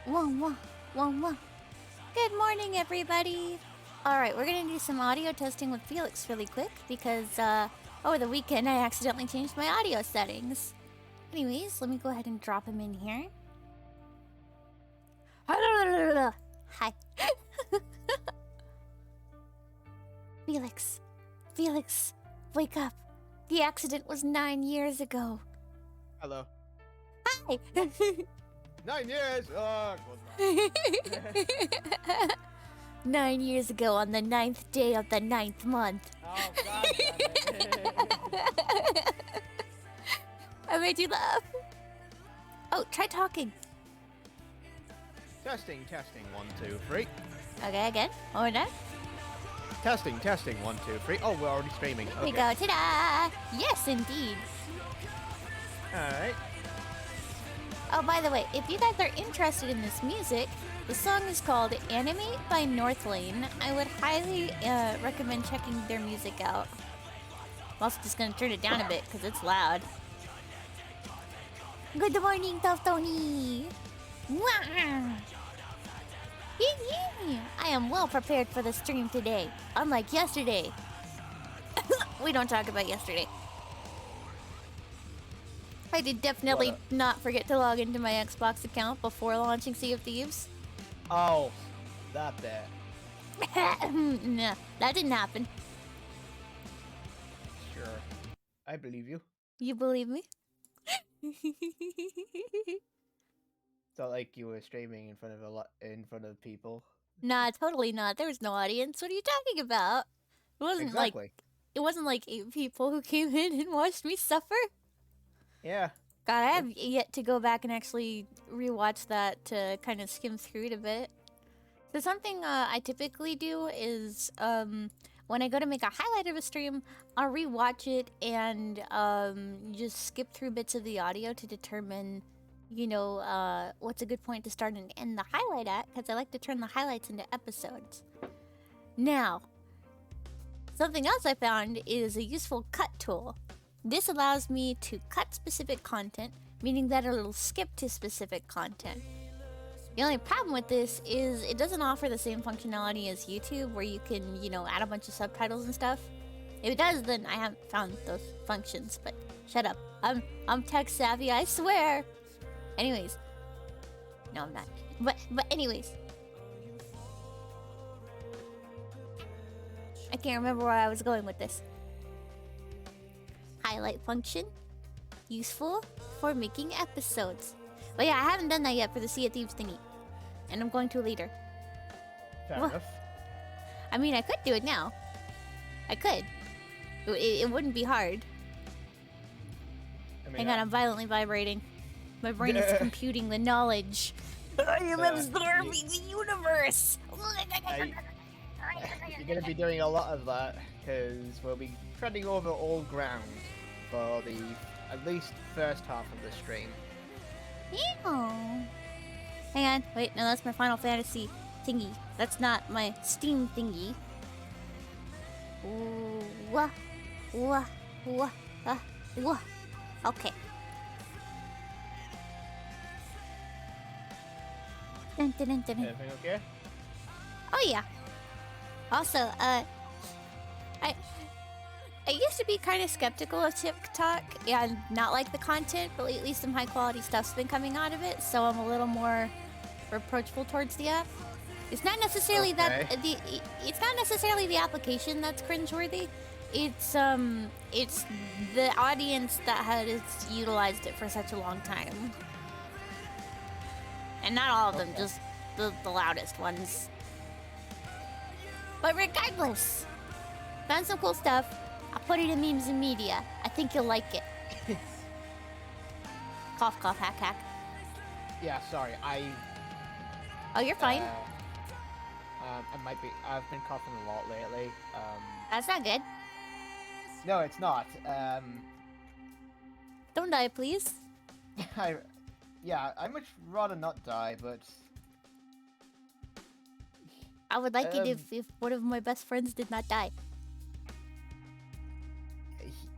Wah, wah, wah, wah. Good morning, everybody. All right, we're gonna do some audio testing with Felix really quick because over the weekend I accidentally changed my audio settings. Anyways, let me go ahead and drop him in here. Hi. Felix. Felix, wake up. The accident was 9 years ago. Hello. Hi. 9 years! Oh, goodbye. 9 years ago on the 9th day of the 9th month. Oh, God damn it. I made you laugh. Oh, try talking. Testing, 1, 2, 3. Okay, again. One more time. Testing, 1, 2, 3. Oh, we're already streaming. Here we go. Ta-da! Yes, indeed. Alright. Oh, by the way, if you guys are interested in this music, the song is called Animate by Northlane. I would highly recommend checking their music out. I'm also just gonna turn it down a bit because it's loud. Good morning, Tough Tony! Wah! I am well prepared for the stream today, unlike yesterday. We don't talk about yesterday. I did definitely not forget to log into my Xbox account before launching Sea of Thieves. Oh, that bit. No, that didn't happen. Sure. I believe you. You believe me? It's not like you were streaming in front of people. Nah, totally not. There was no audience. What are you talking about? It wasn't Exactly. it wasn't like 8 people who came in and watched me suffer. Yeah. God, I have yet to go back and actually rewatch that to kind of skim through it a bit. So something I typically do is when I go to make a highlight of a stream, I'll rewatch it and just skip through bits of the audio to determine, you know, what's a good point to start and end the highlight at, because I like to turn the highlights into episodes. Now, something else I found is a useful cut tool. This allows me to cut specific content, meaning that it'll skip to specific content. The only problem with this is it doesn't offer the same functionality as YouTube, where you can, you know, add a bunch of subtitles and stuff. If it does, then I haven't found those functions, but shut up. I'm tech savvy, I swear. Anyways. No, I'm not. But anyways. I can't remember where I was going with this. Highlight function. Useful for making episodes. But yeah, I haven't done that yet for the Sea of Thieves thingy. And I'm going to later. Fair enough. I mean, I could do it now. I could. It wouldn't be hard. I mean, Hang on, I'm violently vibrating. My brain is computing the knowledge. I am absorbing the universe! You're going to be doing a lot of that, because we'll be treading over old ground for the at least first half of the stream. Ew. Hang on, wait, no, that's my Final Fantasy thingy. That's not my Steam thingy. Ooh, wah, wah, wah, wah. Okay. Dun, dun, dun, dun. Everything okay? Oh yeah. Also, I used to be kind of skeptical of TikTok and not like the content, but lately some high quality stuff's been coming out of it, so I'm a little more reproachful towards the app. It's not necessarily it's not necessarily the application that's cringeworthy. It's the audience that has utilized it for such a long time. And not all of them, just the loudest ones. But regardless, found some cool stuff. I'll put it in memes and media. I think you'll like it. Cough, cough, hack, hack. Yeah, sorry. Oh, you're fine. I might be. I've been coughing a lot lately. That's not good. No, it's not. Don't die, please. I'd much rather not die, but I would like it if one of my best friends did not die.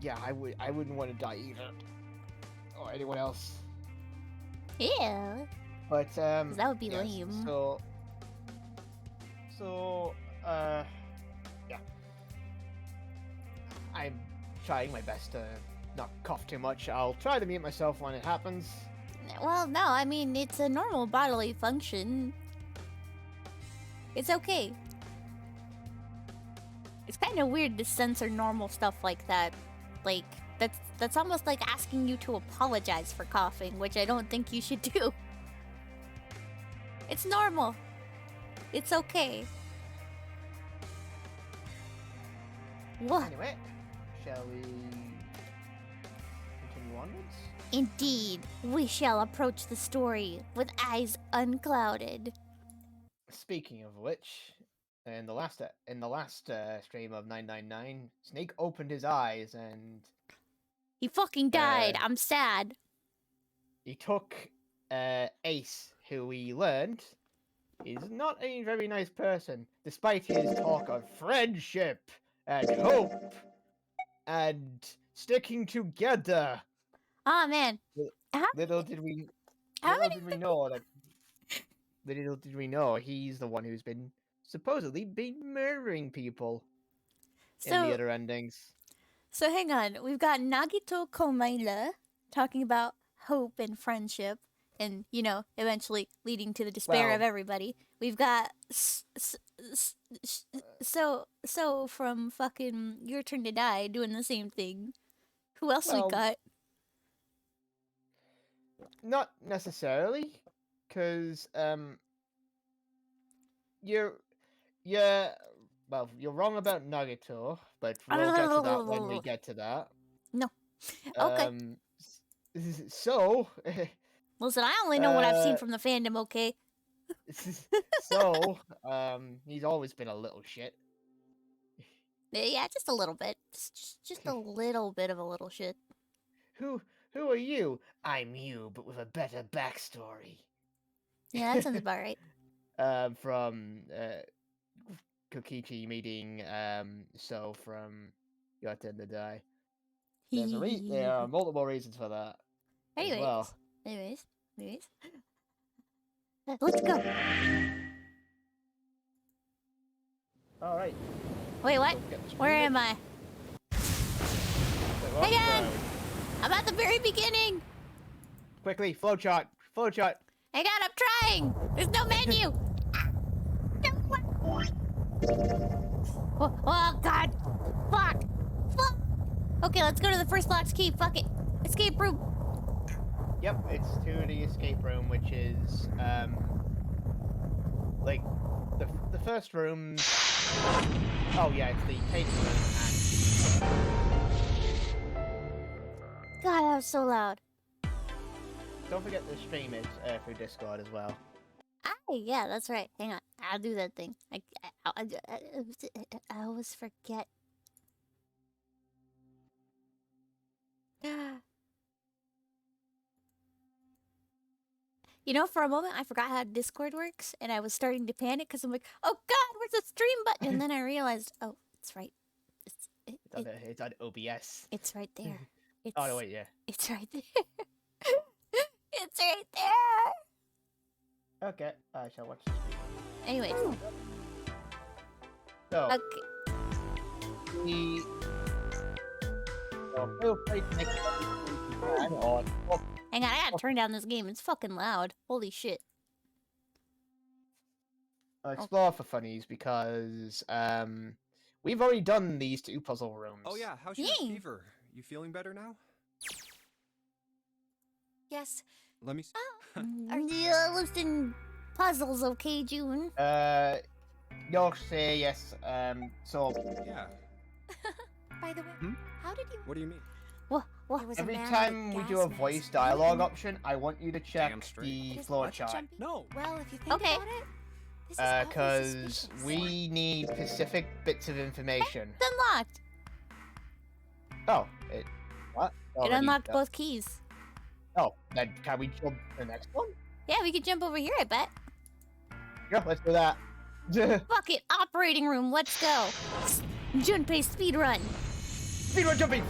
Yeah, I wouldn't want to die either. Or anyone else. Yeah. But 'Cause that would be yes, lame. Yeah. I'm trying my best to not cough too much. I'll try to mute myself when it happens. Well, no, I mean, it's a normal bodily function. It's okay. It's kind of weird to censor normal stuff like that. Like, that's almost like asking you to apologize for coughing, which I don't think you should do. It's normal. It's okay. What? Anyway, shall we continue onwards? Indeed, we shall approach the story with eyes unclouded. Speaking of which, in the last stream of 999, Snake opened his eyes and He fucking died. I'm sad. he took Ace, who we learned is not a very nice person, despite his talk of friendship and hope and sticking together. Oh man. Little did we know he's the one who's been supposedly murdering people in the other endings. So hang on, we've got Nagito Komaila talking about hope and friendship, and you know, eventually leading to the despair of everybody. We've got so from fucking Your Turn to Die doing the same thing. Who else we got? Not necessarily, because you're wrong about Nagito, but we'll get to that when we get to that. No. Okay. So Listen, I only know what I've seen from the fandom, okay? So he's always been a little shit. Yeah, just a little bit. Just a little bit of a little shit. Who are you? I'm you, but with a better backstory. Yeah, that sounds about right. From Kokichi meeting So from Your Turn to Die. There are multiple reasons for that. Anyways. Let's go. All right. Wait, what? Where am I? Hang on! I'm at the very beginning! Quickly, flowchart. Hang on, I'm trying! There's no menu! Oh, God! Fuck! Okay, let's go to the first locked key. Fuck it. Escape room. Yep, it's to the escape room, which is like the first room. Oh yeah, it's the paper room. God, that was so loud. Don't forget to stream it through Discord as well. Yeah, that's right. Hang on, I'll do that thing. I always forget. You know, for a moment, I forgot how Discord works, and I was starting to panic because I'm like, "Oh God, where's the stream button?" And then I realized, oh, it's right. It's on OBS. It's right there. It's, oh no, wait, yeah. It's right there. It's right there. Okay, I shall watch the stream. Anyways. So. Okay. Feel free to make it on. Hang on, I gotta turn down this game. It's fucking loud. Holy shit. Explore for funnies because we've already done these 2 puzzle rooms. Oh yeah, how's your fever? You feeling better now? Yes. Let me. Are you listing puzzles, okay, June? You'll say yes. So. Yeah. By the way, how did you? What do you mean? What? Every time we do a voice dialogue option, I want you to check the flowchart. No. Well, if you think about it, this is awfully Because suspicious. we need specific bits of information. It's unlocked. Oh, what? It unlocked both keys. Oh, then can we jump to the next one? Yeah, we could jump over here, I bet. Yeah, let's do that. Fuck it, operating room, let's go. Junpei speedrun. Speedrun jumping!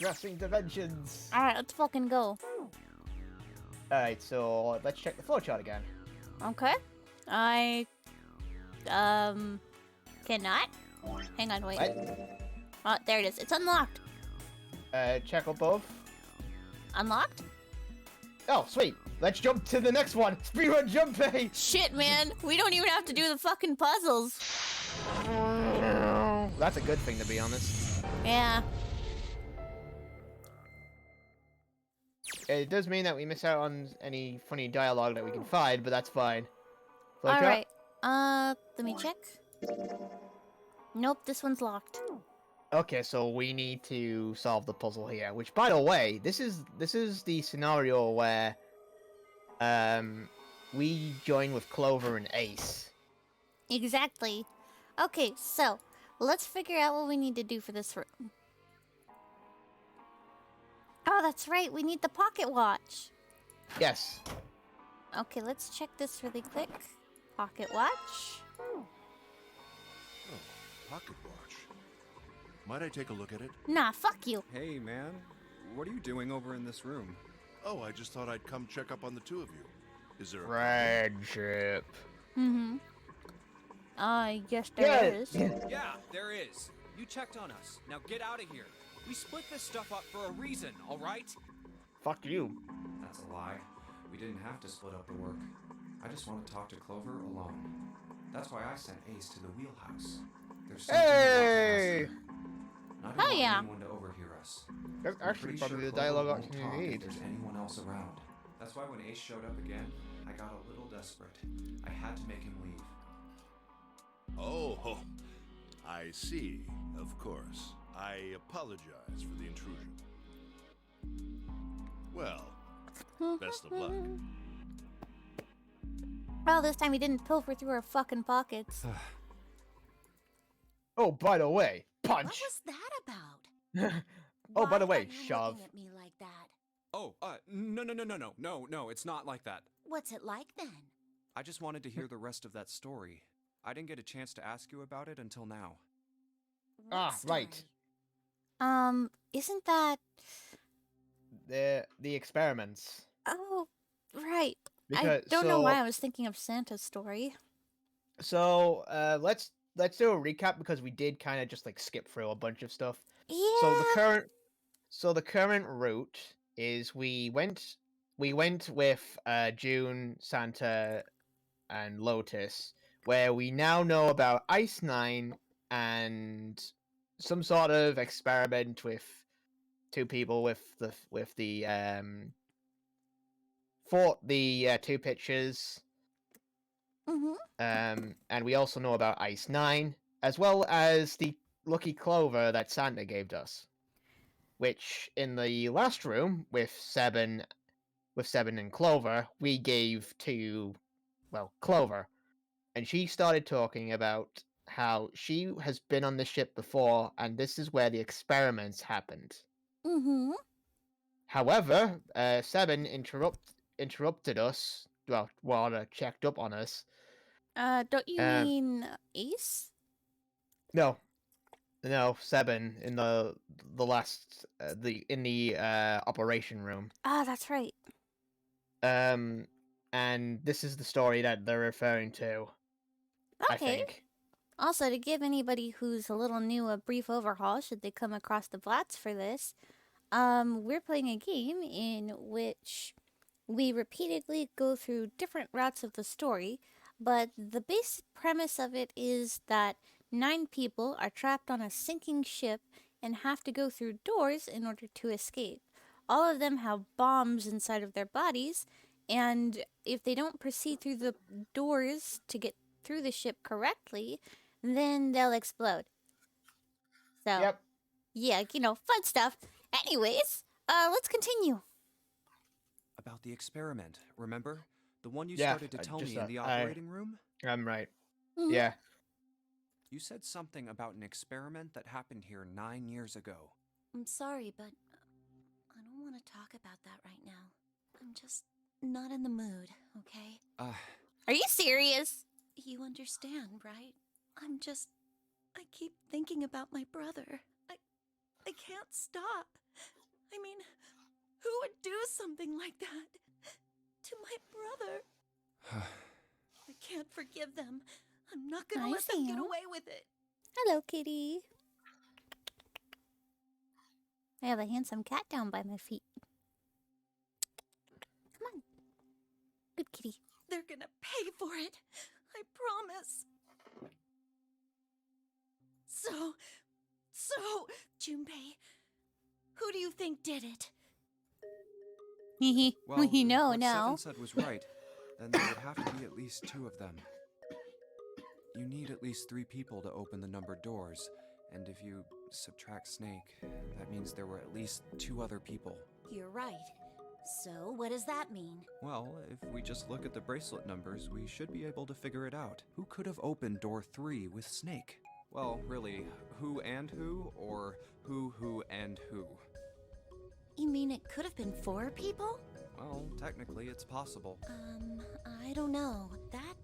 Crossing dimensions. Alright, let's fucking go. Alright, so let's check the flowchart again. Okay. I cannot. Hang on, wait. What? Oh, there it is. It's unlocked. Check above. Unlocked? Oh, sweet. Let's jump to the next one. Speedrun Junpei. Shit, man. We don't even have to do the fucking puzzles. That's a good thing, to be honest. Yeah. It does mean that we miss out on any funny dialogue that we can find, but that's fine. Flowchart? Alright. Let me check. Nope, this one's locked. Okay, so we need to solve the puzzle here. Which, by the way, this is the scenario where we join with Clover and Ace. Exactly. Okay, so let's figure out what we need to do for this room. Oh, that's right. We need the pocket watch. Yes. Okay, let's check this really quick. Pocket watch. Oh, pocket watch. Might I take a look at it? Nah, fuck you. Hey, man. What are you doing over in this room? Oh, I just thought I'd come check up on the two of you. Is there a Friendship. Mm-hmm. Yes, there is. Yeah, there is. You checked on us. Now get out of here. We split this stuff up for a reason, all right? Fuck you. That's a lie. We didn't have to split up the work. I just want to talk to Clover alone. That's why I sent Ace to the wheelhouse. There's something I want to Hey! ask you. And I don't Oh, want yeah. anyone to overhear us. That's I'm actually pretty probably sure the Clover dialogue won't option talk you if need. there's anyone else around. That's why when Ace showed up again, I got a little desperate. I had to make him leave. Oh, I see. Of course. I apologize for the intrusion. Well, best of luck. Well, this time he didn't pilfer through our fucking pockets. Oh, by the way, What punch. was that about? Oh, by the Why way, are you shove. looking at me like that? Oh, no, it's not like that. What's it like then? I just wanted to hear the rest of that story. I didn't get a chance to ask you about it until now. What Ah, right. story? Isn't that... The experiments. Oh, right. I Because- don't know so- why I was thinking of Santa's story. So, let's do a recap because we did kind of just like skip through a bunch of stuff. Yeah. So the current route is we went with June, Santa, and Lotus, where we now know about Ice Nine and some sort of experiment with two people with the two pictures. Mm-hmm. And we also know about Ice Nine, as well as the lucky clover that Santa gave us. Which in the last room with Seven and Clover, we gave to Clover. And she started talking about how she has been on the ship before and this is where the experiments happened. Mm-hmm. However, Seven interrupted us, rather checked up on us. Don't you mean Ace? No, Seven in the last in the operation room. Ah, that's right. And this is the story that they're referring to. I Okay. think. Also, to give anybody who's a little new a brief overhaul, should they come across the Blats for this, we're playing a game in which we repeatedly go through different routes of the story, but the basic premise of it is that 9 people are trapped on a sinking ship and have to go through doors in order to escape. All of them have bombs inside of their bodies, and if they don't proceed through the doors to get through the ship correctly, then they'll explode. So, Yep. yeah, fun stuff. Anyways, let's continue. About the experiment, remember? The one you Yeah, started to tell just me in the I- operating room? I'm right. Mhm. Yeah. You said something about an experiment that happened here 9 years ago. I'm sorry, but I don't want to talk about that right now. I'm just not in the mood, okay? Are you serious? You understand, right? I keep thinking about my brother. I can't stop. I mean, who would do something like that to my brother? I can't forgive them. I'm not gonna I let them see get you. away with it. Hello, kitty. I have a handsome cat down by my feet. Come on. Good kitty. They're gonna pay for it. I promise. So, Junpei, who do you think did it? Well, we know what now. Seven said was right. Then there would have to be at least 2 of them. You need at least 3 people to open the numbered doors, and if you subtract Snake, that means there were at least 2 other people. You're right. So, what does that mean? Well, if we just look at the bracelet numbers, we should be able to figure it out. Who could have opened door 3 with Snake? Well, really, who and who, or who and who? You mean it could have been 4 people? Well, technically, it's possible. I don't know. That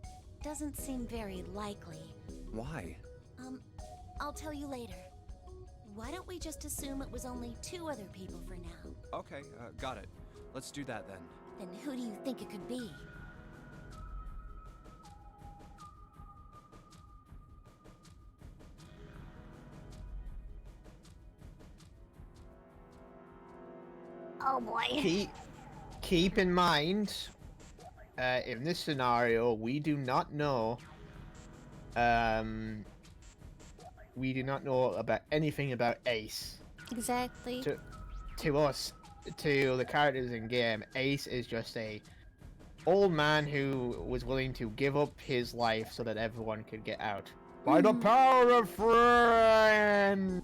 doesn't seem very likely. Why? I'll tell you later. Why don't we just assume it was only 2 other people for now? Okay, got it. Let's do that then. Then who do you think it could be? Oh boy. Keep in mind, in this scenario, we do not know. We do not know about anything about Ace. Exactly. To us, to the characters in game, Ace is just a old man who was willing to give up his life so that everyone could get out. By the power of friendship.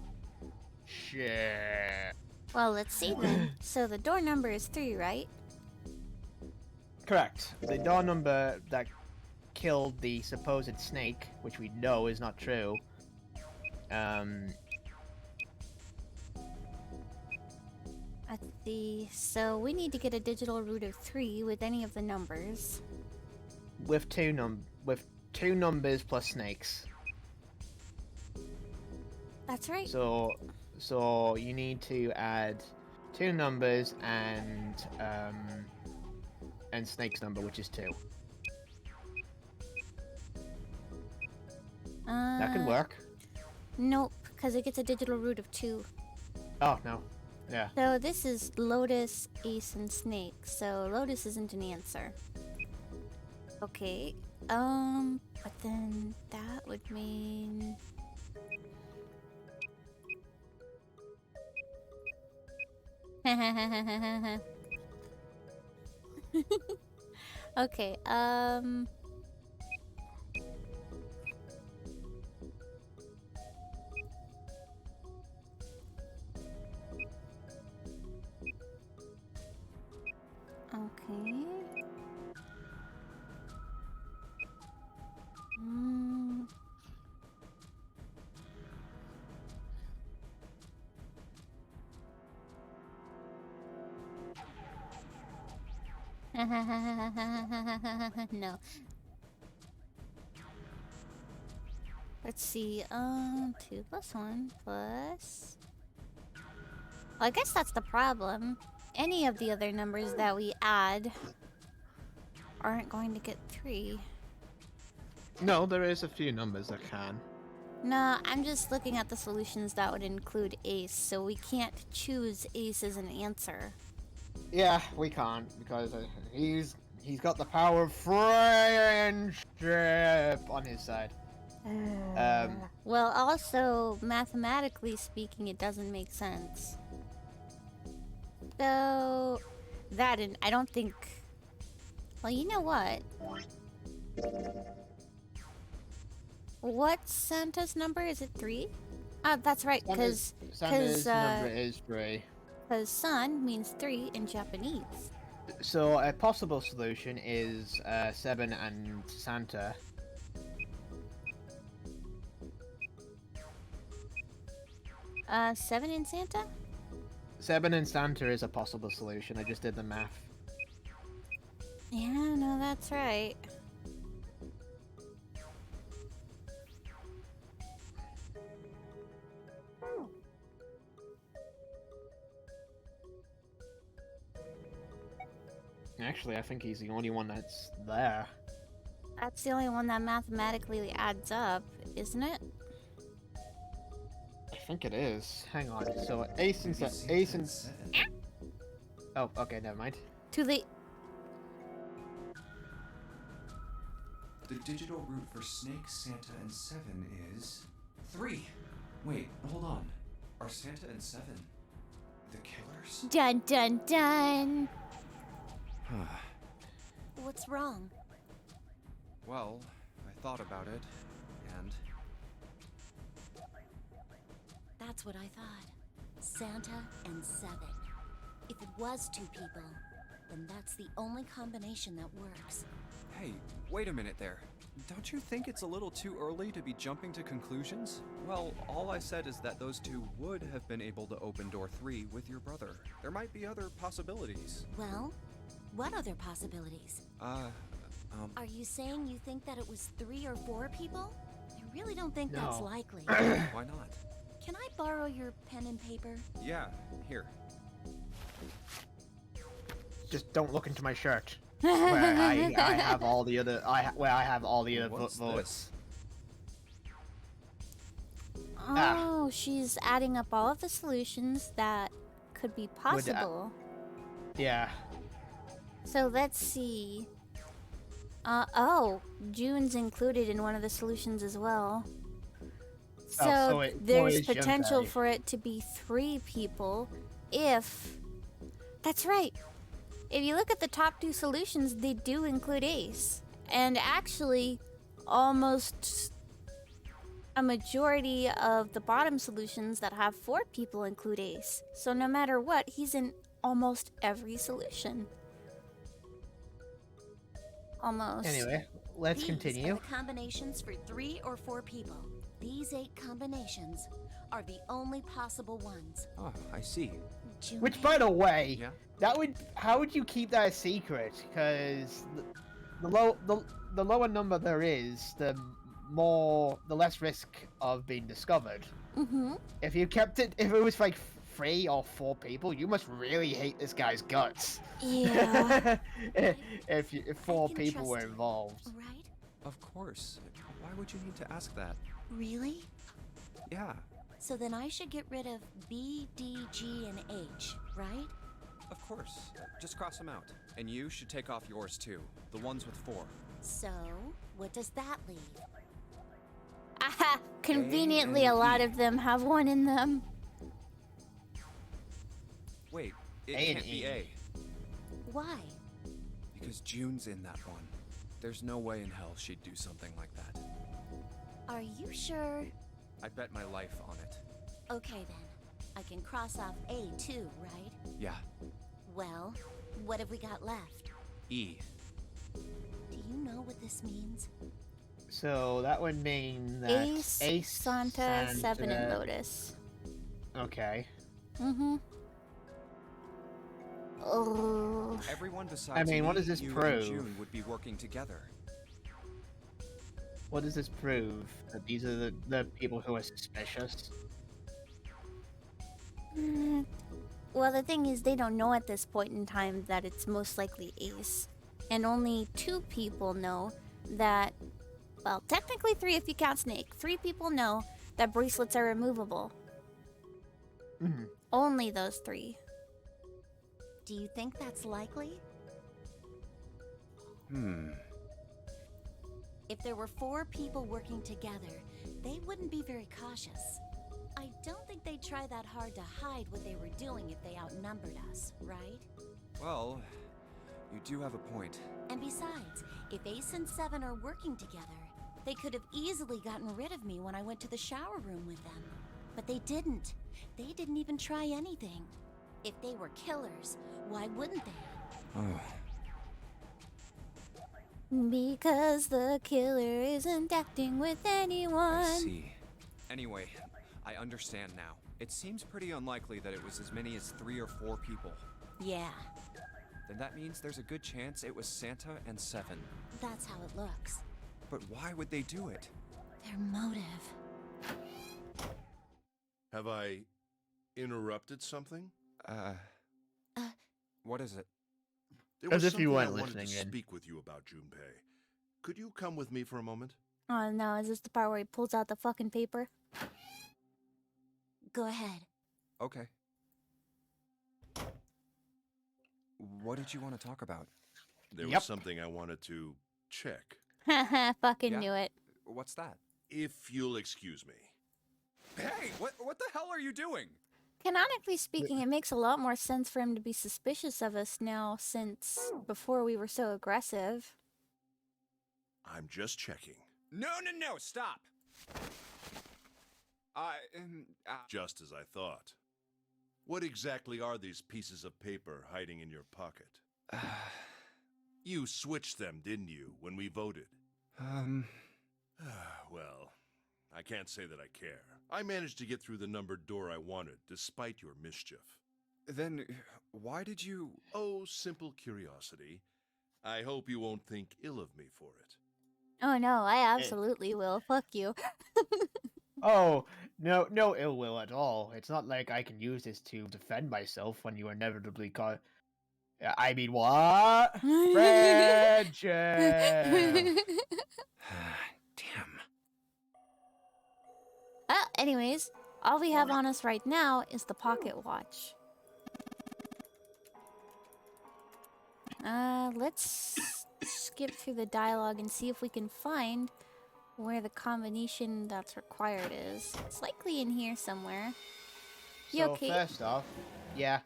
Well, let's see then. So the door number is 3, right? Correct. The door number that killed the supposed Snake, which we know is not true. Let's see. So we need to get a digital root of 3 with any of the numbers. With two numbers plus snakes. That's right. So you need to add 2 numbers and Snake's number, which is 2. That could work. Nope, because it gets a digital root of 2. Oh no. Yeah. So this is Lotus, Ace, and Snake. So Lotus isn't an answer. Okay. But then that would mean... Okay, okay. No. Let's see. 2 plus 1 plus... Well, I guess that's the problem. Any of the other numbers that we add aren't going to get 3. No, there is a few numbers that can. No, I'm just looking at the solutions that would include Ace, so we can't choose Ace as an answer. Yeah, we can't because he's got the power of friendship on his side. Well, also, mathematically speaking, it doesn't make sense. So, that and I don't think... Well, you know what? What's Santa's number? Is it 3? That's right, because Santa's number is 3. sun means 3 in Japanese. So a possible solution is 7 and Santa. 7 in Santa? 7 and Santa is a possible solution. I just did the math. Yeah, no, that's right. Actually, I think he's the only one that's there. That's the only one that mathematically adds up, isn't it? I think it is. Hang on. So Ace and Maybe Ace Santa and Seven. oh, okay, never mind. Too late. The digital route for Snake, Santa, and Seven is 3. Wait, hold on. Are Santa and Seven the killers? Dun dun dun. What's wrong? Well, I thought about it, and That's what I thought. Santa and Seven. If it was 2 people, then that's the only combination that works. Hey, wait a minute there. Don't you think it's a little too early to be jumping to conclusions? Well, all I said is that those two would have been able to open door 3 with your brother. There might be other possibilities. Well, what other possibilities? Are you saying you think that it was 3 or 4 people? I really don't think that's No. likely. Why not? Can I borrow your pen and paper? Yeah, here. Just don't look into my shirt. Where I have all the other where I have all the other What's votes. Oh, she's adding up all of the solutions that could be possible. Yeah. So let's see. Oh, June's included in one of the solutions as well. So, so it there's is potential Junpei. for it to be 3 people if... That's right. If you look at the top 2 solutions, they do include Ace. And actually, almost a majority of the bottom solutions that have 4 people include Ace. So no matter what, he's in almost every solution. Almost. Anyway, let's These continue. are the combinations for 3 or 4 people. These 8 combinations are the only possible ones. Oh, I see. Which, by the way, Yeah? how would you keep that a secret? Because the lower number there is, the less risk of being discovered. Mm-hmm. If you kept it, if it was like 3 or 4 people, you must really hate this guy's guts. Yeah. if 4 can people trust were you. involved. Right? Of course. Why would you need to ask that? Really? Yeah, So then I should get rid of B, D, G, and H, right? of course. Just cross them out. And you should take off yours too. The ones with 4. So, what does that leave? Aha! Conveniently, a and lot E. of them have 1 in them. Wait, it A and can't be E. A. Why? because June's in that one. There's no way in hell she'd do something like that. Are you sure? I bet my life on it. Okay then. I can cross off A too, right? Yeah, Well, what have we got left? E. Do you know what this means? So that would mean that Ace, Santa, Seven, and Lotus. Okay. Mm-hmm. Oh. Everyone besides mean, what me, does this you prove? and June would be working together. What does this prove? That these are the people who are suspicious? Well, the thing is, they don't know at this point in time that it's most likely Ace. And only 2 people know that... Well, technically 3 if you count Snake. 3 people know that bracelets are removable. Mhm. Only those 3. Do you think that's likely? If there were 4 people working together, they wouldn't be very cautious. I don't think they'd try that hard to hide what they were doing if they outnumbered us, right? Well, you do have a point. And besides, if Ace and Seven are working together, they could have easily gotten rid of me when I went to the shower room with them. But they didn't. They didn't even try anything. If they were killers, why wouldn't they? Because the killer isn't acting with anyone. I see. Anyway, I understand now. It seems pretty unlikely that it was as many as 3 or 4 people. Yeah, Then that means there's a good chance it was Santa and Seven. that's how it looks. But why would they do it? Their motive. Have I interrupted something? What is it? There As was if you something weren't I wanted listening to in. speak with you about, Junpei. Could you come with me for a moment? Oh no, is this the part where he pulls out the fucking paper? Go ahead. Okay. What did you want to talk about? There Yep. was something I wanted to check. Haha, fucking Yeah? knew it. What's that? If you'll excuse me. Hey, what the hell are you doing? Canonically speaking, it makes a lot more sense for him to be suspicious of us now, since before we were so aggressive. I'm just checking. No, stop. Just as I thought. What exactly are these pieces of paper hiding in your pocket? You switched them, didn't you, when we voted? Well, I can't say that I care. I managed to get through the numbered door I wanted, despite your mischief. Then why did you... Oh, simple curiosity. I hope you won't think ill of me for it. Oh no, I absolutely will. Fuck you. Oh, no ill will at all. It's not like I can use this to defend myself when you inevitably caught. I mean, what? Friendship! Damn. Anyways, all we have on us right now is the pocket watch. Let's skip through the dialogue and see if we can find where the combination that's required is. It's likely in here somewhere. You So okay? first off, yeah,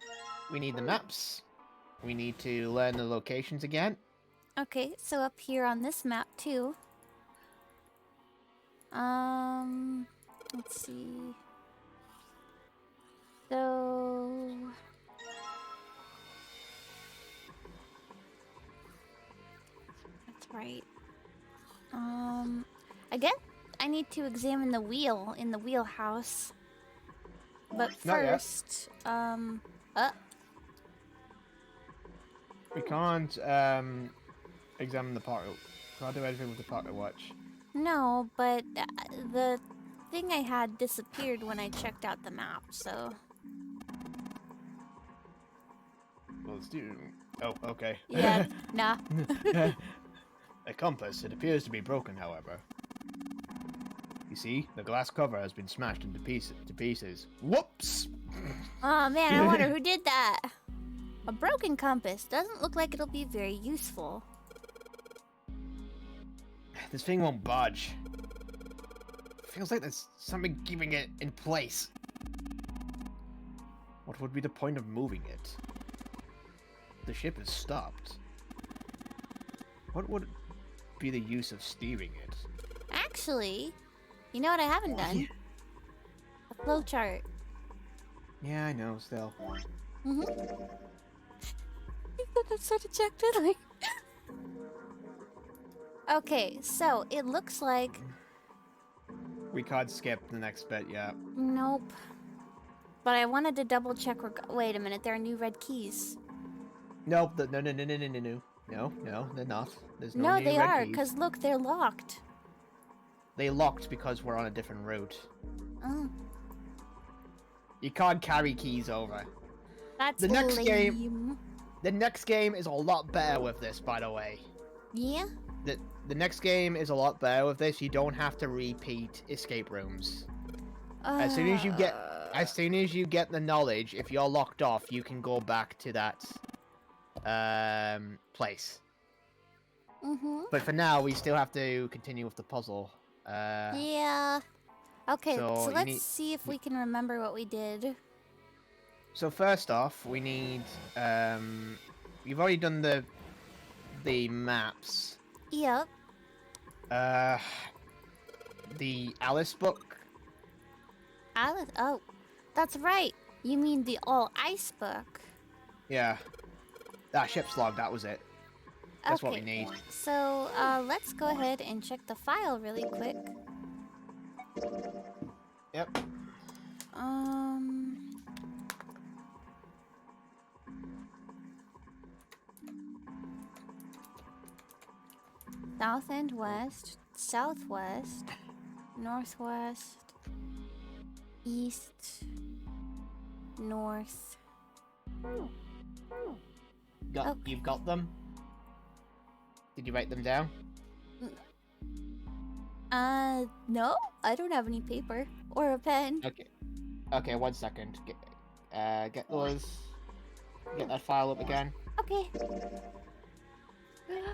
we need the maps. We need to learn the locations again. Okay, so up here on this map too. Let's see. So that's right. Again, I need to examine the wheel in the wheelhouse. But Not yet. first, We can't examine the pocket. Can't do anything with the pocket watch. no, but the thing I had disappeared when I checked out the map, so Well, let's do. Oh, okay. yeah, nah. A compass. It appears to be broken, however. You see, the glass cover has been smashed into pieces. Whoops! Oh man, I wonder who did that. A broken compass doesn't look like it'll be very useful. This thing won't budge. Feels like there's something keeping it in place. What would be the point of moving it? The ship is stopped. What would be the use of steering it? Actually, you know what I haven't done? A flowchart. Yeah, I know, still. Mm-hmm. That's so dejected, like... Okay, so it looks like... We can't skip the next bit yet. Nope. But I wanted to double check... Wait a minute, there are new red keys. Nope, no, they're not. There's no No, new they red are, keys. because look, they're locked. They locked because we're on a different route. Oh, You can't carry keys over. that's The next game- lame. The next game is a lot better with this, by the way. Yeah? The next game is a lot better with this. You don't have to repeat escape rooms. As soon as you get the knowledge, if you're locked off, you can go back to that place. Mm-hmm. But for now, we still have to continue with the puzzle. Yeah. Okay, so so you let's need- see if we can remember what we did. So first off, we need you've already done the maps. Yep. The Alice book. Alice. Oh, that's right. You mean the all ice book? Yeah. That ship's log, that was it. That's what we Okay. need. So, let's go ahead and check the file really quick. Yep. South and west, southwest, northwest, east, north, You've got them? Did you write them down? No, I don't have any paper or a pen. Okay. Okay, 1 second. Get those. Get that file up again. Okay.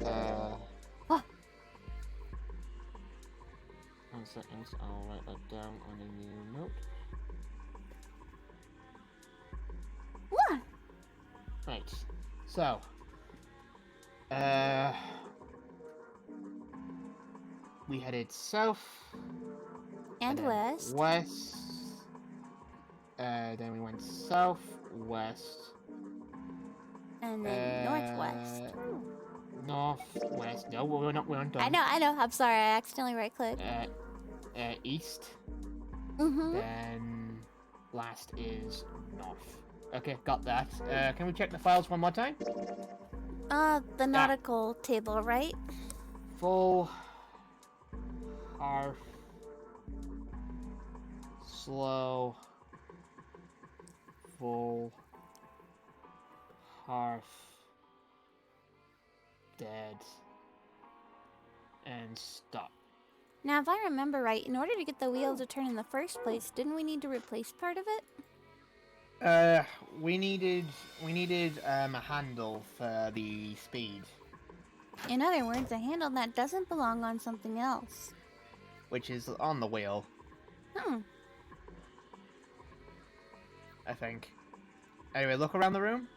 Uh. Oh. 1 second. I'll write that down on a new note. What? Right. So. We headed south. And then west. West. Then we went south, west. And then northwest. Northwest. No, we're not done. I know. I'm sorry, I accidentally right clicked. East. Mm-hmm. Then last is north. Okay, got that. Can we check the files one more time? The nautical table, right? Full. Half. Slow. Full. Half. Dead. And stop. Now, if I remember right, in order to get the wheel to turn in the first place, didn't we need to replace part of it? We needed a handle for the speed, In other words, a handle that doesn't belong on something else. which is on the wheel, Hmm. I think. Anyway, look around the room.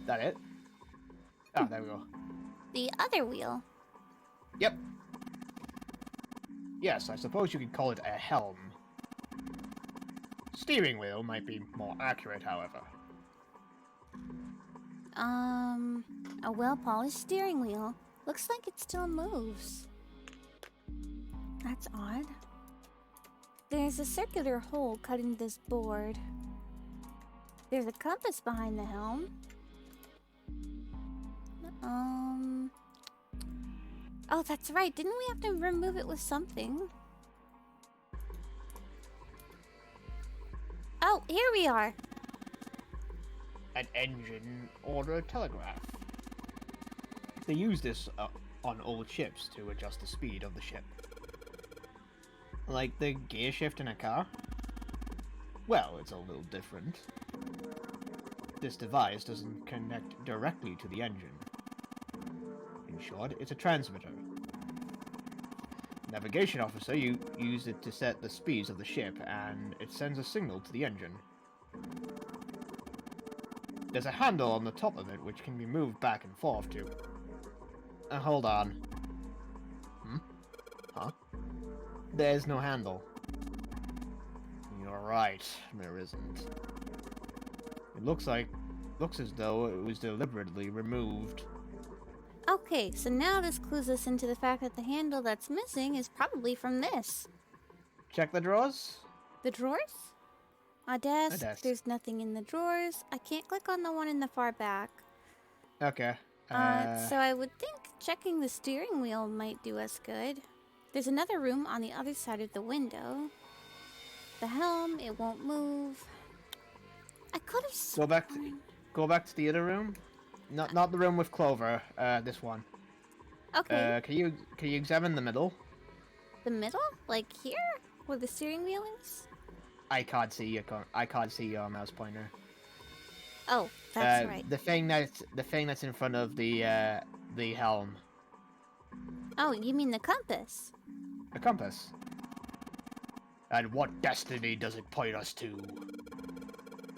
That it? Oh, there we go. The other wheel. Yep. Yes, I suppose you could call it a helm. Steering wheel might be more accurate, however. A well-polished steering wheel. Looks like it still moves. That's odd. There's a circular hole cut in this board. There's a compass behind the helm. Oh, that's right. Didn't we have to remove it with something? Oh, here we are. An engine or a telegraph. They use this on old ships to adjust the speed of the ship. Like the gear shift in a car? Well, it's a little different. This device doesn't connect directly to the engine. In short, it's a transmitter. Navigation officer, you use it to set the speeds of the ship, and it sends a signal to the engine. There's a handle on the top of it which can be moved back and forth to... hold on. Huh? There's no handle. You're right, there isn't. It looks as though it was deliberately removed. Okay, so now this clues us into the fact that the handle that's missing is probably from this. Check the drawers? The drawers? A desk. desk. There's nothing in the drawers. I can't click on the one in the far back. Okay. So I would think checking the steering wheel might do us good. There's another room on the other side of the window. The helm, it won't move. I could have Go back to the other room. Not the room with Clover. This one. Okay. Can you examine the middle? The middle? Like here? Where the steering wheel is? I can't see your mouse pointer. Oh, that's right. The thing that's in front of the helm. Oh, you mean the compass? A compass. And what destiny does it point us to?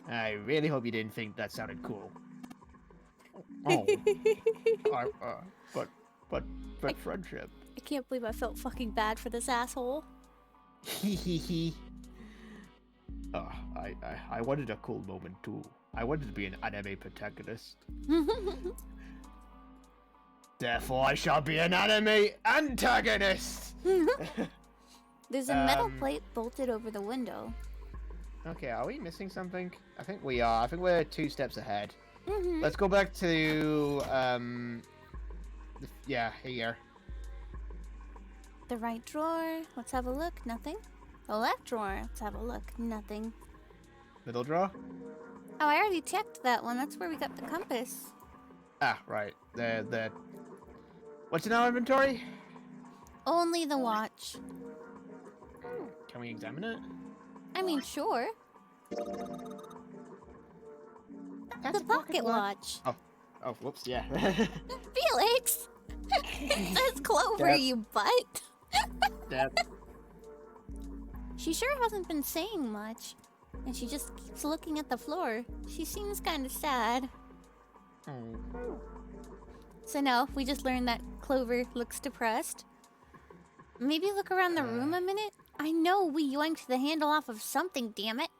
I really hope you didn't think that sounded cool. Oh. But friendship. I can't believe I felt fucking bad for this asshole. Hehehe. I wanted a cool moment too. I wanted to be an anime protagonist. Therefore, I shall be an anime antagonist! There's a metal plate bolted over the window. Okay, are we missing something? I think we are. I think we're 2 steps ahead. Mm-hmm. Let's go back to, here. The right drawer. Let's have a look. Nothing. The left drawer. Let's have a look. Nothing. Middle drawer? Oh, I already checked that one. That's where we got the compass. Ah, right. The... What's in our inventory? Only the watch. Can we examine it? I mean, sure. That's The pocket watch. Oh, whoops, yeah. Felix! That's Clover, Yep. you butt. Yep. She sure hasn't been saying much. And she just keeps looking at the floor. She seems kind of sad. Hmm. So no, we just learned that Clover looks depressed. Maybe look around the room a minute? I know we yoinked the handle off of something, damn it.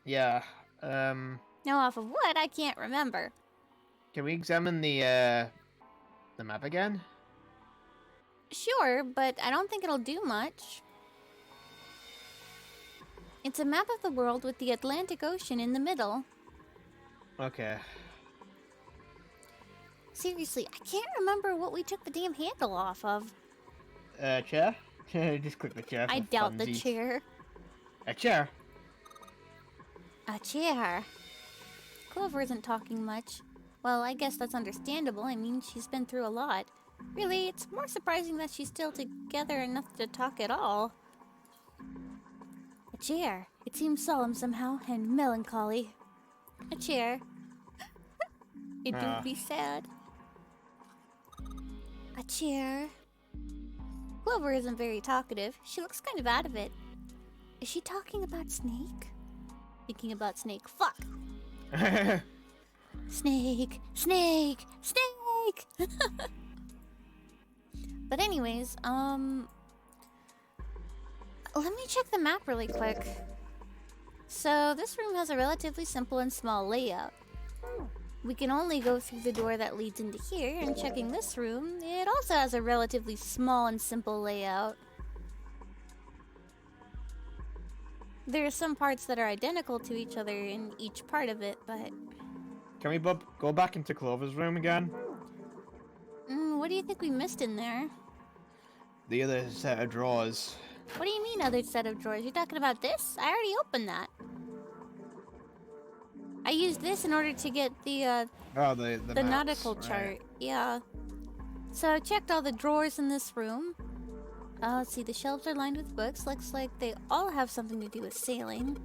Yeah, Now off of what, I can't remember. can we examine the map again? Sure, but I don't think it'll do much. It's a map of the world with the Atlantic Ocean in the middle. Okay. Seriously, I can't remember what we took the damn handle off of. Chair? Just click the chair. I for doubt the funsies. chair. A chair? A chair. Clover isn't talking much. Well, I guess that's understandable. I mean, she's been through a lot. Really, it's more surprising that she's still together enough to talk at all. A chair. It seems solemn somehow, and melancholy. A chair. It do Ah. be sad. A chair. Clover isn't very talkative. She looks kind of out of it. Is she talking about Snake? Thinking about Snake. Fuck! Snake! Snake! Snake! But anyways, let me check the map really quick. So, this room has a relatively simple and small layout. We can only go through the door that leads into here, and checking this room, it also has a relatively small and simple layout. There are some parts that are identical to each other in each part of it, but... Can we go back into Clover's room again? what do you think we missed in there? The other set of drawers. What do you mean, other set of drawers? You're talking about this? I already opened that. I used this in order to get the Oh, the maps, nautical right. chart. Yeah. So I checked all the drawers in this room. Let's see, the shelves are lined with books. Looks like they all have something to do with sailing.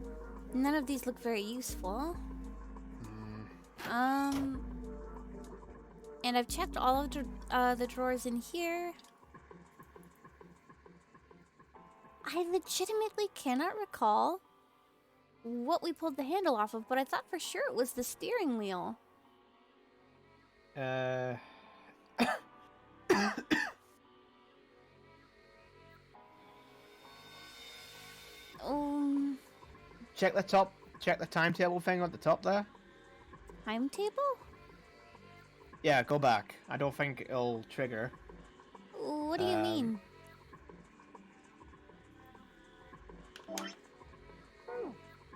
None of these look very useful. And I've checked all of the drawers in here. I legitimately cannot recall what we pulled the handle off of, but I thought for sure it was the steering wheel. Check the top. Check the timetable thing at the top there. Timetable? Yeah, go back. I don't think it'll trigger. What do you mean?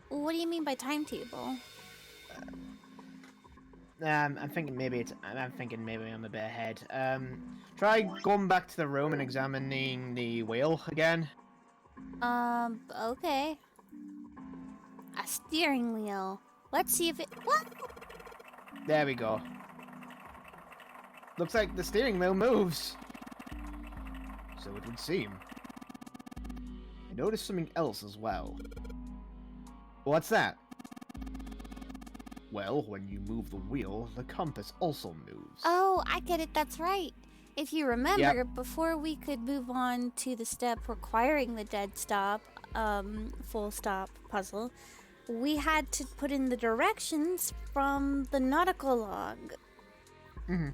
What do you mean by timetable? I'm thinking maybe I'm a bit ahead. Try going back to the room and examining the wheel again. Okay. A steering wheel. Let's see if it... What? There we go. Looks like the steering wheel moves. So it would seem. I noticed something else as well. What's that? Well, when you move the wheel, the compass also moves. Oh, I get it. That's right. If you remember, Yep. before we could move on to the step requiring the dead stop, full stop puzzle, we had to put in the directions from the nautical log. Mm-hmm.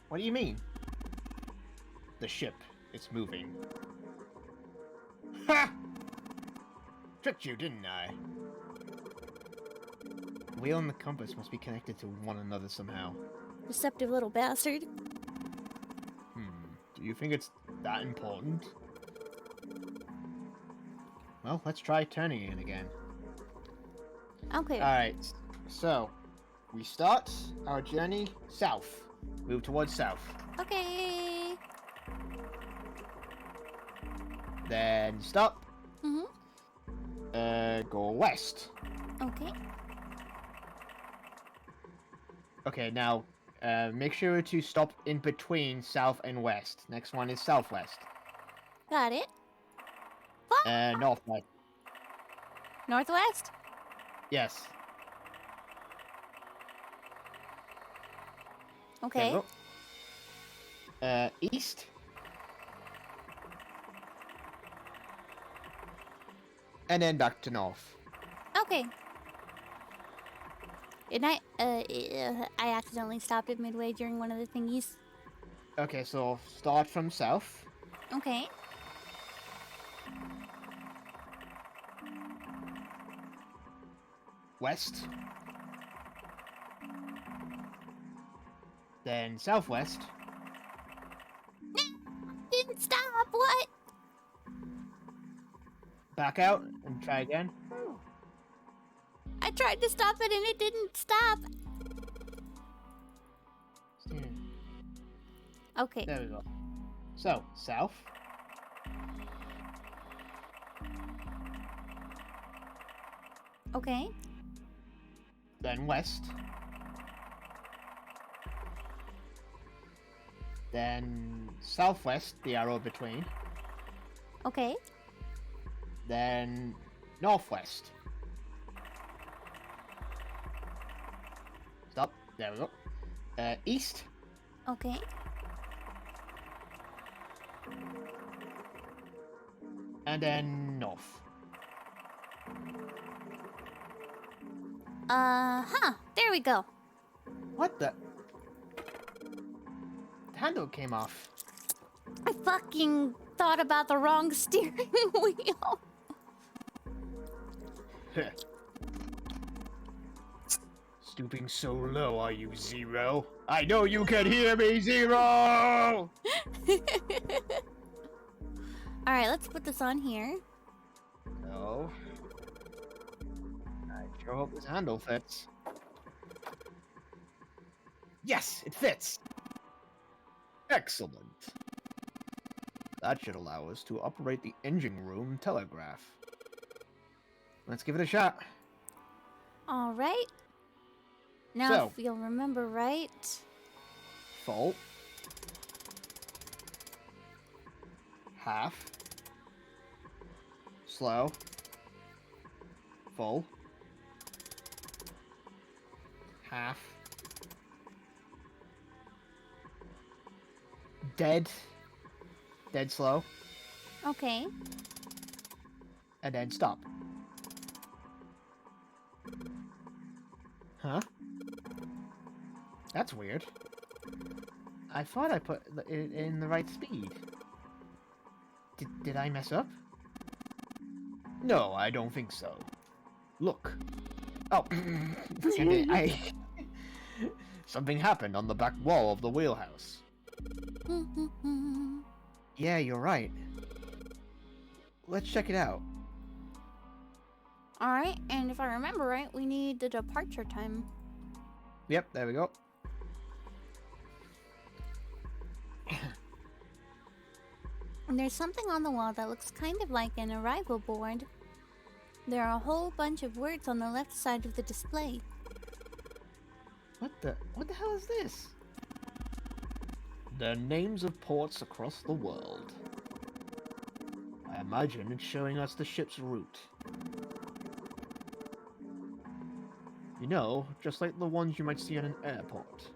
What do you mean? The ship. It's moving. Ha! Tricked you, didn't I? The wheel and the compass must be connected to one another somehow. Deceptive little bastard. Do you think it's that important? Well, let's try turning it again. Okay. Alright, so we start our journey south. Move towards south. Okay. Then stop. Mm-hmm. Go west. Okay. Okay, now make sure to stop in between south and west. Next one is southwest. Got it. Northwest. Northwest? Yes. There Okay. we go. East. And then back to north. Okay. And I accidentally stopped it midway during one of the thingies. Okay, so start from south. Okay. West. Then southwest. Didn't stop. What? Back out and try again. I tried to stop it and it didn't stop. Okay. There we go. So, south. Okay. Then west. Then southwest, the arrow between. Okay. Then northwest. Stop. There we go. East. Okay. And then north. There we go. What the? The handle came off. I fucking thought about the wrong steering wheel. Stooping so low, are you, Zero? I know you can hear me, Zero! Alright, let's put this on here. No. I sure hope this handle fits. Yes, it fits! Excellent. That should allow us to operate the engine room telegraph. Let's give it a shot. Alright. Now, So. if you'll remember right. Full. Half. Slow. Full. Half. Dead. Dead slow. Okay. And then stop. Huh? That's weird. I thought I put it in the right speed. Did I mess up? No, I don't think so. Look. Oh. Something happened on the back wall of the wheelhouse. Yeah, you're right. Let's check it out. Alright, and if I remember right, we need the departure time. Yep, there we go. And there's something on the wall that looks kind of like an arrival board. There are a whole bunch of words on the left side of the display. What the hell is this? The names of ports across the world. I imagine it's showing us the ship's route. You know, just like the ones you might see at an airport.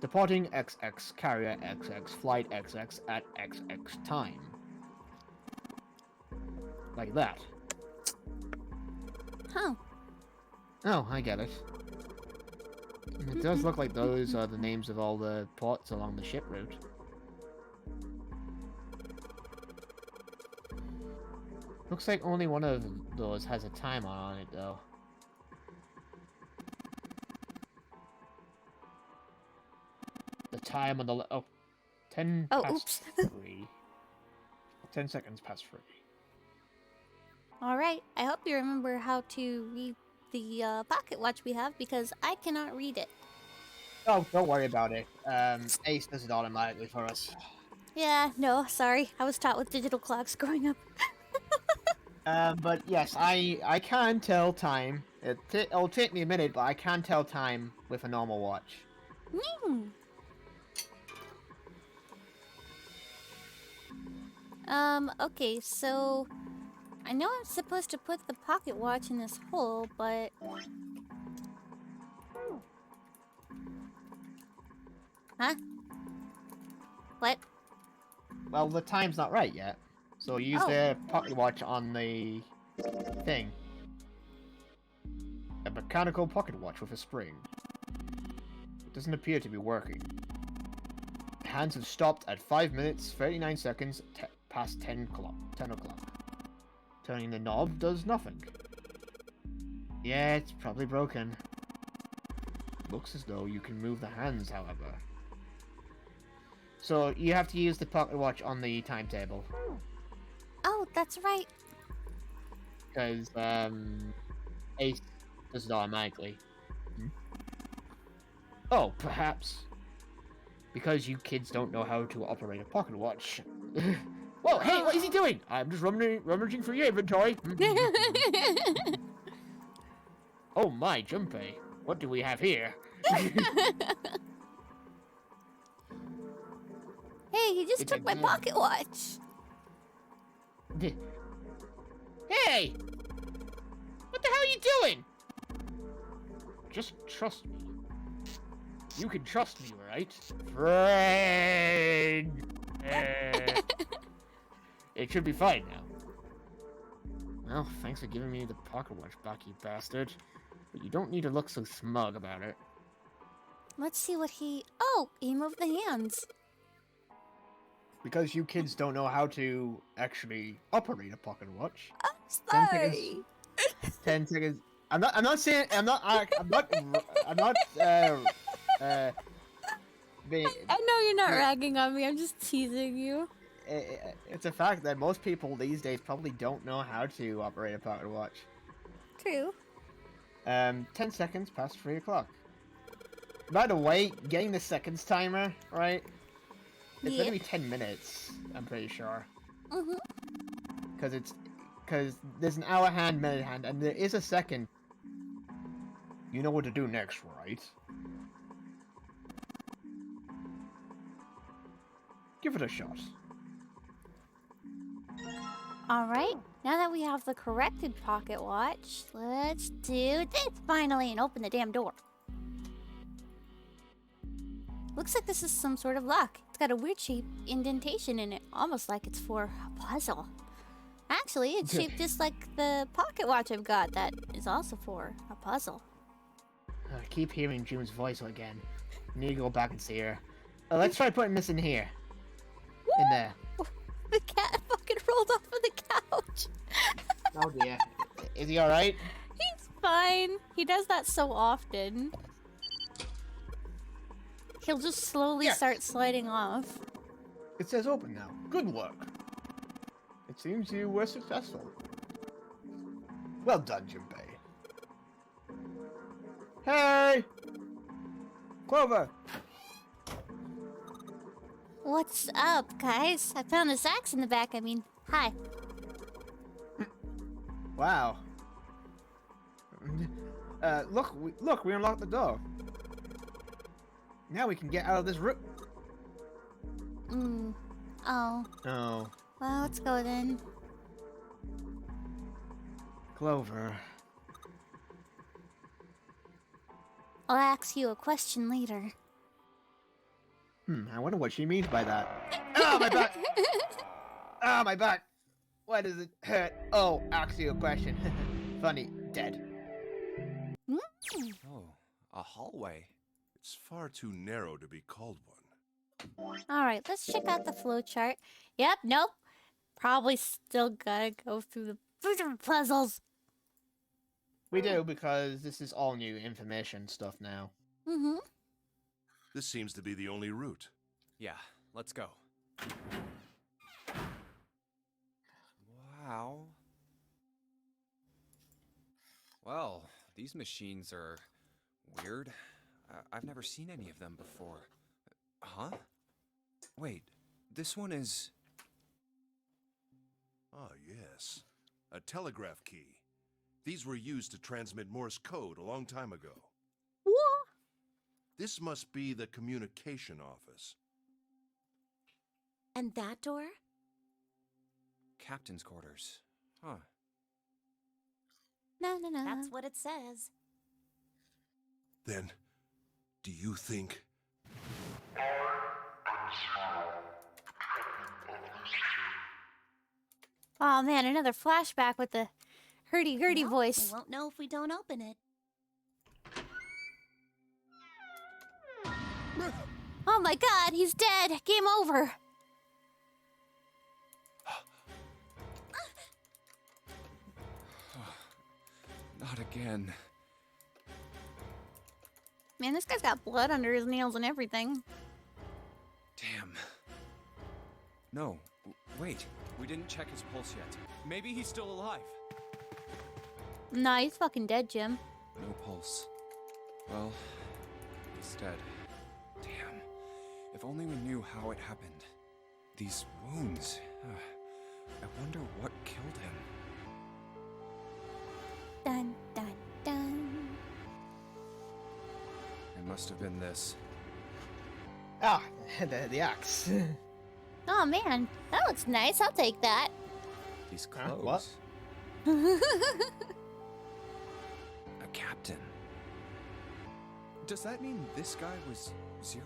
Departing XX, carrier XX, flight XX at XX time. Like that. Huh. Oh, I get it. It does look like those are the names of all the ports along the ship route. Looks like only one of those has a timer on it, though. The time on the 10 Oh, past oops. 3. 10 seconds past 3. Alright, I hope you remember how to read the pocket watch we have, because I cannot read it. Oh, don't worry about it. Ace does it automatically for us. Yeah, no, sorry. I was taught with digital clocks growing up. But yes, I can tell time. It'll take me a minute, but I can tell time with a normal watch. Hmm. Okay, so I know I'm supposed to put the pocket watch in this hole, but huh? What? Well, the time's not right yet, so use Oh. the pocket watch on the thing. A mechanical pocket watch with a spring. It doesn't appear to be working. Hands have stopped at 5 minutes 39 seconds past 10 o'clock. Turning the knob does nothing. Yeah, it's probably broken. Looks as though you can move the hands, however. So you have to use the pocket watch on the timetable. Oh, that's right. Because, Ace does it automatically. Oh, perhaps. Because you kids don't know how to operate a pocket watch. Whoa, hey, what is he doing? I'm just rummaging through your inventory. Oh my, Junpei. What do we have here? Hey, he just took my pocket watch. Hey! What the hell are you doing? Just trust me. You can trust me, right? Friend! It should be fine now. Well, thanks for giving me the pocket watch back, you bastard. But you don't need to look so smug about it. Let's see what he... Oh, he moved the hands. Because you kids don't know how to actually operate a pocket watch. I'm 10 sorry. seconds. 10 seconds. I'm not saying, I'm not, being, I know you're not ragging on me. I'm just teasing you. it's a fact that most people these days probably don't know how to operate a pocket watch. True. 10 seconds past 3 o'clock. By the way, getting the seconds timer, right? It's Yeah. gonna be 10 minutes, I'm pretty sure. Mm-hmm. Because there's an hour hand, minute hand, and there is a second. You know what to do next, right? Give it a shot. Alright, now that we have the corrected pocket watch, let's do this finally and open the damn door. Looks like this is some sort of lock. It's got a weird shaped indentation in it, almost like it's for a puzzle. Actually, it's shaped just like the pocket watch I've got that is also for a puzzle. I keep hearing June's voice again. Need to go back and see her. Let's try putting this in here. In there. The cat fucking rolled off of the couch. Oh dear. Is he alright? He's fine. He does that so often. He'll just slowly start sliding off. It says open now. Good work. It seems you were successful. Well done, Junpei. Hey! Clover! What's up, guys? I found this axe in the back. I mean, hi. Wow. Look, we unlocked the door. Now we can get out of this room. Oh. Oh, Well, let's go then. Clover. I'll ask you a question later. I wonder what she means by that. Oh, my back! Ah, my back! Why does it hurt? Oh, ask you a question. Funny, dead. Oh, a hallway. It's far too narrow to be called one. Alright, let's check out the flowchart. Yep, nope. Probably still gotta go through the puzzles. We do, because this is all new information stuff now. Mm-hmm. This seems to be the only route. Yeah, let's go. Wow. Well, these machines are weird. I've never seen any of them before. Huh? Wait, this one is... Ah, yes. A telegraph key. These were used to transmit Morse code a long time ago. What? This must be the communication office. And that door? Captain's quarters. Huh. No, no, no. That's what it says. Then, do you think... Oh man, another flashback with the hurdy-gurdy Well, voice. We won't know if we don't open it. Oh my god, he's dead! Game over! Not again. Man, this guy's got blood under his nails and everything. Damn. No, wait. We didn't check his pulse yet. Maybe he's still alive. Nah, he's fucking dead, Jim. No pulse. Well, he's dead. Damn. If only we knew how it happened. These wounds. I wonder what killed him. Dun, dun, dun. It must have been this. Ah, the axe. Oh man, that looks nice. I'll take that. These Huh? clothes. What? A captain. Does that mean this guy was Zero?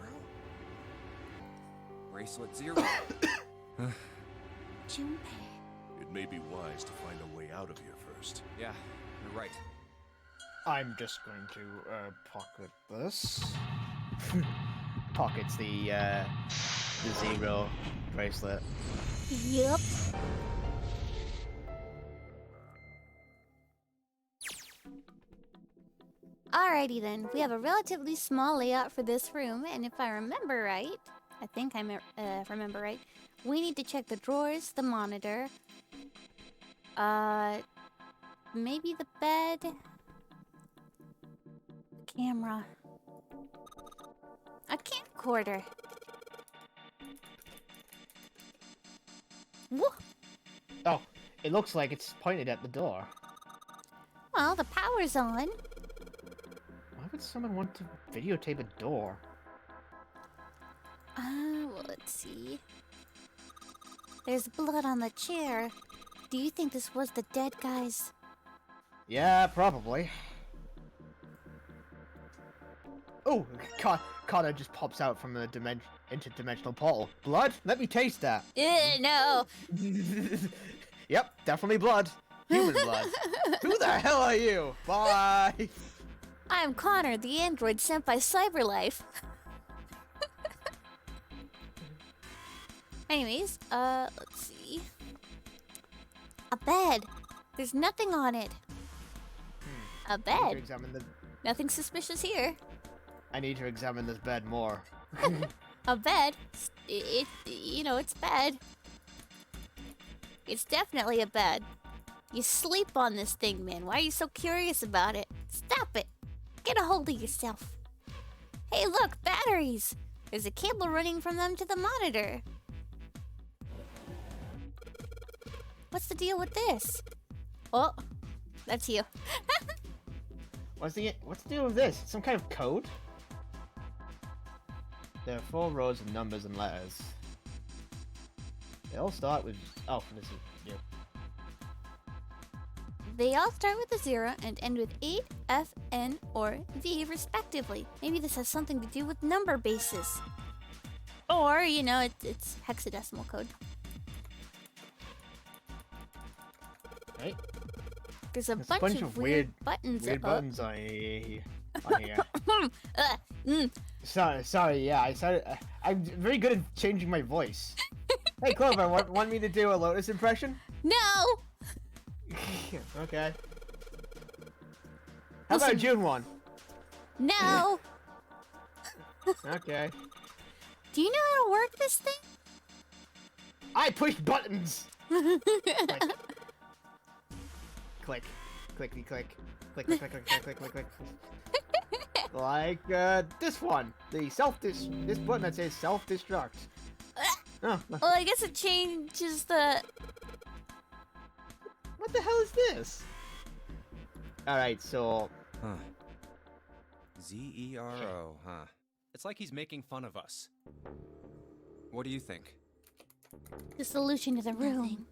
Bracelet Zero. Junpei. It may be wise to find a way out of here first. Yeah, you're right. I'm just going to pocket this. Pockets the Zero bracelet. Yup. Alrighty then, we have a relatively small layout for this room, and if I remember right, I think I remember right, we need to check the drawers, the monitor, maybe the bed, camera, a camcorder. Whoa! Oh, it looks like it's pointed at the door. Well, the power's on. Why would someone want to videotape a door? Well, let's see. There's blood on the chair. Do you think this was the dead guy's? Yeah, probably. Oh, Connor just pops out from a interdimensional portal. Blood? Let me taste that. No. Yep, definitely blood. Human blood. Who the hell are you? Bye. I'm Connor, the android sent by Cyberlife. Anyways, let's see. A bed. There's nothing on it. A I need to bed. examine the. Nothing suspicious here. I need to examine this bed more. A bed. You know, it's bed. It's definitely a bed. You sleep on this thing, man. Why are you so curious about it? Stop it. Get a hold of yourself. Hey, look, batteries. There's a cable running from them to the monitor. What's the deal with this? Oh, that's you. What's the deal with this? Some kind of code? There are 4 rows of numbers and letters. They all start with. Oh, this is. Yeah. They all start with a 0 and end with 8, F, N, or V, respectively. Maybe this has something to do with number bases. Or, you know, it's hexadecimal code. Right? There's a There's bunch of weird buttons. Weird buttons on here. On here. Mm. Sorry. Yeah, I started. I'm very good at changing my voice. Hey, Clover, want me to do a Lotus impression? No! Okay. How about a Listen. June one? No! Okay. Do you know how to work this thing? I push buttons. Click. Clickety click. Click click click click click click click. Like this one. This button that says self-destruct. Oh, Well, I guess it changes the. what the hell is this? Alright, so Huh. Zero, huh? It's like he's making fun of us. What do you think? The solution to the room. Nothing.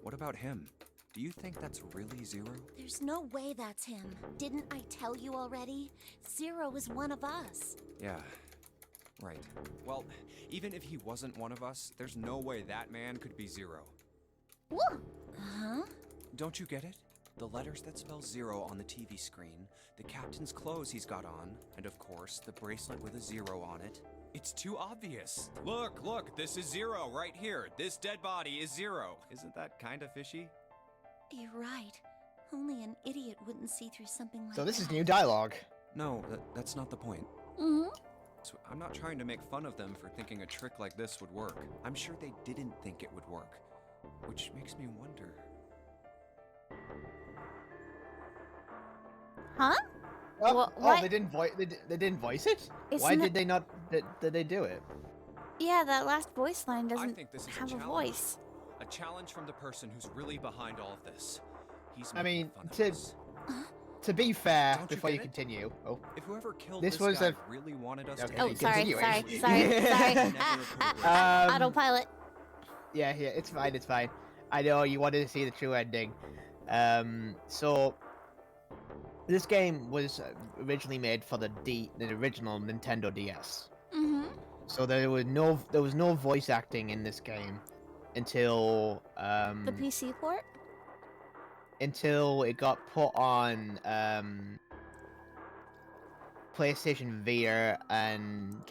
What about him? Do you think that's really Zero? There's no way that's him. Didn't I tell you already? Zero is one of us. Yeah. Right. Well, even if he wasn't one of us, there's no way that man could be Zero. Woo! Huh? Don't you get it? The letters that spell Zero on the TV screen, the captain's clothes he's got on, and of course, the bracelet with a zero on it. It's too obvious. Look, this is Zero right here. This dead body is Zero. Isn't that kind of fishy? You're right. Only an idiot wouldn't see through something like so this that. is new dialogue. No, that's not the point. Mm-hmm. So I'm not trying to make fun of them for thinking a trick like this would work. I'm sure they didn't think it would work. Which makes me wonder. Huh? Oh, Wha- oh, what? they didn't voice. They didn't voice it. It's Why not- did they not? Did they do it? Yeah, that last voice line doesn't think this is a have a challenge. voice. A challenge from the person who's really behind all of this. He's I making mean, fun of to- us. To be fair, Don't you before you get it? continue. Oh, If whoever killed This this, was guy a- really wanted us Okay, to Oh, hate sorry, him, continue sorry, it. sorry, sorry. Never Ah, occurred. autopilot. yeah, it's fine, it's fine. I know you wanted to see the true ending. So this game was originally made for the original Nintendo DS. Mm-hmm. So there was no voice acting in this game until The PC port? until it got put on PlayStation Vita and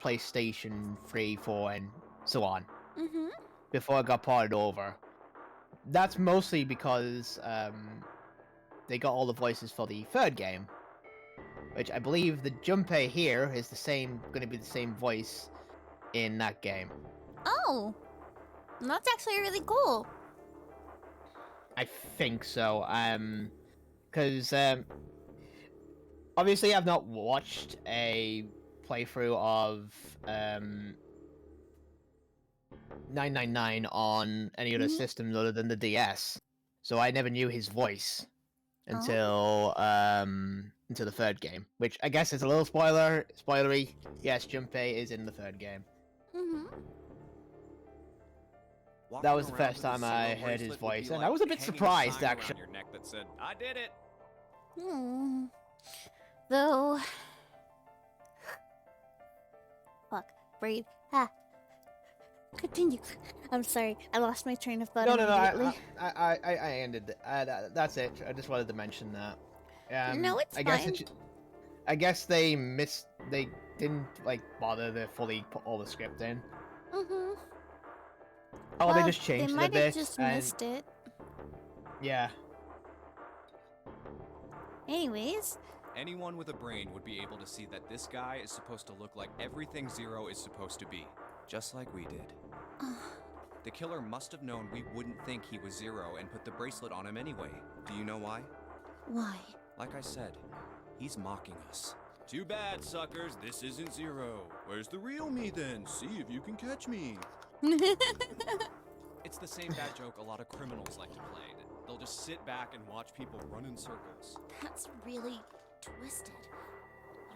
PlayStation 3, 4, and so on. Mm-hmm. Before it got ported over. That's mostly because they got all the voices for the third game, which I believe the Junpei here is going to be the same voice in that game. Oh, that's actually really cool. I think so. Because obviously I've not watched a playthrough of 999 on any other Mhm. systems other than the DS, so I never knew his voice Oh. until the third game, which I guess is a little spoilery. Yes, Junpei is in the third game. Mm-hmm. That was the first time I heard his voice, and I was a bit surprised, actually. Your neck that said, "I did it." Hmm. Though. Fuck. Breathe. Ah. Continue. I'm sorry. I lost my train of thought No, immediately. I ended. That's it. I just wanted to mention that. No, it's I guess fine. I guess they didn't like bother to fully put all the script in. Mm-hmm. Oh, well, they just changed they it a might bit. have just and- missed it. Yeah. Anyways. Anyone with a brain would be able to see that this guy is supposed to look like everything Zero is supposed to be, just like we did. The killer must have known we wouldn't think he was Zero and put the bracelet on him anyway. Do you know why? Why? Like I said, he's mocking us. Too bad, suckers. This isn't Zero. Where's the real me then? See if you can catch me. It's the same bad joke a lot of criminals like to play. They'll just sit back and watch people run in circles. That's really twisted.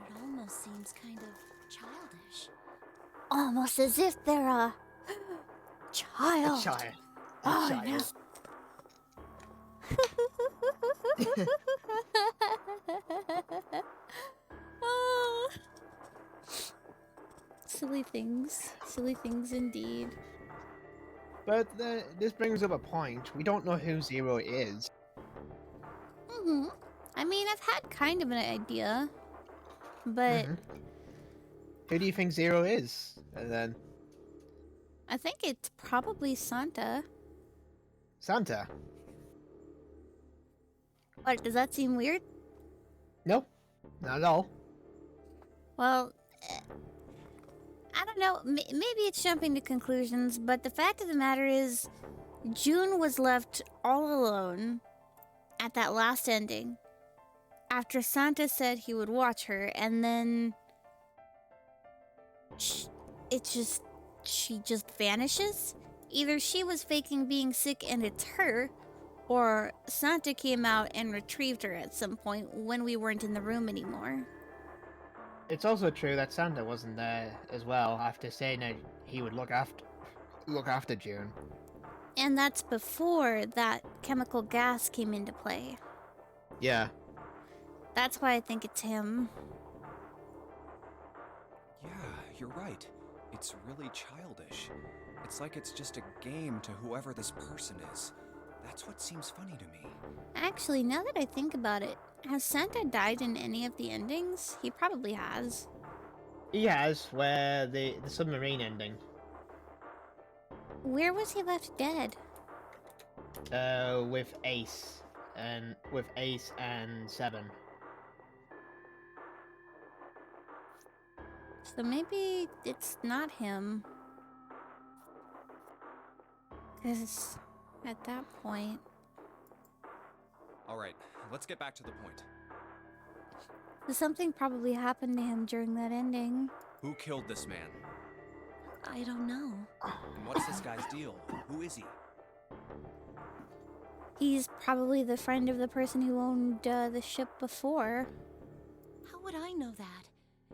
It almost seems kind of childish. Almost as if they're a child. A child. A Oh, child. Oh. Silly things indeed. But this brings up a point. We don't know who Zero is. Mm-hmm. I mean, I've had kind of an idea, but Mhm. Who do you think Zero is? And then I think it's probably Santa. Santa. What, does that seem weird? Nope. Not at all. Well, I don't know. Maybe it's jumping to conclusions, but the fact of the matter is, June was left all alone at that last ending after Santa said he would watch her, and then she just vanishes? Either she was faking being sick and it's her, or Santa came out and retrieved her at some point when we weren't in the room anymore. It's also true that Santa wasn't there as well after saying that he would look after June. And that's before that chemical gas came into play. Yeah. That's why I think it's him. Yeah, you're right. It's really childish. It's like it's just a game to whoever this person is. That's what seems funny to me. Actually, now that I think about it, has Santa died in any of the endings? He probably has. He has, where the submarine ending. Where was he left dead? With Ace. And with Ace and Seven. So maybe it's not him. Because at that point... Alright, let's get back to the point. something probably happened to him during that ending. Who killed this man? I don't know. And what's this guy's deal? Who is he? He's probably the friend of the person who owned the ship before. How would I know that?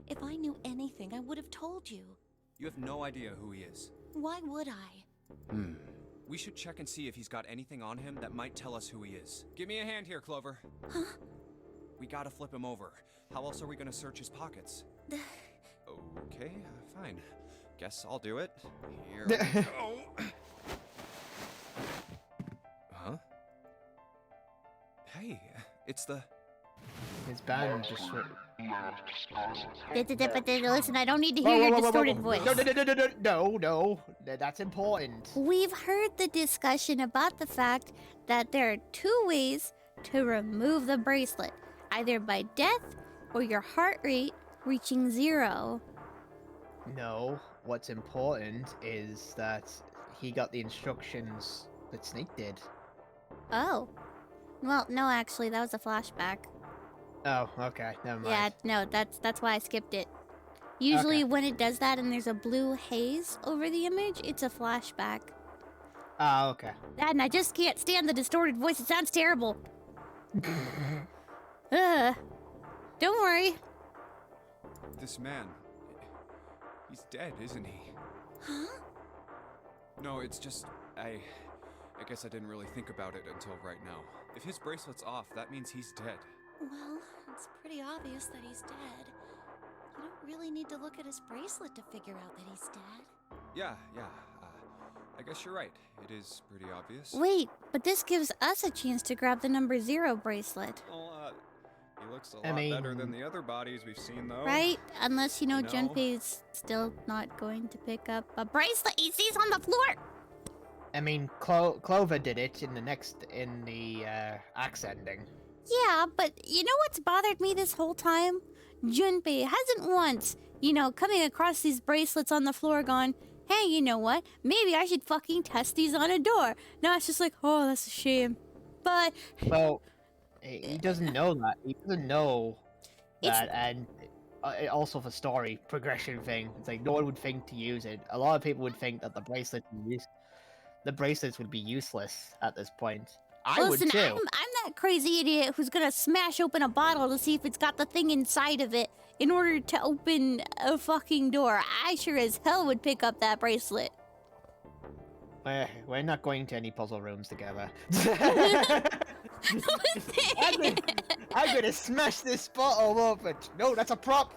If I knew anything, I would have told you. You have no idea who he is. Why would I? We should check and see if he's got anything on him that might tell us who he is. Give me a hand here, Clover. Huh? We gotta flip him over. How else are we gonna search his pockets? Okay, fine. Guess I'll do it. Here we go. Huh? Hey, it's the... His band just... Listen, I don't need to hear your distorted voice. No, that's important. We've heard the discussion about the fact that there are two ways to remove the bracelet. Either by death or your heart rate reaching 0. No, what's important is that he got the instructions that Snake did. Oh. Well, no, actually, that was a flashback. Oh, okay, never mind. Yeah, no, that's why I skipped it. Usually Okay. when it does that and there's a blue haze over the image, it's a flashback. Oh, okay. And I just can't stand the distorted voice. It sounds terrible. Ugh. Don't worry. This man... He's dead, isn't he? Huh? No, it's just... I guess I didn't really think about it until right now. If his bracelet's off, that means he's dead. Well, it's pretty obvious that he's dead. You don't really need to look at his bracelet to figure out that he's dead. Yeah. I guess you're right. It is pretty obvious. Wait, but this gives us a chance to grab the number 0 bracelet. Well, he looks a I lot better than mean- the other bodies we've seen, though. Right? Unless, No. Junpei's still not going to pick up a bracelet he sees on the floor! I mean, Clover did it in the axe ending. Yeah, but you know what's bothered me this whole time? Junpei hasn't once, coming across these bracelets on the floor gone, hey, you know what? Maybe I should fucking test these on a door. No, it's just like, oh, that's a shame. But... Well, he doesn't know that. He doesn't know It's- that, and also the story progression thing. It's like no one would think to use it. A lot of people would think that the bracelets would be useless at this point. I Listen, would too. I'm that crazy idiot who's gonna smash open a bottle to see if it's got the thing inside of it in order to open a fucking door. I sure as hell would pick up that bracelet. We're not going to any puzzle rooms together. I'm gonna smash this bottle open. No, that's a prop.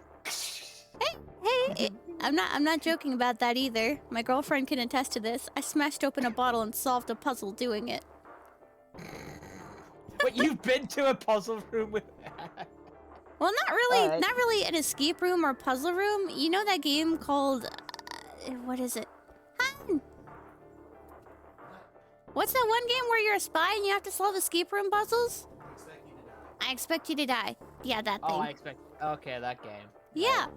Hey, I'm not joking about that either. My girlfriend can attest to this. I smashed open a bottle and solved a puzzle doing it. But you've been to a puzzle room with... Well, Alright. not really an escape room or puzzle room. You know that game called what is it? Han! What's that one game where you're a spy and you have to solve escape room puzzles? I Expect You to Die. Yeah, that thing. Oh, I expect... Okay, that game. Yeah.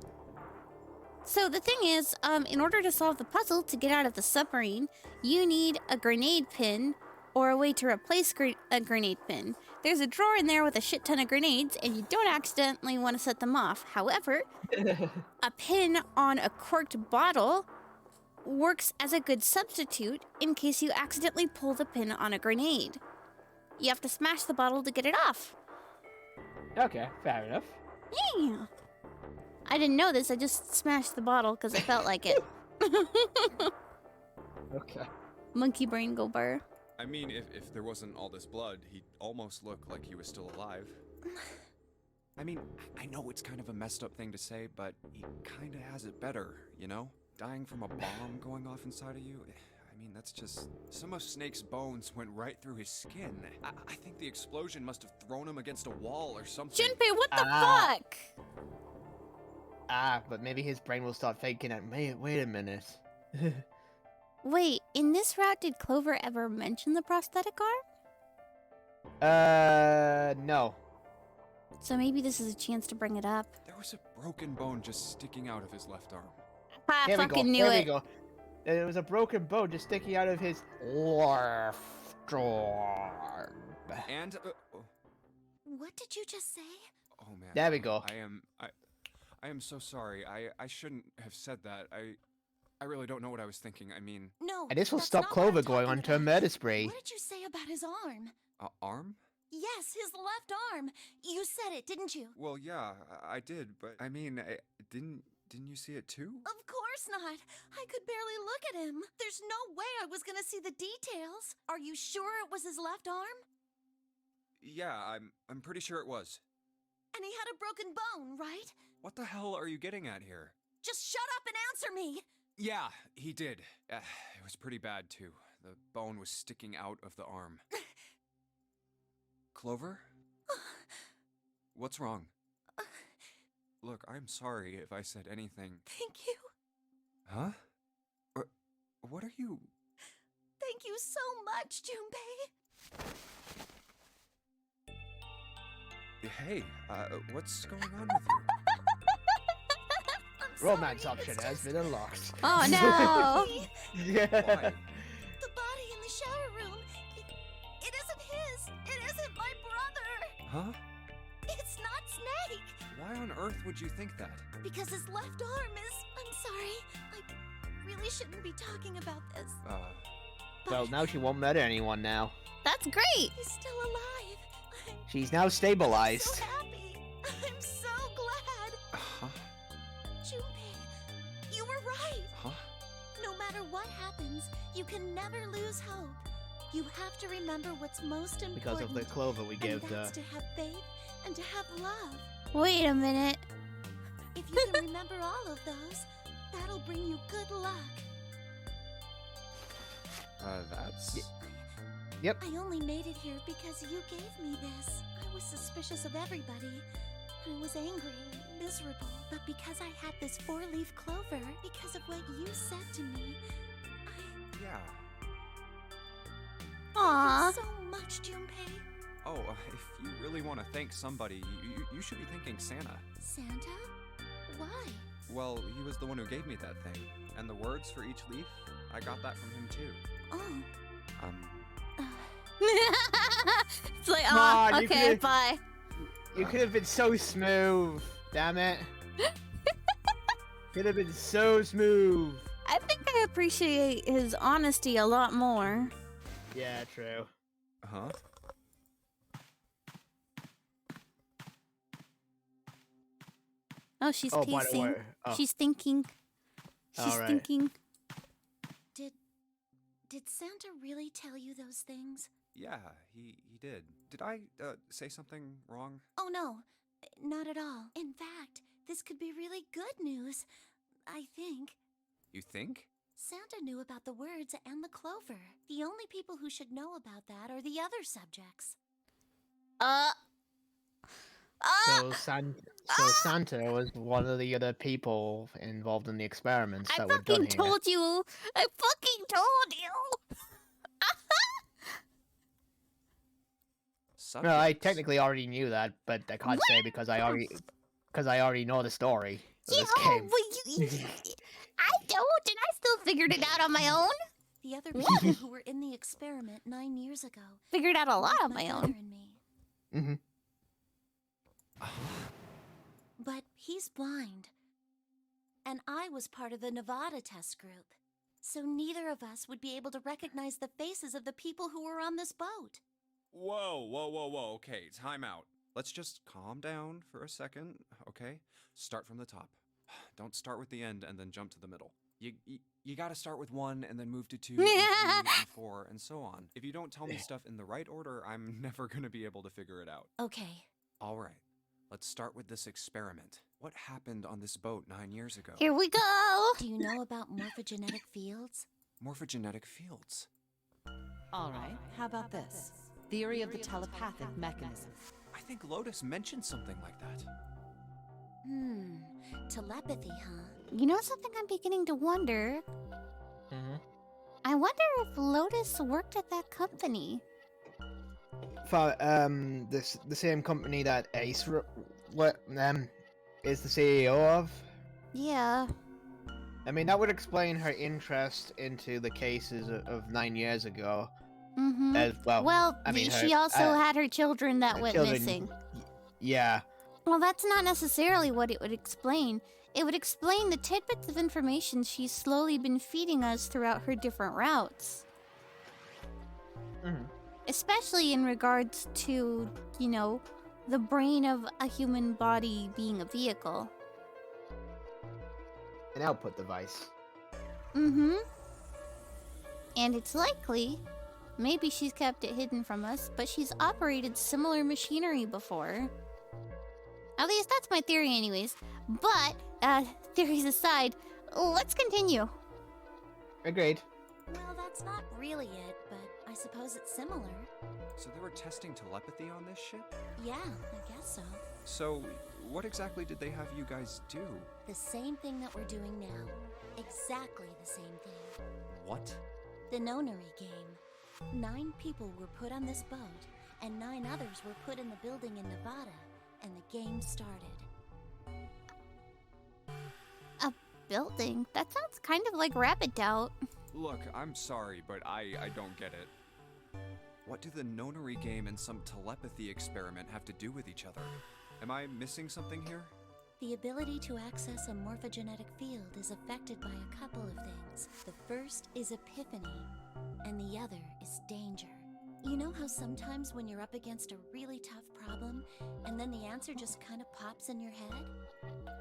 So the thing is, in order to solve the puzzle to get out of the submarine, you need a grenade pin or a way to replace a grenade pin. There's a drawer in there with a shit ton of grenades, and you don't accidentally want to set them off. However, a pin on a corked bottle works as a good substitute in case you accidentally pull the pin on a grenade. You have to smash the bottle to get it off. Okay, fair enough. Yeah. I didn't know this, I just smashed the bottle because I felt like it. Okay. Monkey brain go burr. I mean, if there wasn't all this blood, he'd almost look like he was still alive. I mean, I know it's kind of a messed up thing to say, but he kinda has it better, you know? Dying from a bomb going off inside of you. I mean, that's just... Some of Snake's bones went right through his skin. I think the explosion must have thrown him against a wall or something. Junpei, what the Ah. fuck? But maybe his brain will start thinking that, wait a minute. Wait, in this route, did Clover ever mention the prosthetic arm? No. So maybe this is a chance to bring it up. There was a broken bone just sticking out of his left arm. I Here we go, fucking knew here we it. go. There was a broken bone just sticking out of his left arm. And, What did you just say? oh man. There we go. I am so sorry. I shouldn't have said that. I really don't know what I was thinking. I mean, No. And this will that's stop not what Clover I'm going talking on to a about. murder spree. What did you say about his arm? arm? Yes, his left arm. You said it, didn't you? Well, yeah, I did, but I mean, didn't you see it too? Of course not. I could barely look at him. There's no way I was gonna see the details. Are you sure it was his left arm? Yeah, I'm pretty sure it was. And he had a broken bone, right? What the hell are you getting at here? Just shut up and answer me. Yeah, he did. It was pretty bad too. The bone was sticking out of the arm. Clover? What's wrong? Look, I'm sorry if I said anything. Thank you. Huh? What are you... Thank you so much, Junpei. Hey, what's going on with you? I'm Romance sorry, option it's has just- been unlocked. Oh no! Yeah. Why? The body in the shower room. It isn't his. It isn't my brother. Huh? It's not Snake. Why on earth would you think that? Because his left arm is... I'm sorry. I really shouldn't be talking about this. Well, now she won't murder anyone now. That's great! He's still alive. I'm She's now stabilized. so happy. I'm so glad. Huh? Junpei, you were right. Huh? No matter what happens, you can never lose hope. You have to remember what's most important. Because of the clover we and give that's to have faith and to have love. Wait a minute. If you can remember all of those, that'll bring you good luck. That's... Yep. I only made it here because you gave me this. I was suspicious of everybody. I was angry and miserable. But because I had this four-leaf clover, because of what you said to me, Yeah. Aw. thank you so much, Junpei. Oh, if you really want to thank somebody, you should be thanking Santa. Santa? Why? Well, he was the one who gave me that thing. And the words for each leaf, I got that from him too. Oh. It's like, Come ah, on, you okay, could've- bye. You could have been so smooth. Damn it. Could have been so smooth. I think I appreciate his honesty a lot more. Yeah, true. Huh? Oh, she's Oh, by the tasting. way. Oh, She's thinking. She's Alright. thinking. Did Santa really tell you those things? Yeah, he did. Did I say something wrong? Oh no, not at all. In fact, this could be really good news. I think. You think? Santa knew about the words and the clover. The only people who should know about that are the other subjects. so Santa was one of the other people involved in the experiments I that were done fucking here. told you. I fucking told you. No, I Subjects? technically already knew that, but I can't say because I already know the story of this Yeah, game. but you, I don't, and I still figured it out on my own. The other people who were in the experiment 9 years ago. Figured out a lot on with my brother own. and me. Mm-hmm. But he's blind. And I was part of the Nevada test group. So neither of us would be able to recognize the faces of the people who were on this boat. Whoa. Okay, time out. Let's just calm down for a second, okay? Start from the top. Don't start with the end and then jump to the middle. You gotta start with 1 and then move to 2 and 3 and 4 and so on. If you don't tell me stuff in the right order, I'm never gonna be able to figure it out. Okay. All right, let's start with this experiment. What happened on this boat 9 years ago? Here we go. Do you know about morphogenetic fields? Morphogenetic fields. All right, how about this? Theory of the telepathic mechanism. I think Lotus mentioned something like that. Telepathy, huh? You know something I'm beginning to wonder? Mhm. I wonder if Lotus worked at that company. For the same company that Ace is the CEO of. Yeah. I mean, that would explain her interest into the cases of 9 years ago Mm-hmm. as well. Well, I mean, she her- also had her children that her went children- missing. Yeah. Well, that's not necessarily what it would explain. It would explain the tidbits of information she's slowly been feeding us throughout her different routes. Mhm. Especially in regards to, you know, the brain of a human body being a vehicle. An output device. Mm-hmm. And it's likely, maybe she's kept it hidden from us, but she's operated similar machinery before. At least that's my theory anyways. But, theories aside, let's continue. Agreed. Well, that's not really it, but I suppose it's similar. So they were testing telepathy on this ship? Yeah, I guess so. So, what exactly did they have you guys do? The same thing that we're doing now. Exactly the same thing. What? The Nonary game. 9 people were put on this boat, and 9 others were put in the building in Nevada, and the game started. A building? That sounds kind of like Rabbit Doubt. Look, I'm sorry, but I don't get it. What do the Nonary game and some telepathy experiment have to do with each other? Am I missing something here? The ability to access a morphogenetic field is affected by a couple of things. The first is epiphany, and the other is danger. You know how sometimes when you're up against a really tough problem, and then the answer just kind of pops in your head?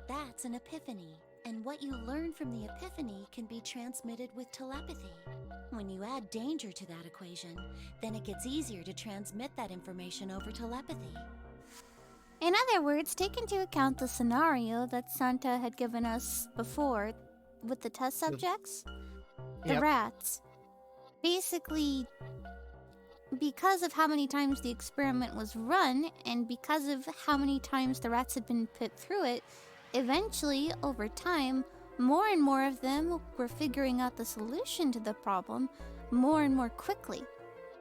That's an epiphany, and what you learn from the epiphany can be transmitted with telepathy. When you add danger to that equation, then it gets easier to transmit that information over telepathy. In other words, take into account the scenario that Santa had given us before with the test subjects, the Yep. rats. Basically, because of how many times the experiment was run, and because of how many times the rats had been put through it, eventually, over time, more and more of them were figuring out the solution to the problem more and more quickly.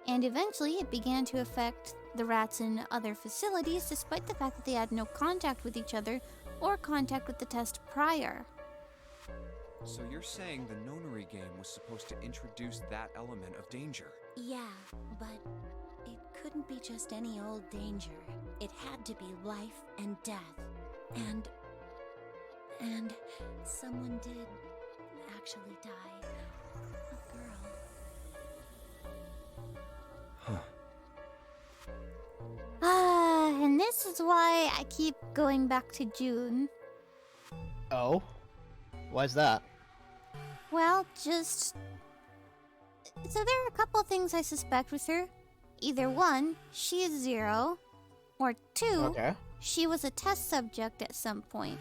And eventually, it began to affect the rats in other facilities, despite the fact that they had no contact with each other or contact with the test prior. So you're saying the Nonary game was supposed to introduce that element of danger? Yeah, but it couldn't be just any old danger. It had to be life and death. And someone did actually die. A girl. And this is why I keep going back to June. Oh? Why's that? Well, just... So there are a couple things I suspect with her. Either 1, she is 0, or 2, Okay. she was a test subject at some point.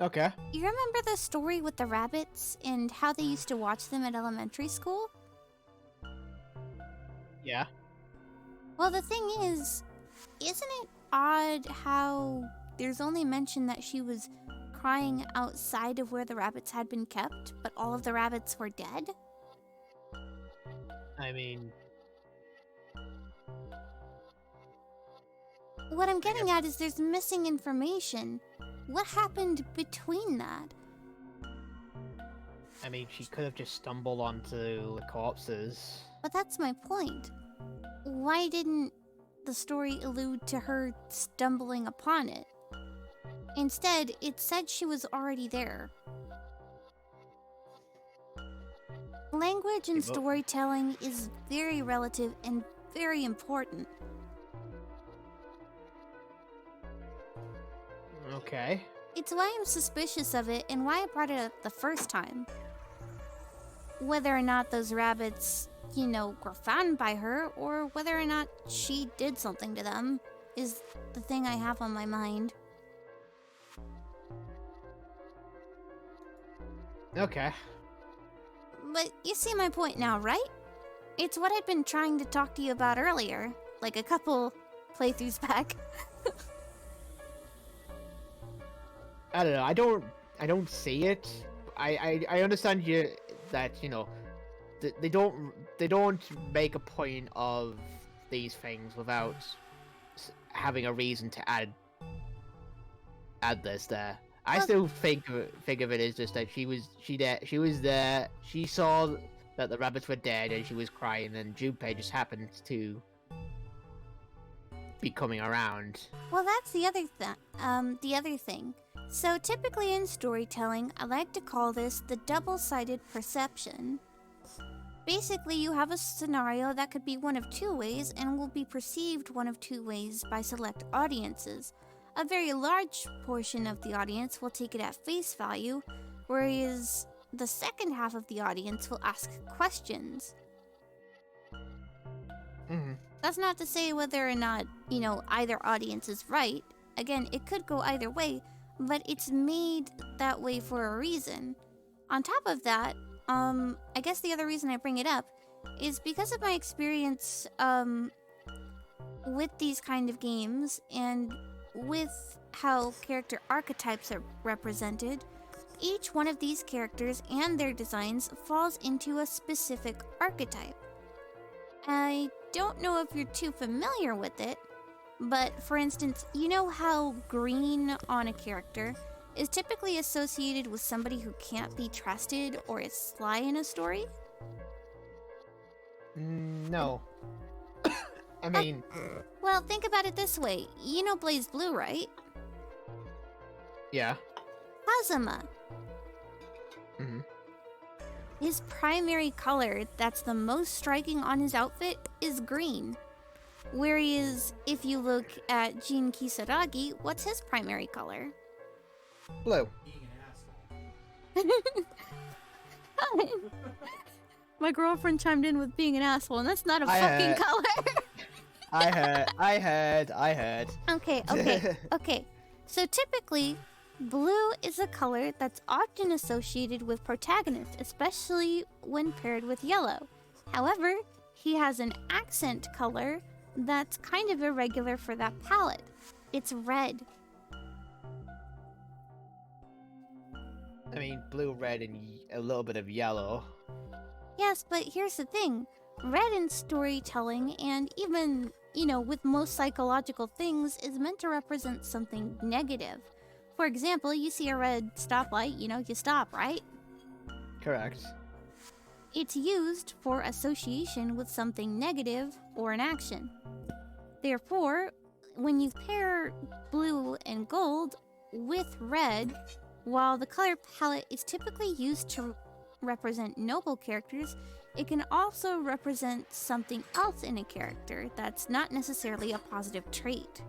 Okay. You remember the story with the rabbits and how they used to watch them at elementary school? Yeah. Well, the thing is, isn't it odd how there's only mention that she was crying outside of where the rabbits had been kept, but all of the rabbits were dead? I mean, What I'm getting at is there's missing information. What happened between that? she could have just stumbled onto the corpses. But that's my point. Why didn't the story allude to her stumbling upon it? Instead, it said she was already there. Language and Hey, Mo- storytelling is very relative and very important. Okay. It's why I'm suspicious of it and why I brought it up the first time. Whether or not those rabbits, were found by her, or whether or not she did something to them, is the thing I have on my mind. Okay. But you see my point now, right? It's what I'd been trying to talk to you about earlier, like a couple playthroughs back. I don't know. I don't see it. I understand you that they don't make a point of these things without having a reason to add this there. I still think of it as just that she was there. She saw that the rabbits were dead and she was crying, and Junpei just happened to be coming around. Well, that's the other thing. So typically in storytelling, I like to call this the double-sided perception. Basically, you have a scenario that could be one of two ways and will be perceived one of two ways by select audiences. A very large portion of the audience will take it at face value, whereas the second half of the audience will ask questions. That's not to say whether or not, either audience is right. Again, it could go either way, but it's made that way for a reason. On top of that, I guess the other reason I bring it up is because of my experience, with these kind of games and with how character archetypes are represented. Each one of these characters and their designs falls into a specific archetype. I don't know if you're too familiar with it, but for instance, you know how green on a character is typically associated with somebody who can't be trusted or is sly in a story? No. I mean... Well, think about it this way. You know Blaze Blue, right? Yeah. Kazuma. His primary color that's the most striking on his outfit is green. Whereas, if you look at Jin Kisaragi, what's his primary color? Blue. My girlfriend chimed in with being an asshole, and that's not a fucking color. I heard. Okay. So typically, blue is a color that's often associated with protagonists, especially when paired with yellow. However, he has an accent color that's kind of irregular for that palette. It's red. I mean, blue, red, and a little bit of yellow. Yes, but here's the thing. Red in storytelling, and even, with most psychological things, is meant to represent something negative. For example, you see a red stoplight, you stop, right? Correct. It's used for association with something negative or an action. Therefore, when you pair blue and gold with red, while the color palette is typically used to represent noble characters, it can also represent something else in a character that's not necessarily a positive trait.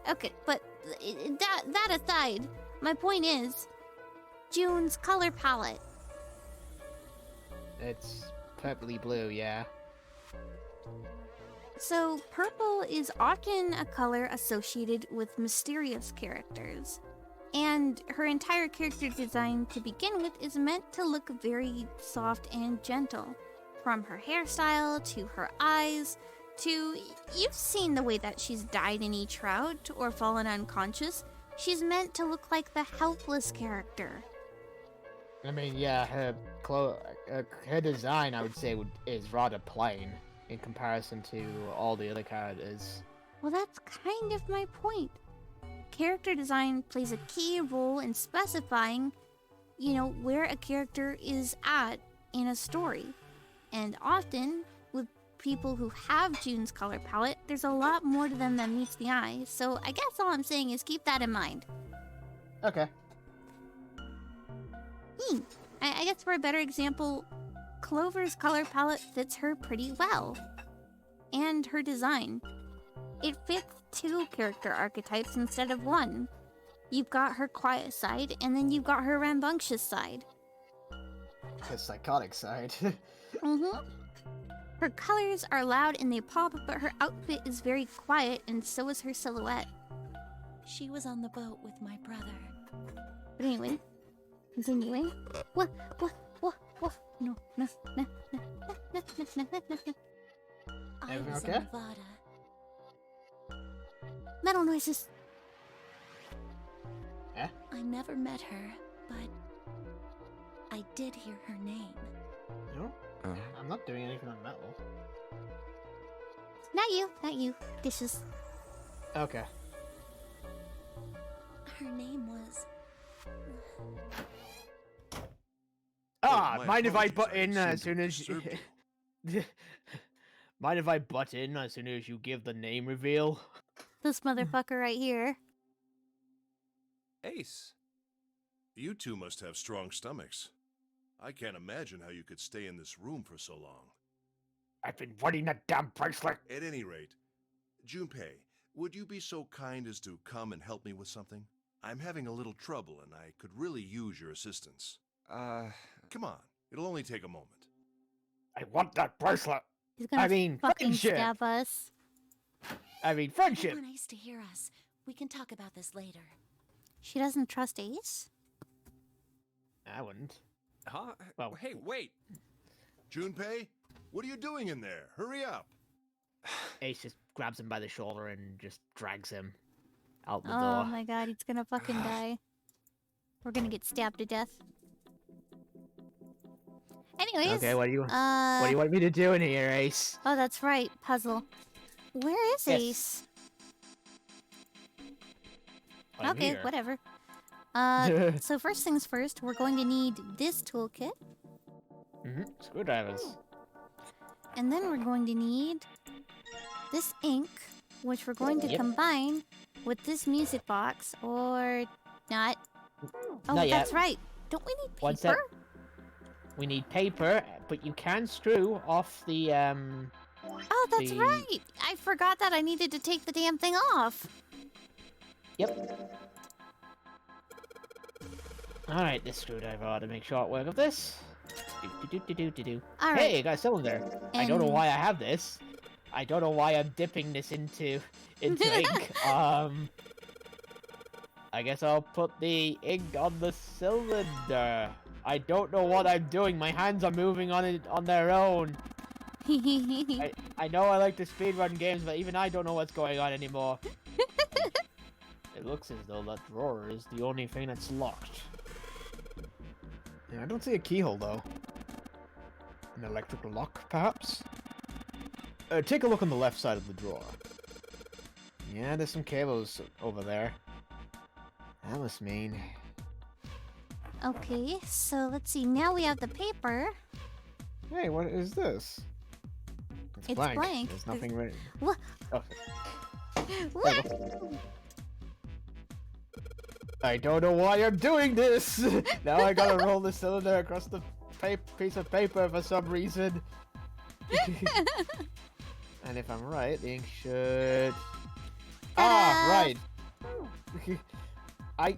Okay, but that aside, my point is, June's color palette. It's purpley blue, yeah. So, purple is often a color associated with mysterious characters. And her entire character design to begin with is meant to look very soft and gentle. From her hairstyle, to her eyes, to... You've seen the way that she's died in each route, or fallen unconscious. She's meant to look like the helpless character. I mean, yeah, her design, I would say, is rather plain in comparison to all the other characters. Well, that's kind of my point. Character design plays a key role in specifying, where a character is at in a story. And often, with people who have June's color palette, there's a lot more to them than meets the eye. So I guess all I'm saying is keep that in mind. Okay. mean? I guess for a better example, Clover's color palette fits her pretty well. And her design. It fits 2 character archetypes instead of 1. You've got her quiet side, and then you've got her rambunctious side. The psychotic side. Mm-hmm. Her colors are loud and they pop, but her outfit is very quiet, and so is her silhouette. She was on the boat with my brother. But anyway, continuing. What? No. I Everything was okay? in Nevada. Metal noises. I never met her, but I did hear her name. No? I'm not doing anything on metal. Not you. Dishes. Okay. Her name was... Ah, my mind if I apologies, butt I in seem as to soon have as you... disturbed Mind if I butt in as soon as you give the name reveal? This motherfucker right here. Ace. You two must have strong stomachs. I can't imagine how you could stay in this room for so long. I've been wanting that damn bracelet. At any rate, Junpei, would you be so kind as to come and help me with something? I'm having a little trouble and I could really use your assistance. Come on, it'll only take a moment. I want that bracelet. He's gonna I mean, fucking friendship. stab us. I mean, friendship. More nice to hear us. We can talk about this later. She doesn't trust Ace? I wouldn't. Huh? Well- Hey, wait! Junpei, what are you doing in there? Hurry up! Ace just grabs him by the shoulder and just drags him out the Oh door. my god, he's gonna fucking die. We're gonna get stabbed to death. Anyways, Okay, what do you want me to do in here, Ace? Oh, that's right, puzzle. Where is Yes. Ace? I'm Okay, here. whatever. So first things first, we're going to need this toolkit, Screwdrivers. and then we're going to need this ink, which we're going to Yep. combine with this music box, or not. Oh, Not yet. that's right. Don't we need One paper? sec. We need paper, but you can screw off the Oh, that's the- right. I forgot that I needed to take the damn thing off. Yep. Alright, this screwdriver ought to make short work of this. Do. All right. Hey, I got a cylinder. I don't know And- why I have this. I don't know why I'm dipping this into ink. I guess I'll put the ink on the cylinder. I don't know what I'm doing. My hands are moving on it on their own. I know I like to speedrun games, but even I don't know what's going on anymore. It looks as though that drawer is the only thing that's locked. Yeah, I don't see a keyhole though. An electrical lock, perhaps? Take a look on the left side of the drawer. Yeah, there's some cables over there. That must mean... Okay, so let's see. Now we have the paper. Hey, what is this? It's blank. There's nothing written. What? Oh, What? I don't know why I'm doing this! Now I gotta roll the cylinder across the piece of paper for some reason. And if I'm right, the ink should... Ah, right!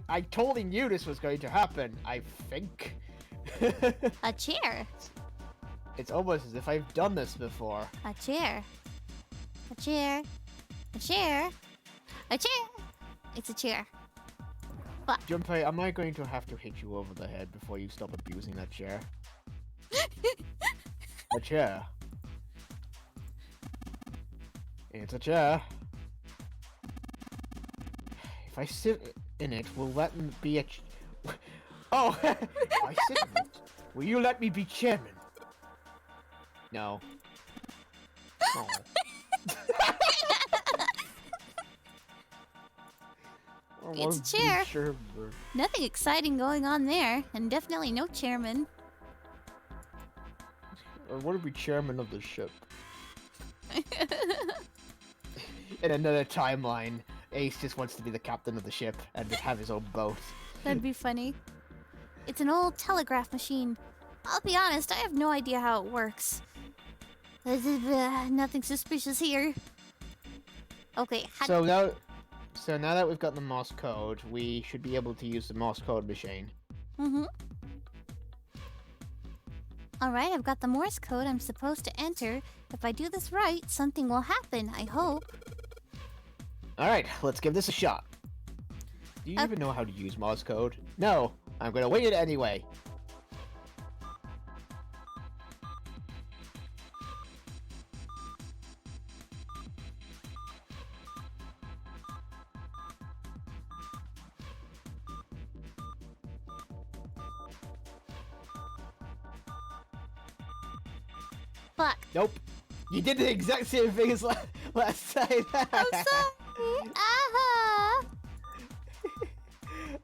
I totally knew this was going to happen, I think. A chair. It's almost as if I've done this before. A chair. A chair. A chair. A chair. It's a chair. Junpei, am I going to have to hit you over the head before you stop abusing that chair? A chair. It's a chair. If I sit in it, will that be a... Oh! If I sit in it, will you let me be chairman? No. Oh. I It's wanna a be chair. chairman. Nothing exciting going on there, and definitely no chairman. I want to be chairman of the ship. In another timeline, Ace just wants to be the captain of the ship and just have his own boat. That'd be funny. It's an old telegraph machine. I'll be honest, I have no idea how it works. Nothing suspicious here. Okay, So now that we've got the Morse code, we should be able to use the Morse code machine. Mm-hmm. Alright, I've got the Morse code I'm supposed to enter. If I do this right, something will happen, I hope. Alright, let's give this a shot. Do you even know how to use Morse code? No, I'm gonna wing it anyway. Fuck. Nope. You did the exact same thing as last time. I'm sorry. Aha!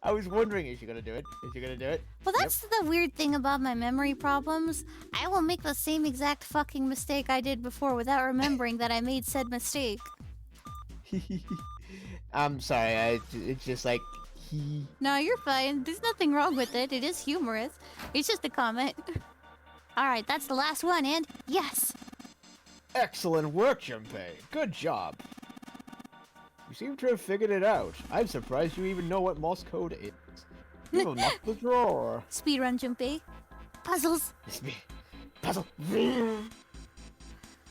I was wondering, is she gonna do it? Is she gonna do it? Well, that's the weird thing about my memory problems. I will make the same exact fucking mistake I did before without remembering that I made said mistake. I'm sorry, it's just like... No, you're fine. There's nothing wrong with it. It is humorous. It's just a comment. Alright, that's the last one, and yes! Excellent work, Junpei. Good job. You seem to have figured it out. I'm surprised you even know what Morse code is. You unlocked the drawer. Speedrun, Junpei. Puzzles. Puzzle.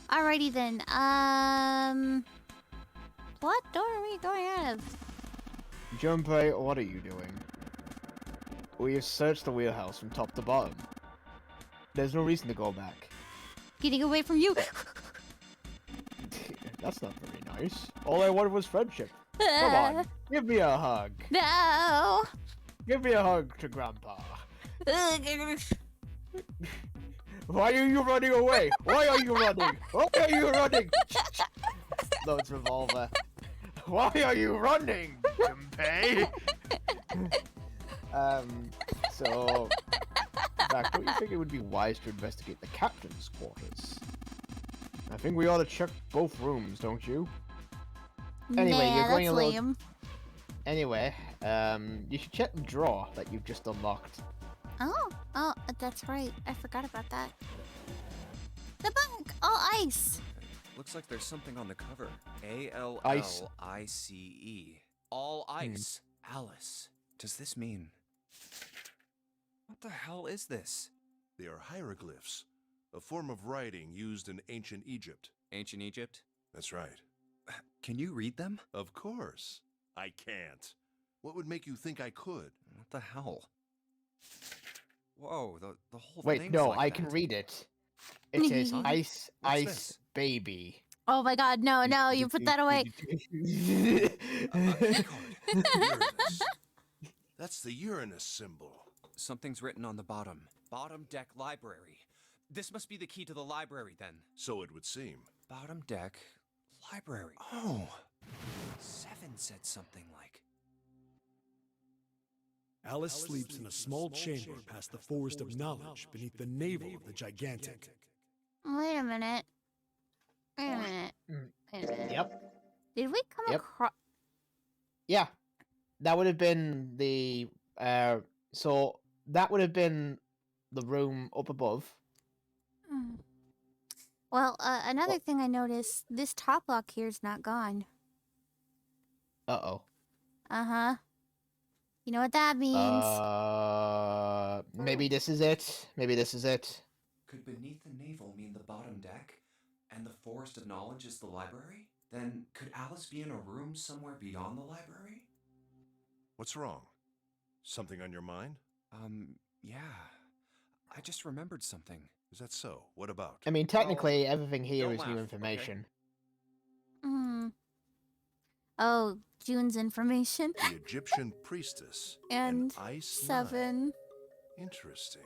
Alrighty then. What door are we going out of? Junpei, what are you doing? We have searched the wheelhouse from top to bottom. There's no reason to go back. Getting away from you. That's not very nice. All I wanted was friendship. Come on, give me a hug. No. Give me a hug to Grandpa. Why are you running away? Why are you running? Why are you running? Loads revolver. Why are you running, Junpei? So... Back, don't you think it would be wise to investigate the captain's quarters? I think we ought to check both rooms, don't you? Anyway, you're going a little... lame. Anyway, you should check the drawer that you've just unlocked. Oh, that's right. I forgot about that. The bunk! All ice! Looks like there's something on the cover. Ice. ALLICE. All ice. Alice. Does this mean... What the hell is this? They are hieroglyphs, a form of writing used in ancient Egypt. Ancient Egypt? That's right. Can you read them? Of course. I can't. What would make you think I could? What the hell? Whoa, the whole Wait, thing's no, like I that. can read it. It says What's ice this? baby. Oh my god, no, you put that away. Uranus. That's the Uranus symbol. Something's written on the bottom. Bottom deck library. This must be the key to the library then. So it would seem. Bottom deck library. Oh. 7 said something like... Alice sleeps in a small chamber past the Forest of Knowledge beneath the navel of the Gigantic. Wait a minute. Wait a minute. Wait a minute. Yep. Did we come Yep. across... Yeah. That would have been the... So, that would have been the room up above. Well, another thing I noticed, this top lock here is not gone. Uh-oh. Uh-huh. You know what that means? Maybe this is it. Maybe this is it. Could beneath the navel mean the bottom deck? And the Forest of Knowledge is the library? Then could Alice be in a room somewhere beyond the library? What's wrong? Something on your mind? Yeah. I just remembered something. Is that so? What about? I mean, technically, everything here don't is new laugh, information. Oh, June's information. The Egyptian priestess And ice 7. Nine. Interesting.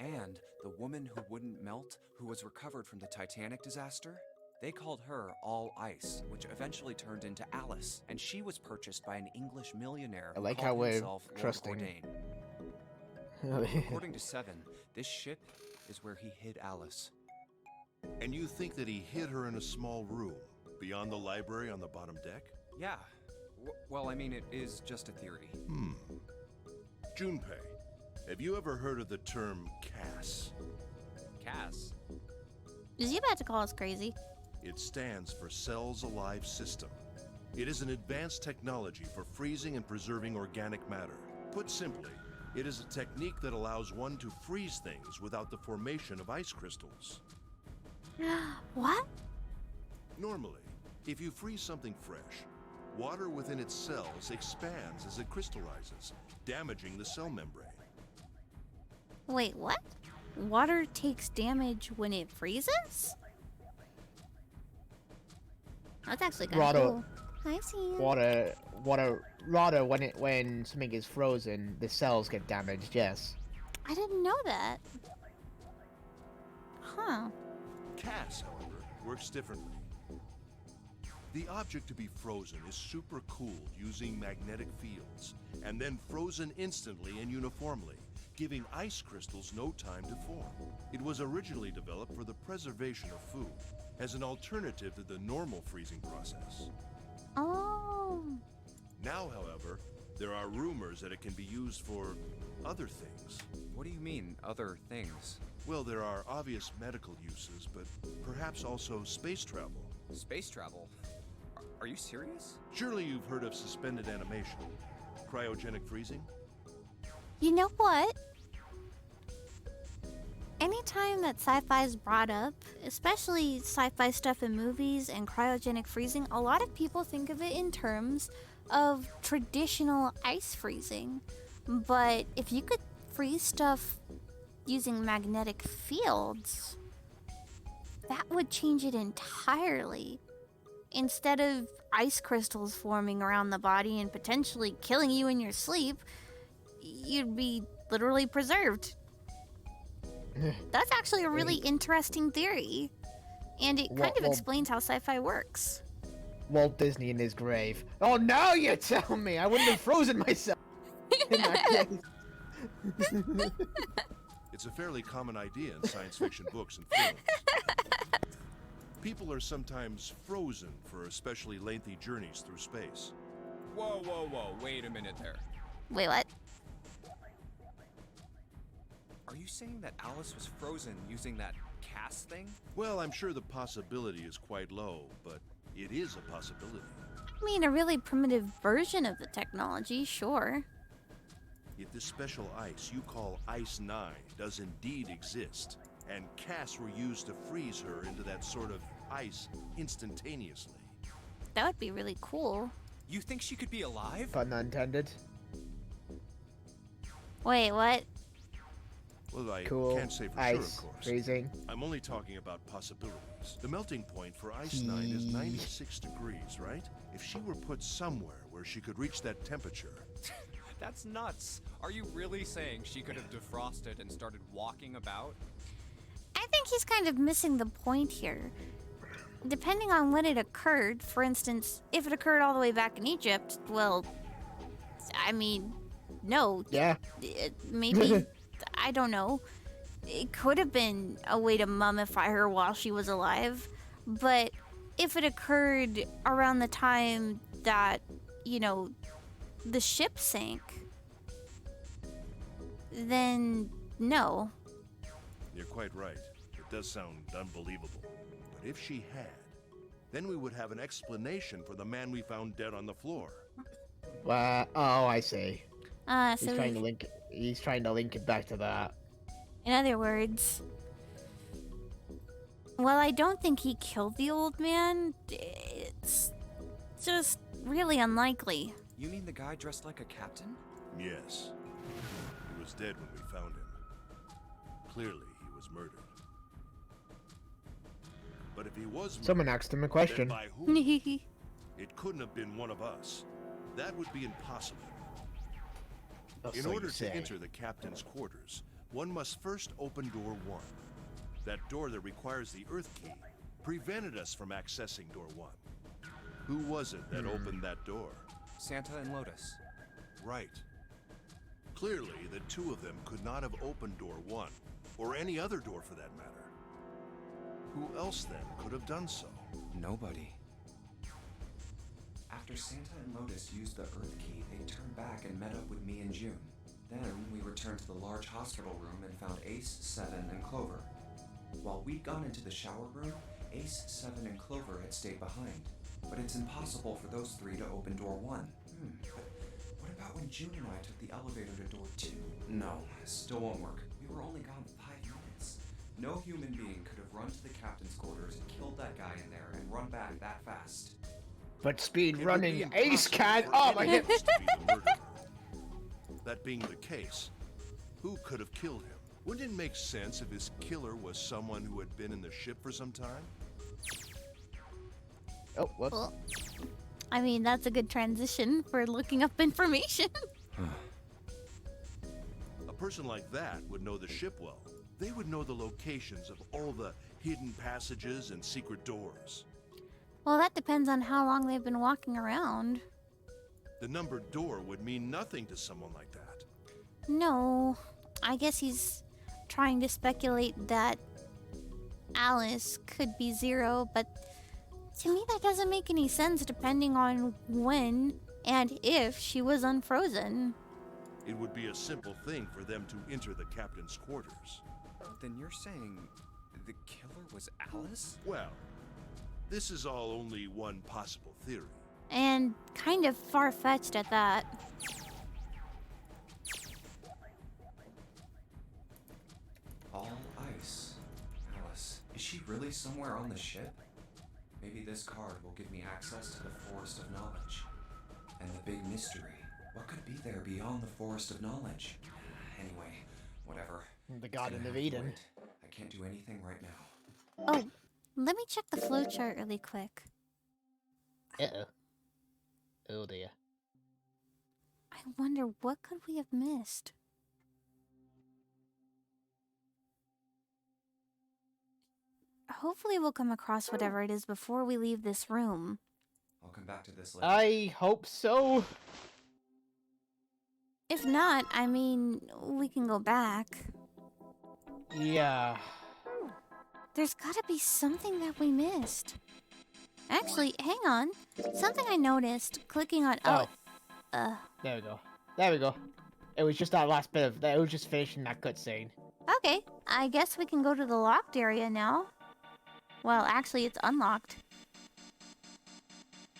And the woman who wouldn't melt, who was recovered from the Titanic disaster? They called her All Ice, which eventually turned into Alice, and she was purchased by an English millionaire I who like called how we're himself Lord trusting. Ordain. According to 7, this ship is where he hid Alice. And you think that he hid her in a small room, beyond the library on the bottom deck? Yeah. Well, I mean, it is just a theory. Junpei, Have you ever heard of the term CAS? Cass. Is he about to call us crazy? It stands for Cells Alive System. It is an advanced technology for freezing and preserving organic matter. Put simply, it is a technique that allows one to freeze things without the formation of ice crystals. What? Normally, if you freeze something fresh, water within its cells expands as it crystallizes, damaging the cell membrane. Wait, what? Water takes damage when it freezes? That's actually kind of Rado. cool. I see. Rather when something is frozen, the cells get damaged. Yes. I didn't know that. Huh. CAS, however, works differently. The object to be frozen is supercooled using magnetic fields, and then frozen instantly and uniformly, giving ice crystals no time to form. It was originally developed for the preservation of food, as an alternative to the normal freezing process. Oh. Now, however, there are rumors that it can be used for other things. What do you mean, other things? Well, there are obvious medical uses, but perhaps also space travel. Space travel? Are you serious? Surely you've heard of suspended animation, cryogenic freezing? You know what? Anytime that sci-fi is brought up, especially sci-fi stuff in movies and cryogenic freezing, a lot of people think of it in terms of traditional ice freezing. But if you could freeze stuff using magnetic fields, that would change it entirely. Instead of ice crystals forming around the body and potentially killing you in your sleep, you'd be literally preserved. That's actually a really interesting theory. And it kind of explains how sci-fi works. Walt Disney in his grave. Oh, now you tell me! I wouldn't have frozen myself in that case. It's a fairly common idea in science fiction books and films. People are sometimes frozen for especially lengthy journeys through space. Whoa, whoa, whoa, wait a minute there. Wait, what? Are you saying that Alice was frozen using that CAS thing? Well, I'm sure the possibility is quite low, but it is a possibility. I mean, a really primitive version of the technology, sure. If this special ice you call Ice 9 does indeed exist, and CAS were used to freeze her into that sort of ice instantaneously. That would be really cool. You think she could be alive? Pun intended. Wait, what? Well, I Cool. can't say for Ice sure, of course. freezing. I'm only talking about possibilities. The melting point for Ice 9 is 96 degrees, right? If she were put somewhere where she could reach that temperature... That's nuts. Are you really saying she could have defrosted and started walking about? I think he's kind of missing the point here. Depending on when it occurred, for instance, if it occurred all the way back in Egypt, well, I mean, no. Yeah. Maybe, I don't know. It could have been a way to mummify her while she was alive. But if it occurred around the time that, you know, the ship sank, then no. You're quite right. It does sound unbelievable. But if she had, then we would have an explanation for the man we found dead on the floor. Oh, I see. So He's trying to link it. He's trying to link it back to that. in other words, well, I don't think he killed the old man. It's just really unlikely. You mean the guy dressed like a captain? Yes. He was dead when we found him. Clearly, he was murdered. But if he was murdered, Someone asked him a then question. by whom? It couldn't have been one of us. That would be impossible. In So you order to say. enter the captain's quarters, one must first open door 1. That door that requires the Earth key prevented us from accessing door 1. Who was it that opened that door? Santa and Lotus. Right. Clearly, the two of them could not have opened door 1, or any other door for that matter. Who else then could have done so? Nobody. After Santa and Lotus used the Earth Key, they turned back and met up with me and June. Then we returned to the large hospital room and found Ace, Seven, and Clover. While we'd gone into the shower room, Ace, Seven, and Clover had stayed behind. But it's impossible for those three to open door 1. But what about when June and I took the elevator to door 2? No, still won't work. We were only gone 5 minutes. No human being could have run to the captain's quarters and killed that guy in there and run back that fast. But speed It would running be Ace can. impossible Oh for my anyone goodness. to be the murderer. That being the case, who could have killed him? Wouldn't it make sense if his killer was someone who had been in the ship for some time? Oh, whoops. Well, I mean, that's a good transition for looking up information. A person like that would know the ship well. They would know the locations of all the hidden passages and secret doors. Well, that depends on how long they've been walking around. The numbered door would mean nothing to someone like that. No, I guess he's trying to speculate that Alice could be 0, but to me that doesn't make any sense depending on when and if she was unfrozen. It would be a simple thing for them to enter the captain's quarters. Then you're saying the killer was Alice? Well, this is all only one possible theory. And kind of far-fetched at that. All ice. Alice, is she really somewhere on the ship? Maybe this card will give me access to the Forest of Knowledge. And the big mystery. What could be there beyond the Forest of Knowledge? Anyway, whatever. The It's Garden gonna of have to Eden. wait. I can't do anything right now. Oh, let me check the flowchart really quick. Uh-oh. Oh dear. I wonder what could we have missed? Hopefully we'll come across whatever it is before we leave this room. I'll come back to this later. I hope so. If not, I mean, we can go back. Yeah. There's gotta be something that we missed. Actually, hang on. Something I noticed clicking on. Oh. There we go. There we go. It was just that last bit of. It was just finishing that cutscene. Okay, I guess we can go to the locked area now. Well, actually, it's unlocked.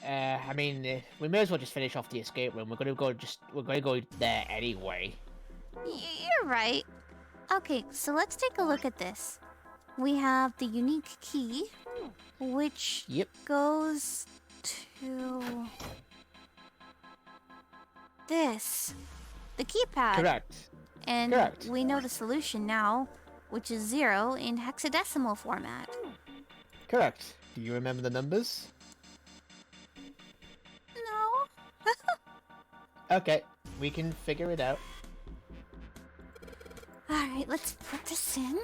I mean, we may as well just finish off the escape room. We're gonna go there anyway. You're right. Okay, so let's take a look at this. We have the unique key, which Yep. goes to this, the keypad. Correct. And Correct. we know the solution now, which is 0 in hexadecimal format. Correct. Do you remember the numbers? No. Okay, we can figure it out. Alright, let's put this in.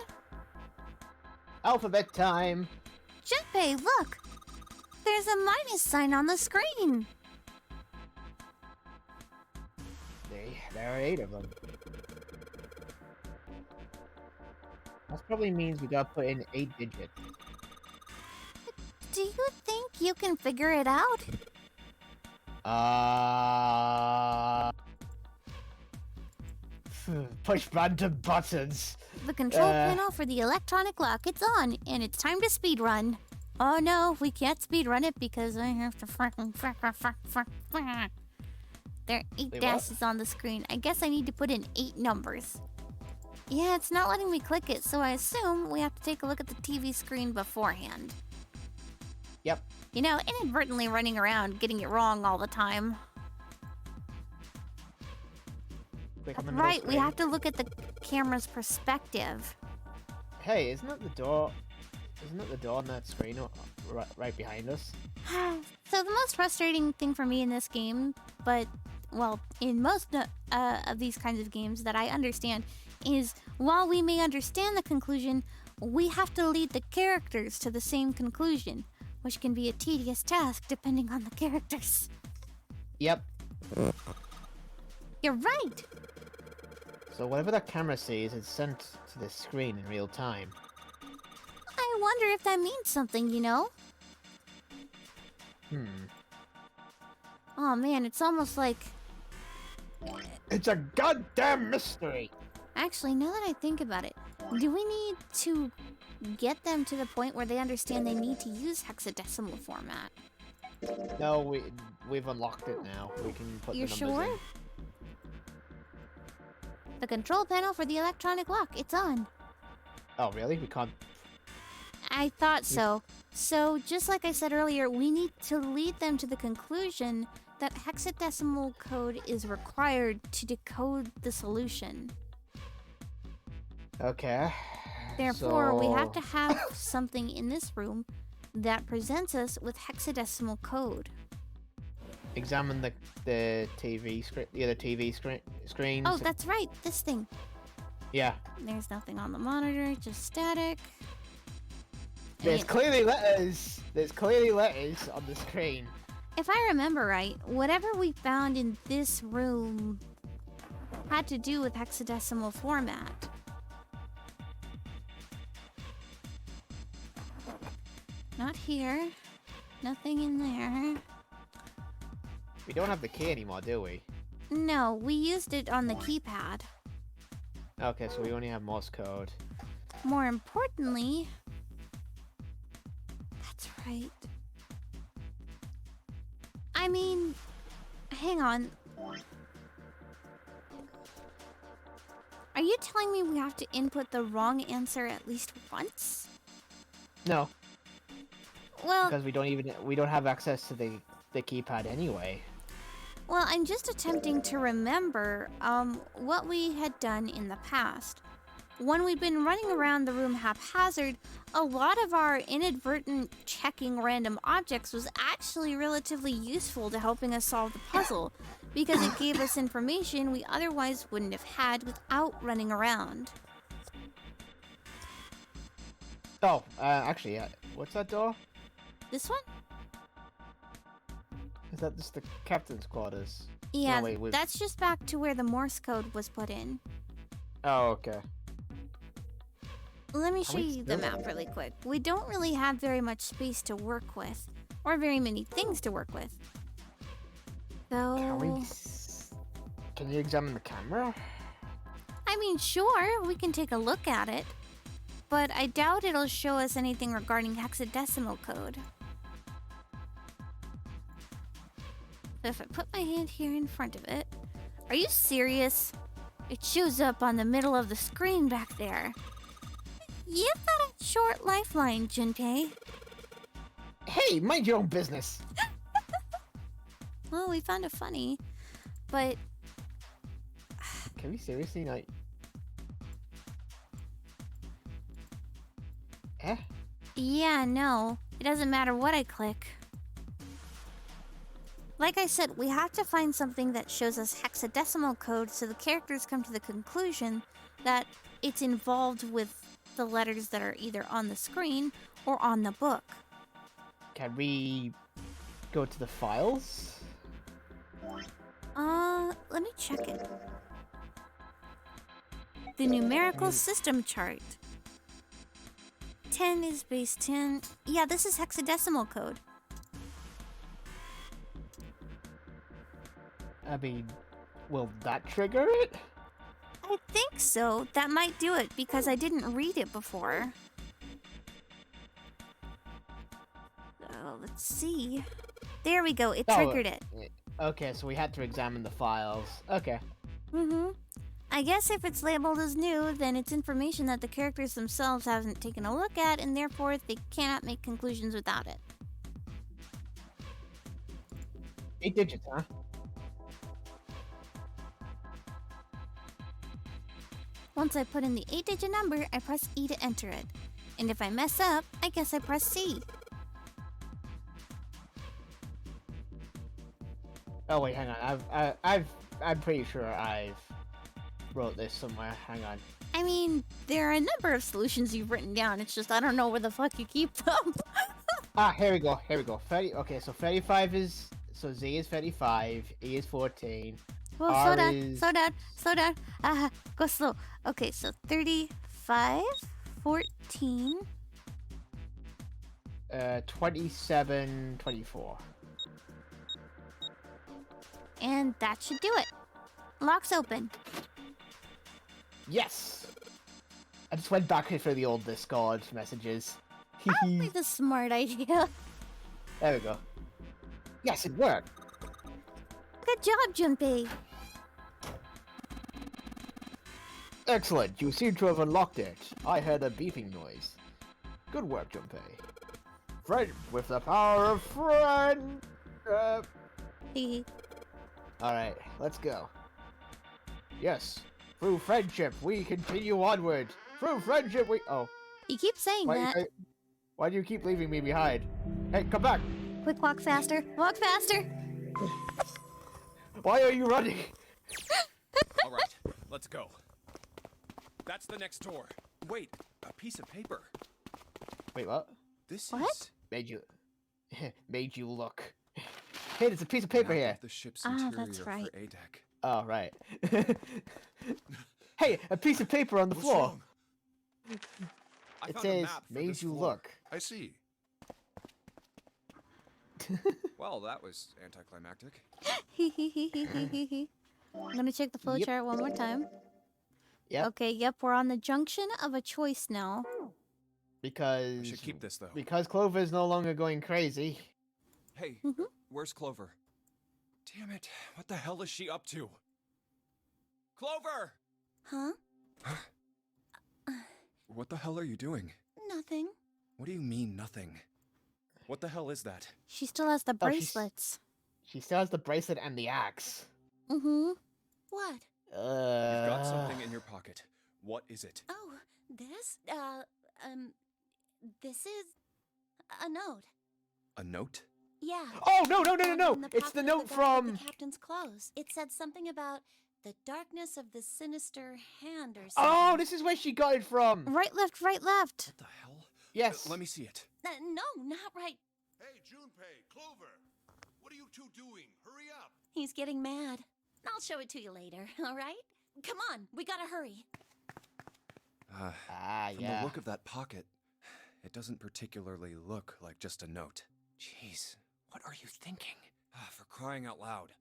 Alphabet time. Junpei, look! There's a minus sign on the screen. There are 8 of them. That probably means we gotta put in 8 digits. Do you think you can figure it out? Push random buttons. The control panel for the electronic lock, it's on, and it's time to speedrun. Oh no, we can't speedrun it because I have to frickin'. There are 8 Wait, what? dashes on the screen. I guess I need to put in 8 numbers. Yeah, it's not letting me click it, so I assume we have to take a look at the TV screen beforehand. Yep. You know, inadvertently running around getting it wrong all the time. Click That's on the middle right, we screen. have to look at the camera's perspective. Hey, isn't that the door? Isn't that the door on that screen right behind us? So the most frustrating thing for me in this game, but, well, in most of these kinds of games that I understand, is while we may understand the conclusion, we have to lead the characters to the same conclusion, which can be a tedious task depending on the characters. Yep. You're right! So whatever that camera sees, it's sent to the screen in real time. I wonder if that means something, you know? Oh man, it's almost like It's a goddamn mystery. Actually, now that I think about it, do we need to get them to the point where they understand they need to use hexadecimal format? No, we've unlocked it now. We can put You're the numbers sure? in. The control panel for the electronic lock, it's on. Oh, really? We can't. I thought so. So, just like I said earlier, we need to lead them to the conclusion that hexadecimal code is required to decode the solution. Okay. Therefore, we have So- to have something in this room that presents us with hexadecimal code. Examine the TV screen, the other TV screens. Oh, that's right, this thing. Yeah. There's nothing on the monitor, just static. There's And clearly letters. There's clearly letters on the screen. if I remember right, whatever we found in this room had to do with hexadecimal format. Not here. Nothing in there. We don't have the key anymore, do we? No, we used it on the keypad. Okay, so we only have Morse code. More importantly... That's right. I mean... Hang on. Are you telling me we have to input the wrong answer at least once? No, Well, because we don't have access to the keypad anyway. well, I'm just attempting to remember what we had done in the past. When we'd been running around the room haphazard, a lot of our inadvertent checking random objects was actually relatively useful to helping us solve the puzzle, because it gave us information we otherwise wouldn't have had without running around. Oh, actually, what's that door? This one? Is that just the captain's quarters? Yeah, wait, we've- that's just back to where the Morse code was put in. Oh, okay. Let me Are show we you the still- map really quick. We don't really have very much space to work with, or very many things to work with. Can we? So, Can you examine the camera? I mean, sure, we can take a look at it, but I doubt it'll show us anything regarding hexadecimal code. So if I put my hand here in front of it, are you serious? It shows up on the middle of the screen back there. You've got a short lifeline, Junpei. Hey, mind your own business. Well, we found it funny, but Can we seriously like? Eh? yeah, no. It doesn't matter what I click. Like I said, we have to find something that shows us hexadecimal code so the characters come to the conclusion that it's involved with the letters that are either on the screen or on the book. Can we go to the files? Let me check it. The numerical system chart. 10 is base 10. Yeah, this is hexadecimal code. I mean, will that trigger it? I think so. That might do it because I didn't read it before. Let's see. There we go. It Oh, triggered it. Okay, so we had to examine the files. Okay. Mm-hmm. I guess if it's labeled as new, then it's information that the characters themselves haven't taken a look at, and therefore they cannot make conclusions without it. 8 digits, huh? Once I put in the 8-digit number, I press E to enter it. And if I mess up, I guess I press C. Oh wait, hang on. I'm pretty sure I've wrote this somewhere. Hang on. I mean, there are a number of solutions you've written down. It's just I don't know where the fuck you keep them. Here we go. Here we go. 30. Okay, so 35 is Z is 35. E is 14. Whoa, R slow down, is- slow down, slow down. Go slow. Okay, so 35, 14. 27, 24. And that should do it. Lock's open. Yes! I just went back for the old Discord messages. Probably the smart idea. There we go. Yes, it worked! Good job, Junpei. Excellent, you seem to have unlocked it. I heard a beeping noise. Good work, Junpei. Friend with the power of friend. Alright, let's go. Yes, through friendship we continue onward. Through friendship we. Oh. You keep saying that. Why do you keep leaving me behind? Hey, come back! Quick, walk faster. Walk faster. Why are you running? All right, let's go. That's the next door. Wait, a piece of paper. Wait, what? This What? is Made you look. Hey, there's a piece of paper Map here. of the ship's Ah, interior that's right. for ADEC. Oh, right. Hey, a piece of paper on the What's floor. wrong? I It found a says, map for made this you floor. look. I see. Well, that was anticlimactic. I'm gonna check the flowchart one more time. Yep. Okay, yep, we're on the junction of a choice now. Because. I should keep this though. Because Clover is no longer going crazy. Hey, Mhm. where's Clover? Damn it! What the hell is she up to? Clover! Huh? What the hell are you doing? Nothing. What do you mean, nothing? What the hell is that? She still has the Oh, she's- bracelets. She still has the bracelet and the axe. Mm-hmm. What? You've got something in your pocket. What is it? Oh, this? This is a note. A note? Yeah. Oh, no! In the It's the pocket of note the from. captain's clothes. It said something about the darkness of the sinister hand or something. Oh, this is where she got it from. Right, left, right, left. What the hell? Yes. Let me see it. No, not right. Hey, Junpei, Clover. What are you two doing? Hurry up. He's getting mad. I'll show it to you later, all right? Come on, we gotta hurry. From Yeah. the look of that pocket, it doesn't particularly look like just a note. Jeez, what are you thinking? For crying out loud.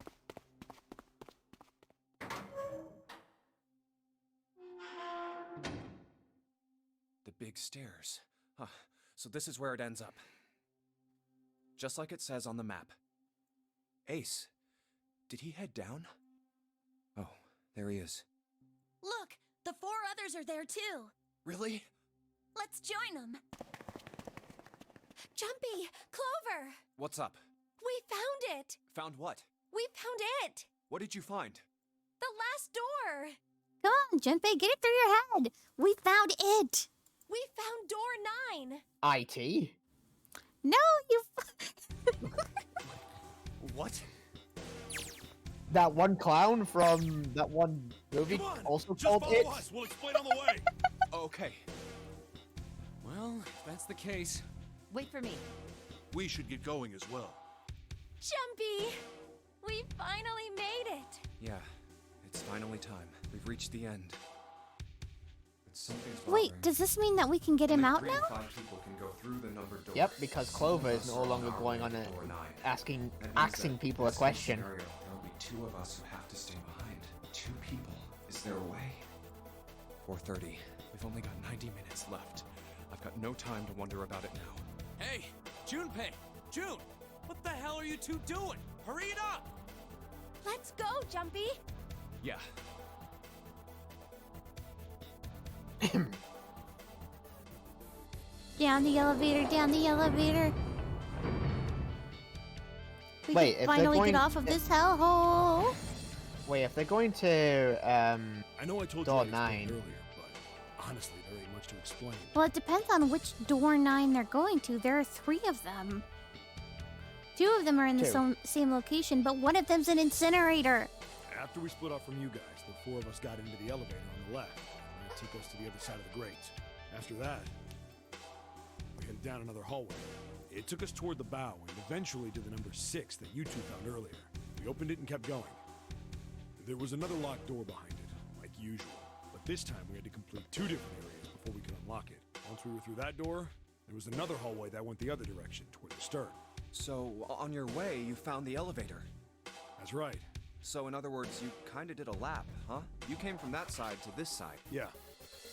The big stairs. Huh, so this is where it ends up. Just like it says on the map. Ace, did he head down? Oh, there he is. Look, the 4 others are there too. Really? Let's join them. Jumpy, Clover, What's up? we found it. Found what? We found it. What did you find? The last door. Come on, Junpei, get it through your head. We found it. We found door 9. IT. No, you. What? That one clown from that one movie Come on, also just called follow It. us. We'll explain on the way. Okay. Well, if that's the case. Wait for me. We should get going as well. Jumpy, we finally made it. Yeah, it's finally time. We've reached the end. But something's Wait, bothering does this mean that we can get him out 3 now? and 5 people can go through the numbered doors. Yep, because Clover is Some no of us longer are on going our on way a to door 9. asking That means asking that people in a this question. scenario, there will be 2 of us who have to stay behind. 2 people. Is there a way? 4:30. We've only got 90 minutes left. I've got no time to wonder about it now. Hey, Junpei! June! What the hell are you two doing? Hurry it up! Let's go, Jumpy. Yeah. Down the elevator, down the elevator. We Wait, can if they're finally going- get off of this hellhole. Wait, if they're going to I know I told Door you 9. earlier, but honestly, there ain't much to explain. Well, it depends on which door 9 they're going to. There are 3 of them. 2 of them are in the 2. same location, but one of them's an incinerator. After we split off from you guys, the 4 of us got into the elevator on the left, and it took us to the other side of the grate. After that, we headed down another hallway. It took us toward the bow and eventually to the number 6 that you two found earlier. We opened it and kept going. There was another locked door behind it, like usual, but this time we had to complete 2 different areas before we could unlock it. Once we were through that door, there was another hallway that went the other direction, toward the stern. So, on your way, you found the elevator. That's right. So, in other words, you kinda did a lap, huh? You came from that side to this side. Yeah,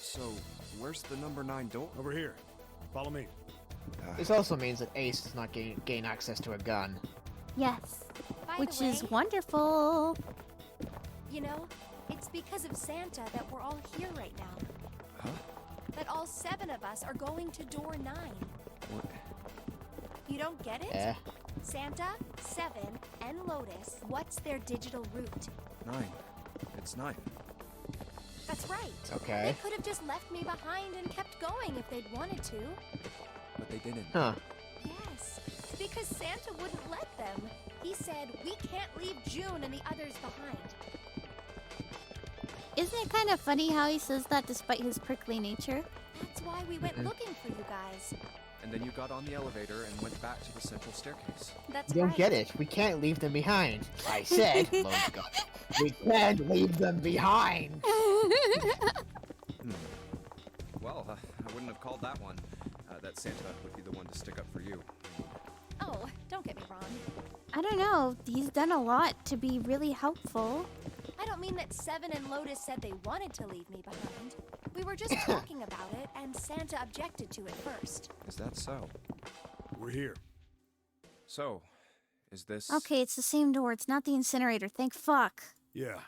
So, where's the number 9 door? over here. Follow me. This also means that Ace does not gain access to a gun. Yes. By Which the way, is wonderful. you know, it's because of Santa that we're all here right now. Huh? That all 7 of us are going to door 9. What? You don't get it? Eh. Santa, 7, and Lotus, what's their digital route? 9. It's 9. That's right. Okay. They could have just left me behind and kept going if they'd wanted to. But they didn't. Huh. Yes, because Santa wouldn't let them. He said, we can't leave June and the others behind. Isn't it kind of funny how he says that despite his prickly nature? That's why we went looking for you guys. And then you got on the elevator and went back to the central staircase. That's You don't right. get it. We can't leave them behind. I said, Lone Skull, we can't leave them behind. Well, I wouldn't have called that one. That Santa would be the one to stick up for you. Oh, don't get me wrong. I don't know. He's done a lot to be really helpful. I don't mean that 7 and Lotus said they wanted to leave me behind. We were just talking about it, and Santa objected to it first. Is that so? We're here. So, is this... Okay, it's the same door. It's not the incinerator. Thank fuck. Yeah.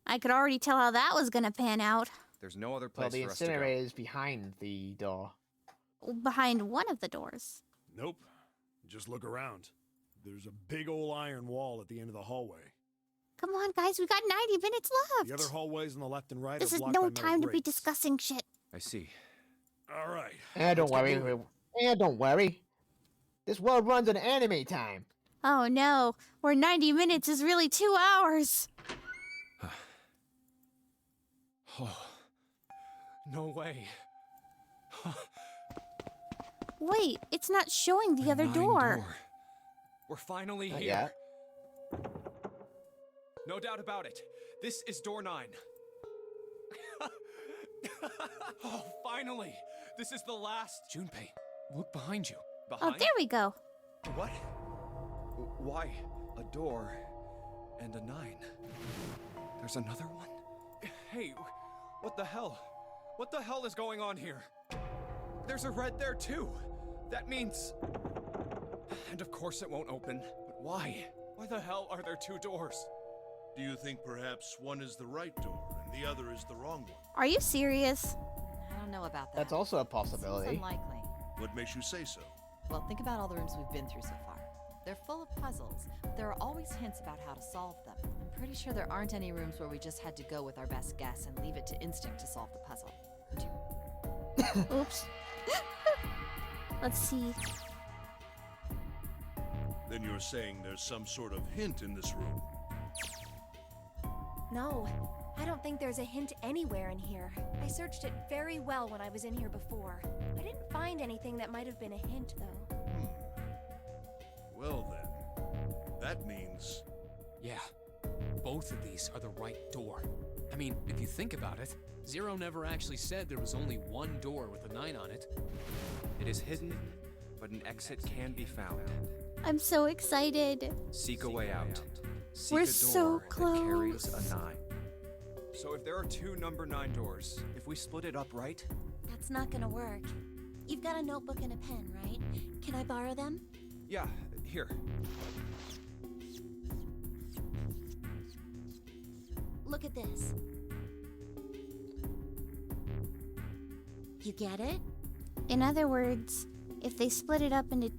I could already tell how that was gonna pan out. There's no other Well, place the for us to go. incinerator is behind the door. Behind one of the doors. Nope. Just look around. There's a big old iron wall at the end of the hallway. Come on, guys. We got 90 minutes left. The other hallways on the left and right This are is blocked no by metal time to be grates. discussing shit. I see. All right. Don't let's get worry. moving. Don't worry. This world runs on anime time. Oh no. Where 90 minutes is really 2 hours. Oh. No way. Wait, it's not showing the other 9 door. We're finally Not here. yet. No doubt about it. This is door 9. Oh, finally! This is the last. Junpei, look behind you. Oh, Behind? there we go. What? Why? A door and a 9. There's another one? Hey, what the hell? What the hell is going on here? There's a red there too. That means... And of course it won't open. But why? Why the hell are there 2 doors? Do you think perhaps one is the right door and the other is the wrong one? Are you serious? I don't know about that. That's also a Seems possibility. unlikely. What makes you say so? Well, think about all the rooms we've been through so far. They're full of puzzles, but there are always hints about how to solve them. I'm pretty sure there aren't any rooms where we just had to go with our best guess and leave it to instinct to solve the puzzle. Would you? Oops. Let's see. Then you're saying there's some sort of hint in this room. No, I don't think there's a hint anywhere in here. I searched it very well when I was in here before. I didn't find anything that might have been a hint, though. Well then, that means... Yeah, both of these are the right door. I mean, if you think about it, Zero never actually said there was only one door with a 9 on it. It is hidden, but an exit can be found. I'm so excited. Seek a way out. Seek We're a so door that carries close. a 9. So if there are 2 number 9 doors, if we split it up right, That's not gonna work. You've got a notebook and a pen, right? Can I borrow them? yeah, here. Look at this. You get it? In other words, if they split it up into...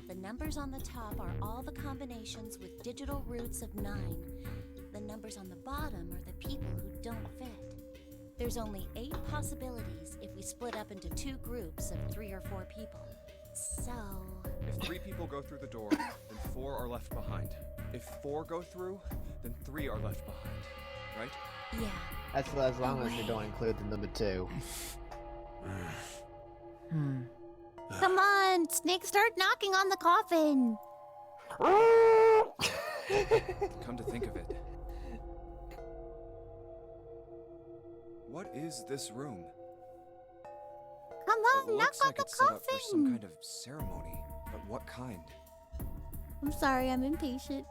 The numbers on the top are all the combinations with digital roots of 9. The numbers on the bottom are the people who don't fit. There's only 8 possibilities if we split up into 2 groups of 3 or 4 people. So... If 3 people go through the door, then 4 are left behind. If 4 go through, then 3 are left behind. Right? yeah. That's as long as they don't include the number 2. Come on, Snake, start knocking on the coffin. Come to think of it. What is this room? Come It on, knock looks on like the it's set up for some coffin. kind of ceremony. But what kind? I'm sorry, I'm impatient.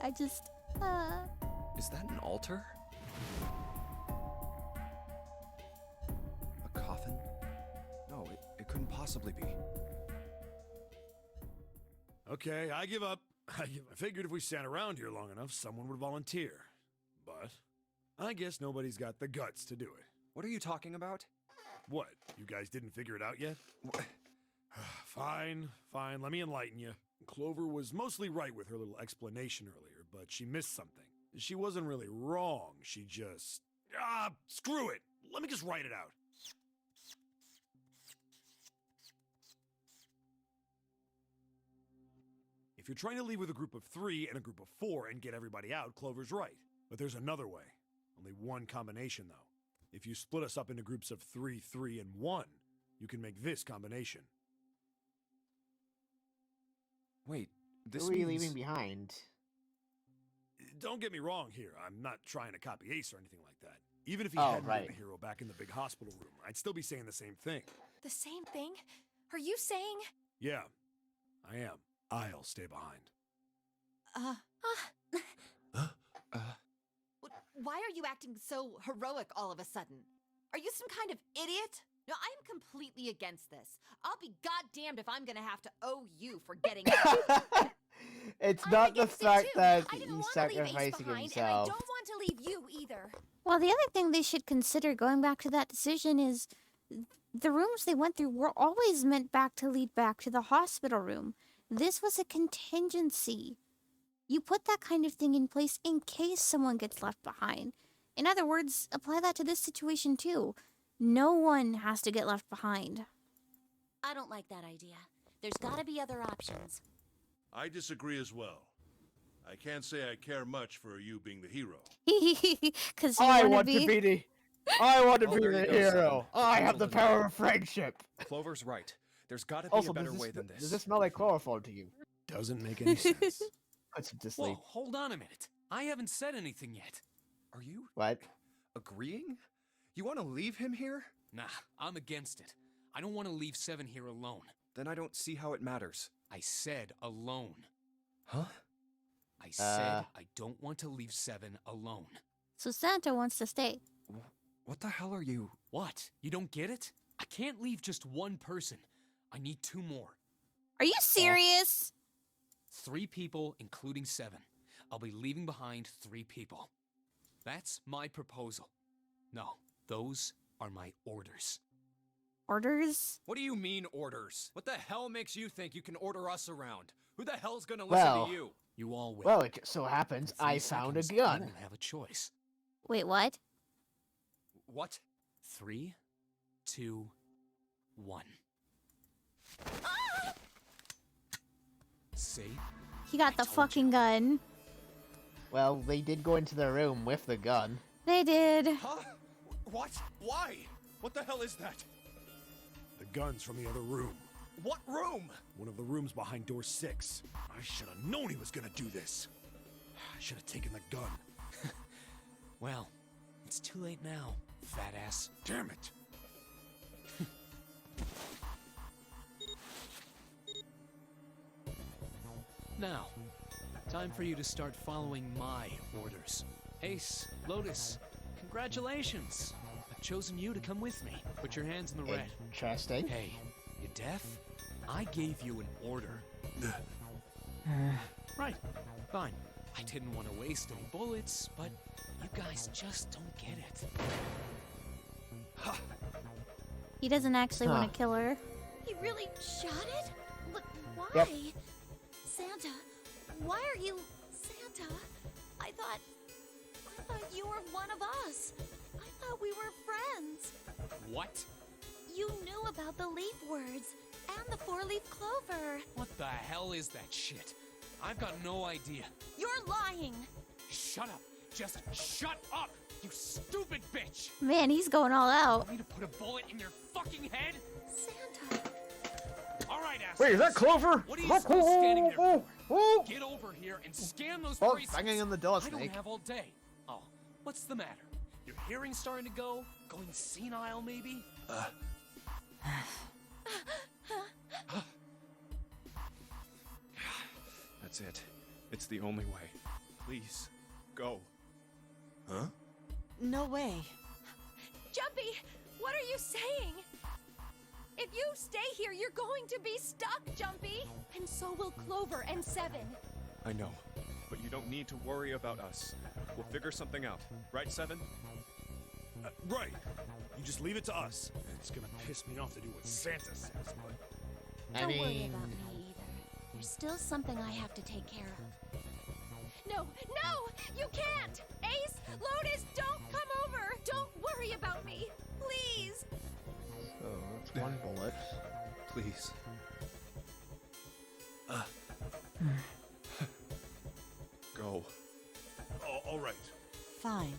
Is that an altar? A coffin? No, it couldn't possibly be. Okay, I give up. I figured if we sat around here long enough, someone would volunteer. But I guess nobody's got the guts to do it. What are you talking about? What? You guys didn't figure it out yet? Fine, fine. Let me enlighten you. Clover was mostly right with her little explanation earlier, but she missed something. She wasn't really wrong. She just... screw it. Let me just write it out. If you're trying to leave with a group of 3 and a group of 4 and get everybody out, Clover's right. But there's another way. Only one combination, though. If you split us up into groups of 3, 3, and 1, you can make this combination. Wait, this Who are you means... leaving behind? Don't get me wrong here. I'm not trying to copy Ace or anything like that. Even if he Oh, hadn't right. been a hero back in the big hospital room, I'd still be saying the same thing. The same thing? Are you saying? Yeah, I am. I'll stay behind. Why are you acting so heroic all of a sudden? Are you some kind of idiot? No, I'm completely against this. I'll be goddamned if I'm gonna have to owe you for getting out. It's I'm not the against it fact too. that I didn't he's want to leave Ace sacrificing behind, himself. and I don't want to leave you either. Well, the other thing they should consider going back to that decision is the rooms they went through were always meant to lead back to the hospital room. This was a contingency. You put that kind of thing in place in case someone gets left behind. In other words, apply that to this situation too. No one has to get left behind. I don't like that idea. There's gotta be other options. I disagree as well. I can't say I care much for you being the hero. Because you I want want to be the... I want to Oh, be there the you go, hero. Sam. I have the Proposal power of friendship. Clover's right. There's gotta be Also, a better does way this, than does this. this smell like chloroform to you? Doesn't make any sense. Puts him to sleep. Whoa, hold on a minute. I haven't said anything yet. Are you What? agreeing? You want to leave him here? Nah, I'm against it. I don't want to leave Seven here alone. Then I don't see how it matters. I said alone. Huh? I said I don't want to leave Seven alone. So Santa wants to stay. What the hell are you? What? You don't get it? I can't leave just one person. I need 2 more. Are you serious? 3 people, including Seven. I'll be leaving behind 3 people. That's my proposal. No, those are my orders. Orders? What do you mean orders? What the hell makes you think you can order us around? Who the hell's gonna listen Well, to you? You all will. Well, it just so happens In 3 I found a seconds, gun. You won't have a choice. Wait, what? What? 3, 2, 1. See? He got I the told fucking you. gun. Well, they did go into the room with the gun. They did. Huh? What? Why? What the hell is that? The gun's from the other room. What room? One of the rooms behind door 6. I should have known he was gonna do this. I should have taken the gun. Well, it's too late now, fat ass. Damn it! Now, time for you to start following my orders. Ace, Lotus, congratulations. I've chosen you to come with me. Put your hands in the red. Interesting. Hey, you deaf? I gave you an order. Right, fine. I didn't want to waste any bullets, but you guys just don't get it. He doesn't actually want to kill her. He really shot it? But why? Yep. Santa, why are you Santa? I thought you were one of us. I thought we were friends. What? You knew about the leaf words and the 4-leaf clover. What the hell is that shit? I've got no idea. You're lying. Shut up. Just shut up, you stupid bitch! Man, he's going all out. Want me to put a bullet in your fucking head? Santa. All right, assholes. Wait, is that Clover? What are you still standing there for? Oh, Get over here and scan those oh, bracelets. banging on the door, I don't Snake. have all day. Oh, what's the matter? Your hearing's starting to go? Going senile, maybe? That's it. It's the only way. Please, Go. Huh? No way. Jumpy, what are you saying? If you stay here, you're going to be stuck, Jumpy. And so will Clover and Seven. I know, but you don't need to worry about us. We'll figure something out. Right, Seven? Right. You just leave it to us. It's gonna piss me off to do what Santa says, but... Don't worry about me either. There's still something I have to take care of. No, you can't! Ace, Lotus, don't come over! Don't worry about me, please! So that's one bullet. Please. Go. all right. Fine.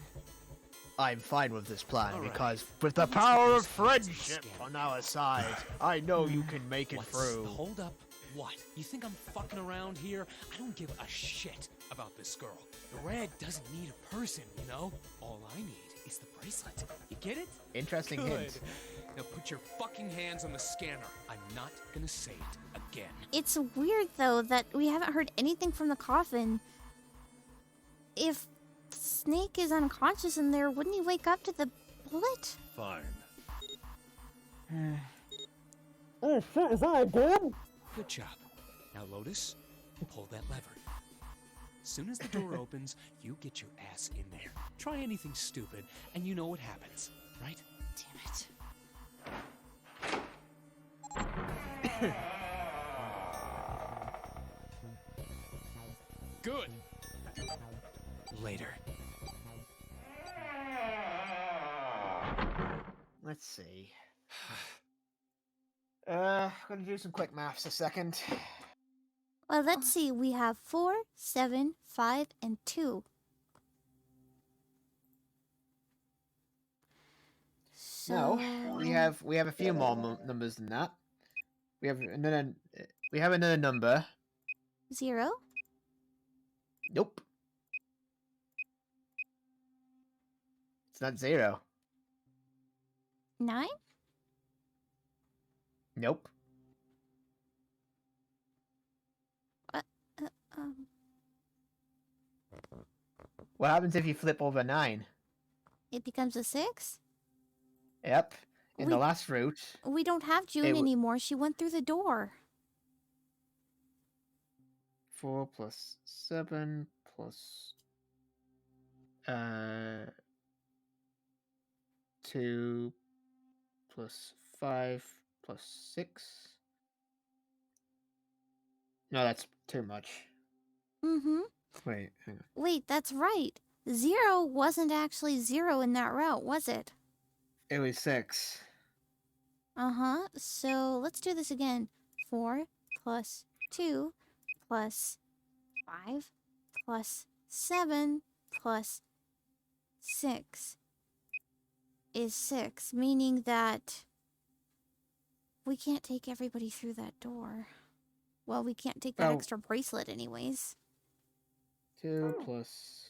I'm fine with this plan All right. because with the Let's power get of these plans friendship together. on our side, I know you can make it through. Hold up. What? You think I'm fucking around here? I don't give a shit about this girl. The red doesn't need a person, you know? All I need is the bracelet. You get it? Interesting Good. hint. Now put your fucking hands on the scanner. I'm not gonna say it again. It's weird though that we haven't heard anything from the coffin. If Snake is unconscious in there, wouldn't he wake up to the bullet? Fine. Oh shit, is that again? Good job. Now, Lotus, pull that lever. As soon as the door opens, you get your ass in there. Try anything stupid, and you know what happens, right? Damn it. Good. Later. Let's see. Gonna do some quick maths a second. Well, let's see. We have 4, 7, 5, and 2. So No, we have a few more numbers than that. We have another number. 0. Nope. It's not 0. 9. Nope. What happens if you flip over 9? It becomes a 6. Yep. In the We- last route. We don't have June It w- anymore. She went through the door. 4 plus 7 plus 2 plus 5 plus 6. No, that's too much. Mm-hmm. Wait, hang on. Wait, that's right. 0 wasn't actually 0 in that route, was it? It was 6. Uh-huh. So let's do this again. 4 plus 2 plus 5 plus 7 plus 6 is 6, meaning that we can't take everybody through that door. Well, we can't take that Oh. extra bracelet anyways. 2 plus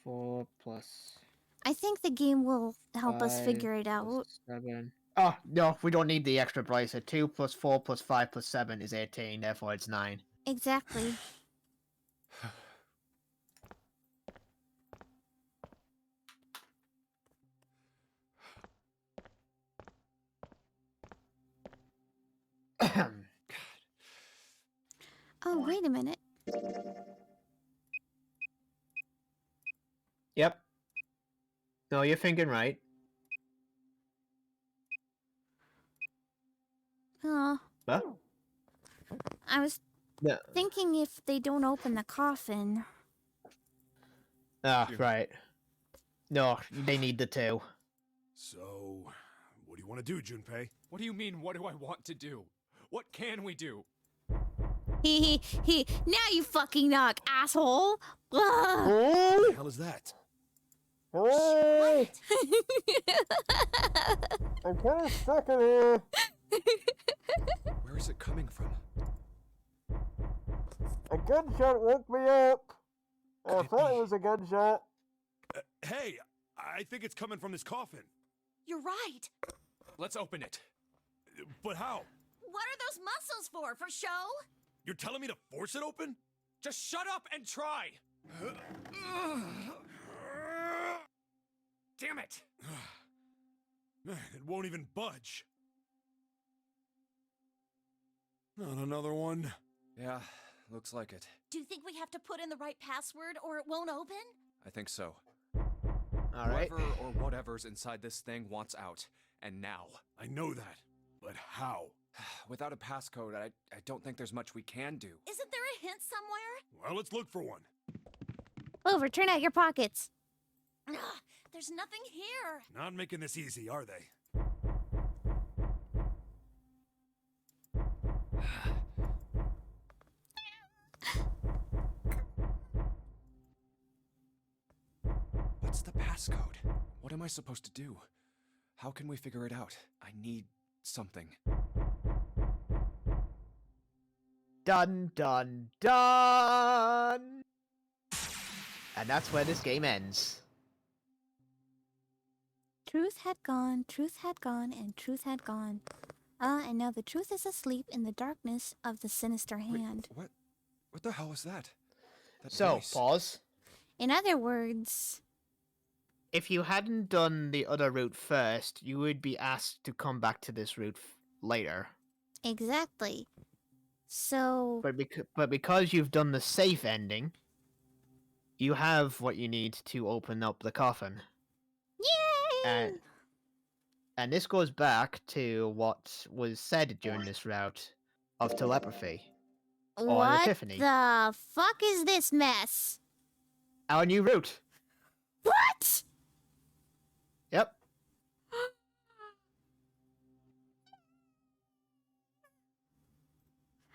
4 plus I think the game will help us 5 figure it plus out. 7. Oh, no, we don't need the extra bracelet. 2 plus 4 plus 5 plus 7 is 18, therefore it's 9. Exactly. Oh, wait a minute. Yep. No, you're thinking right. Oh, Huh? I was No. thinking if they don't open the coffin. Ah, Phew. right. No, they need the 2. So, what do you want to do, Junpei? What do you mean, what do I want to do? What can we do? He. Now you fucking knock, asshole. Ugh. What the hell is that? Oh, I'm kind of stuck in here. Where is it coming from? A gunshot woke me up. Could it be- was a gunshot. Hey, I think it's coming from this coffin. You're right. Let's open it. But how? What are those muscles for? For show? You're telling me to force it open? Just shut up and try! Damn it! Man, it won't even budge. Not another one. Yeah, looks like it. Do you think we have to put in the right password or it won't open? I think so. All right. Whoever or whatever's inside this thing wants out. And now. I know that, but how? Without a passcode, I don't think there's much we can do. Isn't there a hint somewhere? Well, let's look for one. Clover, turn out your pockets. Ugh, there's nothing here. Not making this easy, are they? What's the passcode? What am I supposed to do? How can we figure it out? I need something. Dun dun dun! And that's where this game ends. Truth had gone, and truth had gone. And now the truth is asleep in the darkness of the sinister hand. Wait, what the hell was that? That So, voice. pause. In other words, If you hadn't done the other route first, you would be asked to come back to this route later. exactly. So, But because you've done the safe ending, you have what you need to open up the coffin. yay! And this goes back to what was said during this route of telepathy. an What epiphany. the fuck is this mess? Our new route. What? Yep.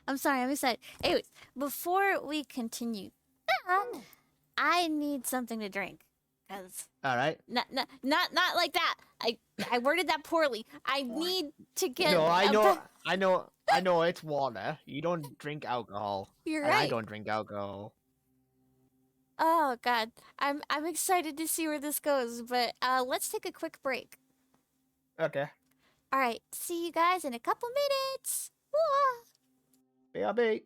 I'm sorry, I'm excited. Anyways, before we continue, I need something to drink. Cause All right. not like that. I worded that poorly. I need to get. No, I a know, pa- I know. It's water. You don't drink alcohol. You're and I right. don't drink alcohol. Oh God, I'm excited to see where this goes. But let's take a quick break. Okay. All right, see you guys in a couple minutes. Whoa. BRB.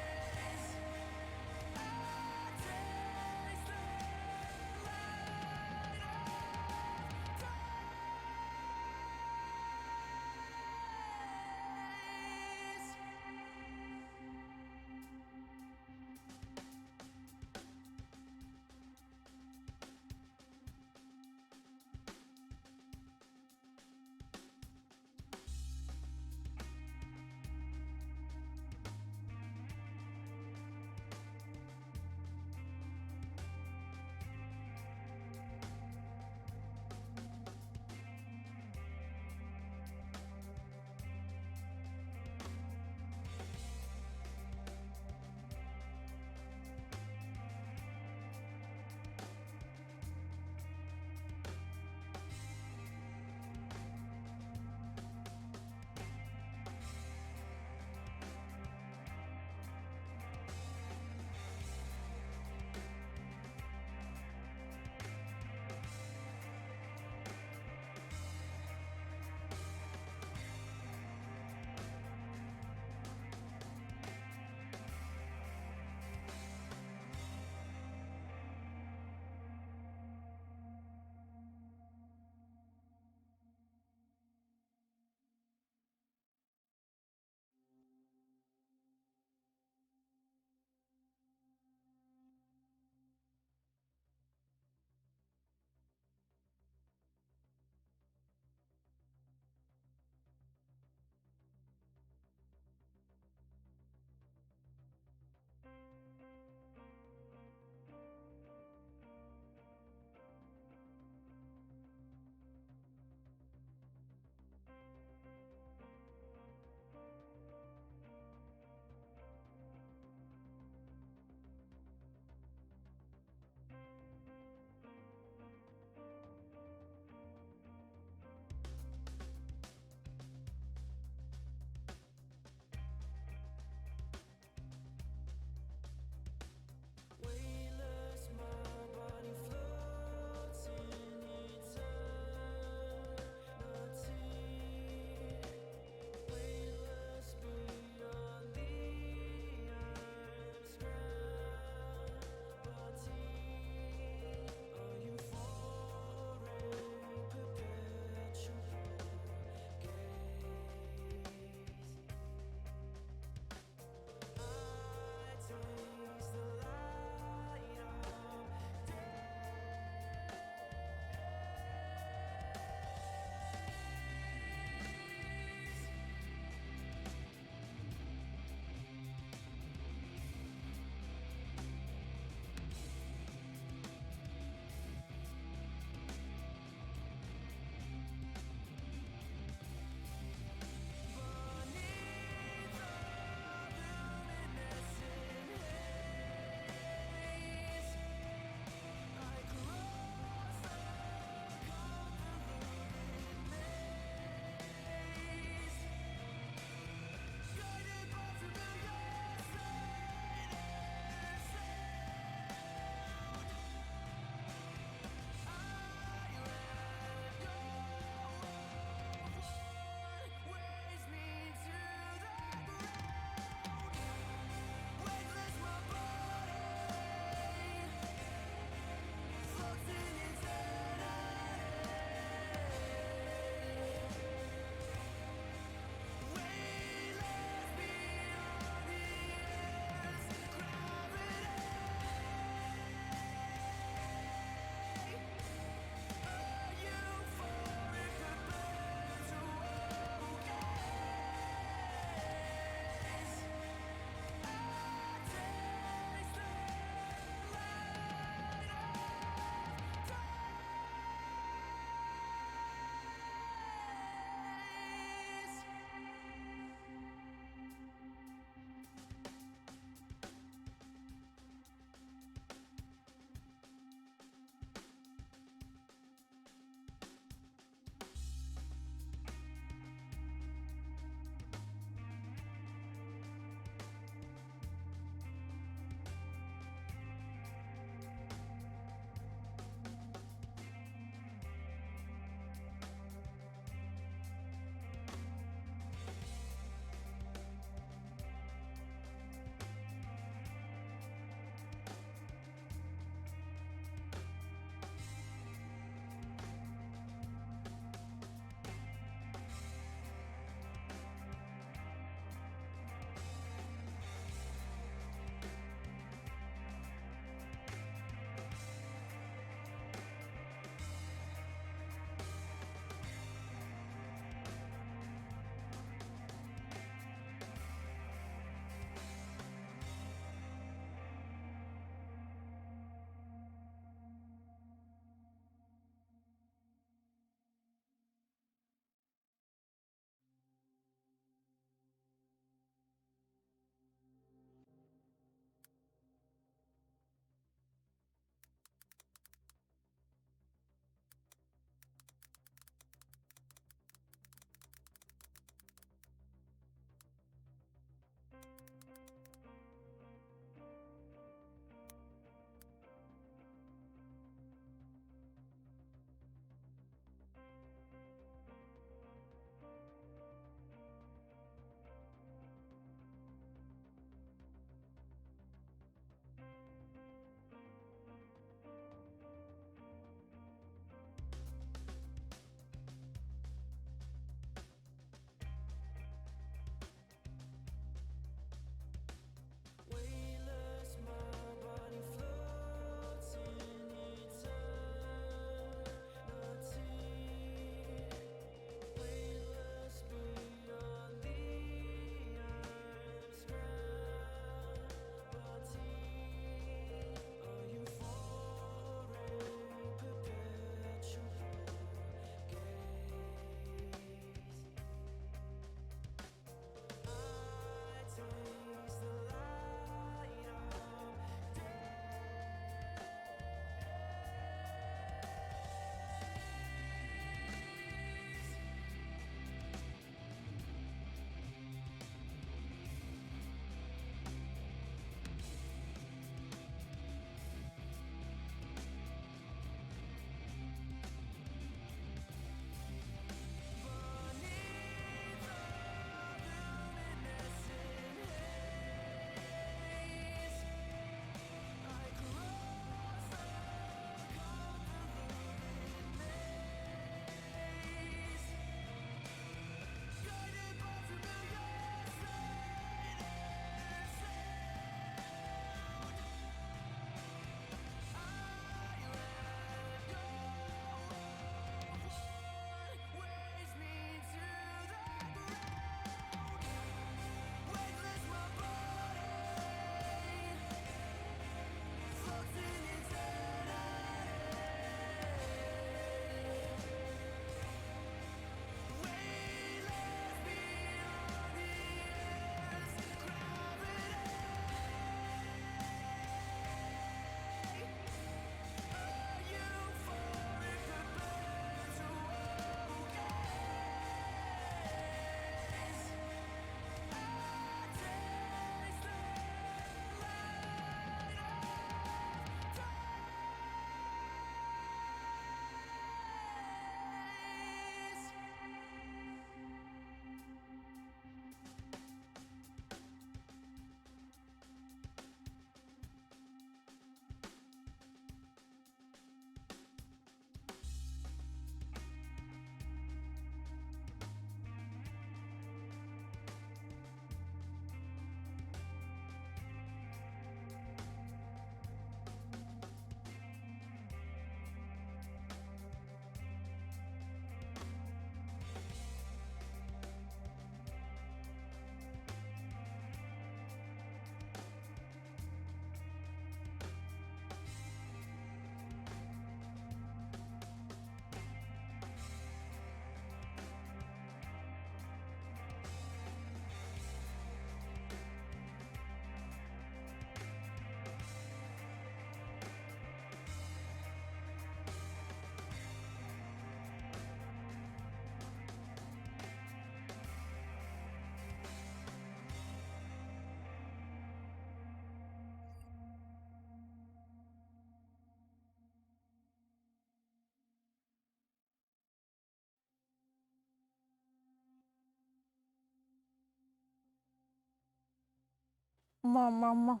Mom.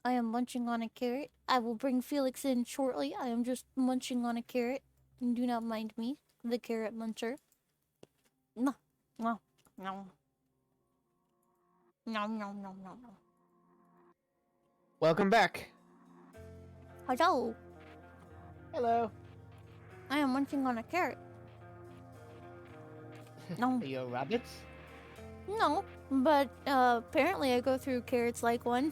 I am munching on a carrot. I will bring Felix in shortly. I am just munching on a carrot. Do not mind me, the carrot muncher. No. No. No. No, no, no, no, no. Welcome back. Hello. Hello. I am munching on a carrot. No. Are you a rabbit? No, but apparently I go through carrots like one.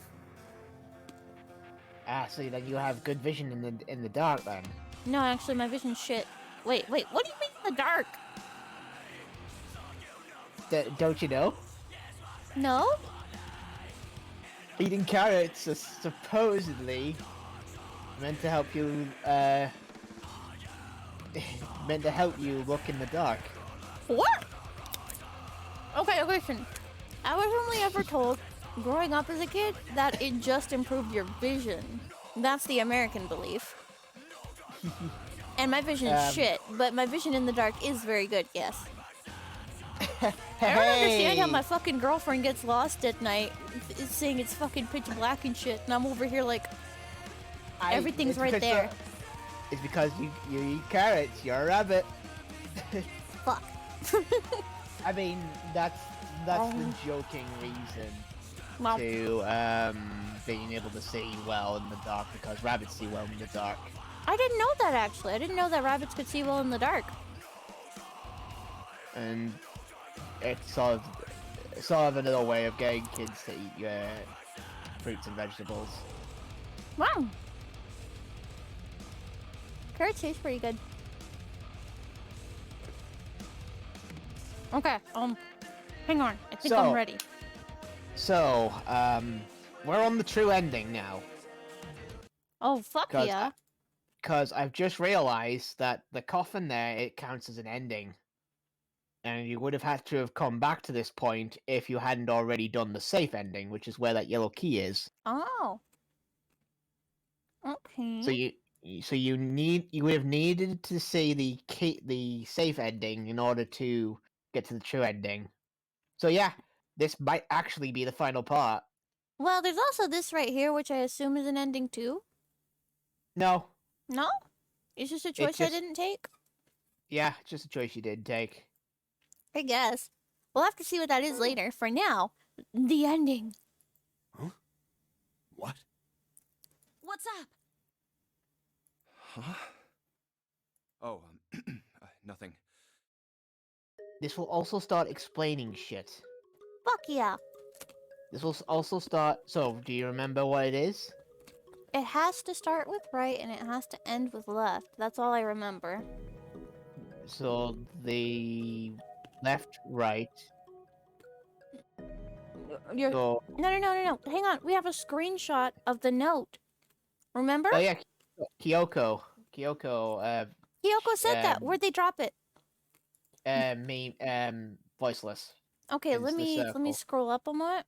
Ah, so then you have good vision in the dark then. No, actually my vision's shit. Wait, what do you mean in the dark? Don't you know? No? Eating carrots are supposedly meant to help you meant to help you look in the dark. What? Okay, listen. I was only ever told, growing up as a kid, that it just improved your vision. That's the American belief. And my vision's shit, but my vision in the dark is very good, yes. I don't understand how my fucking girlfriend gets lost at night, saying it's fucking pitch black and shit, and I'm over here like, everything's right there. It's because you eat carrots. You're a rabbit. Fuck. I mean, that's the joking reason Well, to being able to see well in the dark, because rabbits see well in the dark. I didn't know that actually. I didn't know that rabbits could see well in the dark. And it's sort of another way of getting kids to eat fruits and vegetables. Wow. Carrots taste pretty good. Okay, hang on. I think I'm ready. So, we're on the true ending now. Oh, fuck yeah. Because I've just realized that the coffin there, it counts as an ending. And you would have had to have come back to this point if you hadn't already done the safe ending, which is where that yellow key is. Oh. Okay. So you would have needed to see the safe ending in order to get to the true ending. So yeah, this might actually be the final part. Well, there's also this right here, which I assume is an ending too. No. No? It's just a choice I didn't take? Yeah, just a choice you didn't take. I guess. We'll have to see what that is later. For now, the ending. Huh? What? What's up? Huh? Oh, nothing. This will also start explaining shit. Fuck yeah. This will also start... So, do you remember what it is? It has to start with right and it has to end with left. That's all I remember. So, the left, right... No. Hang on. We have a screenshot of the note. Remember? Oh yeah, Kyoko. Kyoko said that. Where'd they drop it? Voiceless. Okay, let me scroll up a moment.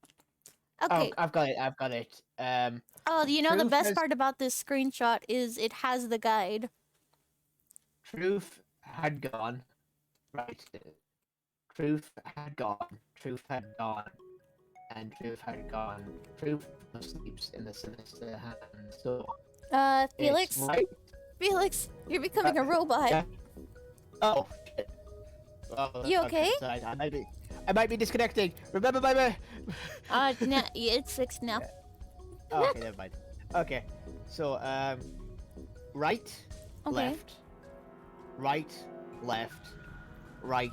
Okay. Oh, I've got it. Oh, you know the best part about this screenshot is it has the guide. Truth had gone. Right. Truth had gone. Truth had gone. And Truth had gone. Truth sleeps in the sinister hand. So. Felix. Right. Felix, you're becoming a robot. Yeah. Oh. Shit. Oh, you okay? I might be disconnecting. Remember my. Nah, it's fixed now. Oh, okay, never mind. Okay, so right, left, right, left, right,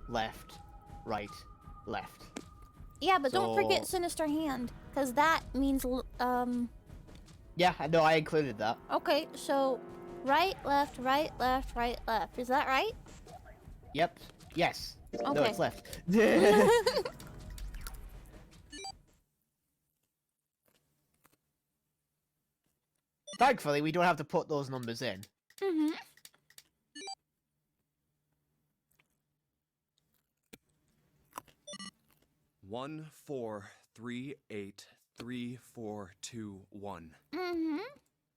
left, right, left. Yeah, but don't forget Sinister Hand, because that means Yeah, I know. I included that. Okay, so right, left, right, left, right, left. Is that right? Yep. Yes. Okay. No, it's left. Thankfully, we don't have to put those numbers in. Mm-hmm. One, 4, 3, 8, 3, 4, 2, 1. Mm-hmm.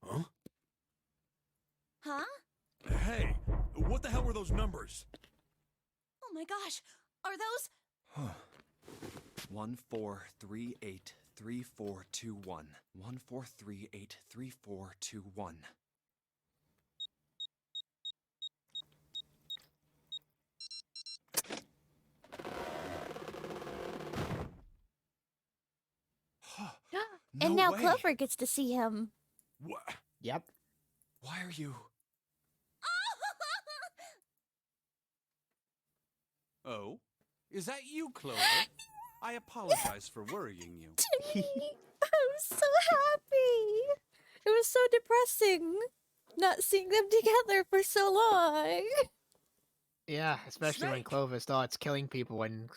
Huh? Huh? Hey, what the hell were those numbers? Oh my gosh, are those? 1, 4, 3, 8, 3421. 14383421. And No now way. Clover gets to see him. What? Yep. Why are you? Oh? Is that you, Clover? I apologize for worrying you. Timmy, I was so happy. It was so depressing not seeing them together for so long. Yeah, especially when Snake. Clover starts killing people when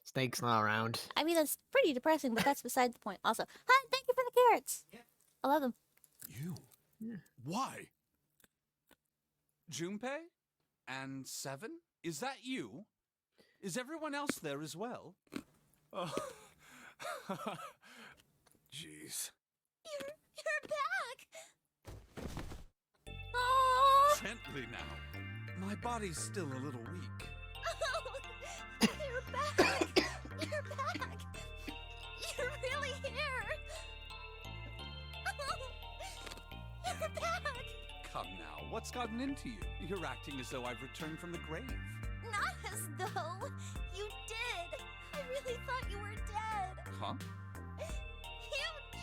Snake's not around. I mean, that's pretty depressing, but that's beside the point. Also, hi, thank you for the carrots. I love them. You? Why? Junpei? And Seven? Is that you? Is everyone else there as well? Oh. Jeez. You're back! Aww. Gently now. My body's still a little weak. Oh, you're back! You're back! You're really here! You're back! Come now, what's gotten into you? You're acting as though I've returned from the grave. Not as though you did. I really thought you were dead. Huh? You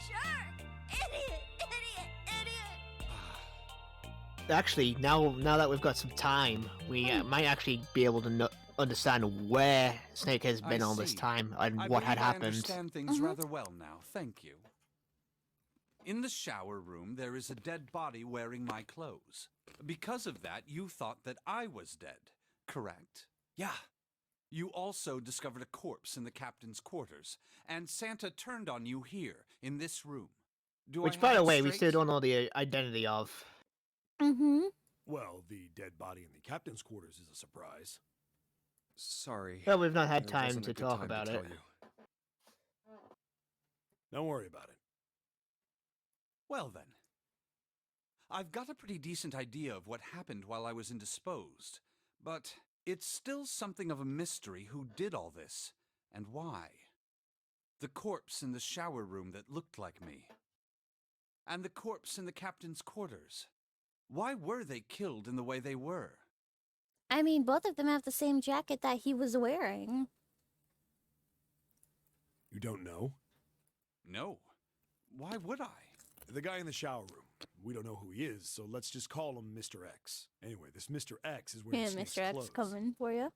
jerk! Idiot! Idiot! Idiot! Actually, now that we've got some time, we might actually be able to understand where Snake has been all this see. time and I what had believe I happened. understand things rather well now, thank you. In the shower room, there is a dead body wearing my clothes. Because of that, you thought that I was dead, correct? Yeah. You also discovered a corpse in the captain's quarters, and Santa turned on you here, in this room. Do Which, I by have the it way, we straight? still don't know the identity of. Mm-hmm. Well, the dead body in the captain's quarters is a surprise. Sorry. Well, we've not had There time wasn't a to good talk time about to it. tell you. Don't worry about it. Well then. I've got a pretty decent idea of what happened while I was indisposed, but it's still something of a mystery who did all this, and why. The corpse in the shower room that looked like me. And the corpse in the captain's quarters. Why were they killed in the way they were? I mean, both of them have the same jacket that he was wearing. You don't know? No. Why would I? The guy in the shower room. We don't know who he is, so let's just call him Mr. X. Anyway, this Mr. X is wearing Yeah, Snake's Mr. X clothes. coming for you.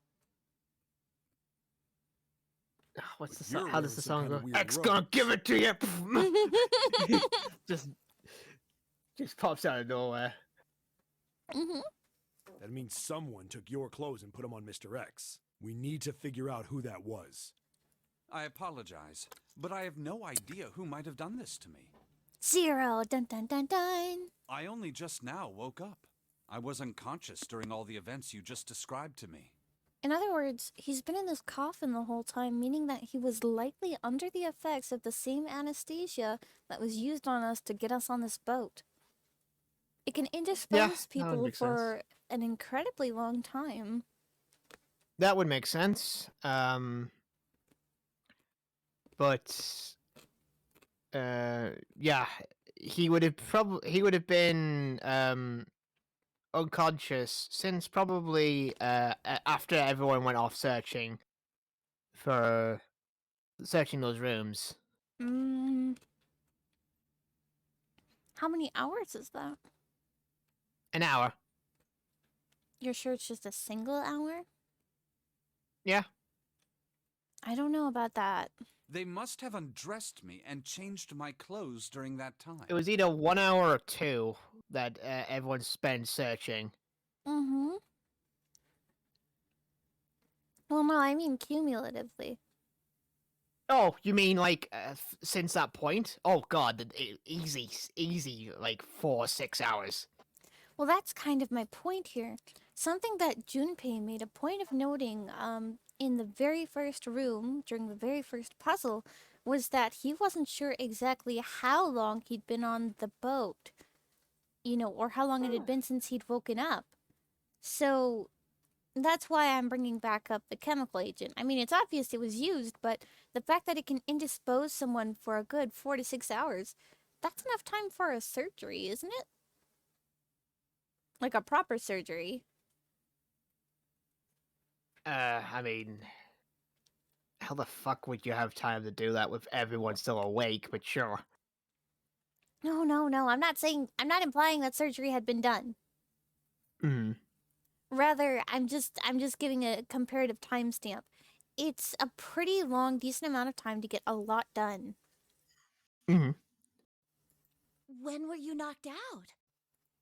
What's the But you're song? How does wearing the some song kinda go? weird X robe. gonna give it to you. just pops out of nowhere. Mm-hmm. That means someone took your clothes and put them on Mr. X. We need to figure out who that was. I apologize, but I have no idea who might have done this to me. 0. Dun dun dun dun. I only just now woke up. I was unconscious during all the events you just described to me. In other words, he's been in this coffin the whole time, meaning that he was likely under the effects of the same anesthesia that was used on us to get us on this boat. It can indispose that would people make sense. for an incredibly long time. That would make sense. But yeah, he would have been unconscious since probably after everyone went off searching those rooms. How many hours is that? An hour. You're sure it's just a single hour? Yeah. I don't know about that. They must have undressed me and changed my clothes during that time. It was either 1 hour or 2 that everyone spent searching. Mm-hmm. Well, no, I mean cumulatively. Oh, you mean like since that point? Oh God, easy, like 4 or 6 hours. Well, that's kind of my point here. Something that Junpei made a point of noting in the very first room during the very first puzzle was that he wasn't sure exactly how long he'd been on the boat, you know, or how long it had been since he'd woken up. So That's why I'm bringing back up the chemical agent. I mean, it's obvious it was used, but the fact that it can indispose someone for a good 4 to 6 hours, that's enough time for a surgery, isn't it? Like a proper surgery. I mean, how the fuck would you have time to do that with everyone still awake? But sure. No, I'm not implying that surgery had been done. Hmm. Rather, I'm just giving a comparative timestamp. It's a pretty long, decent amount of time to get a lot done. Hmm. When were you knocked out?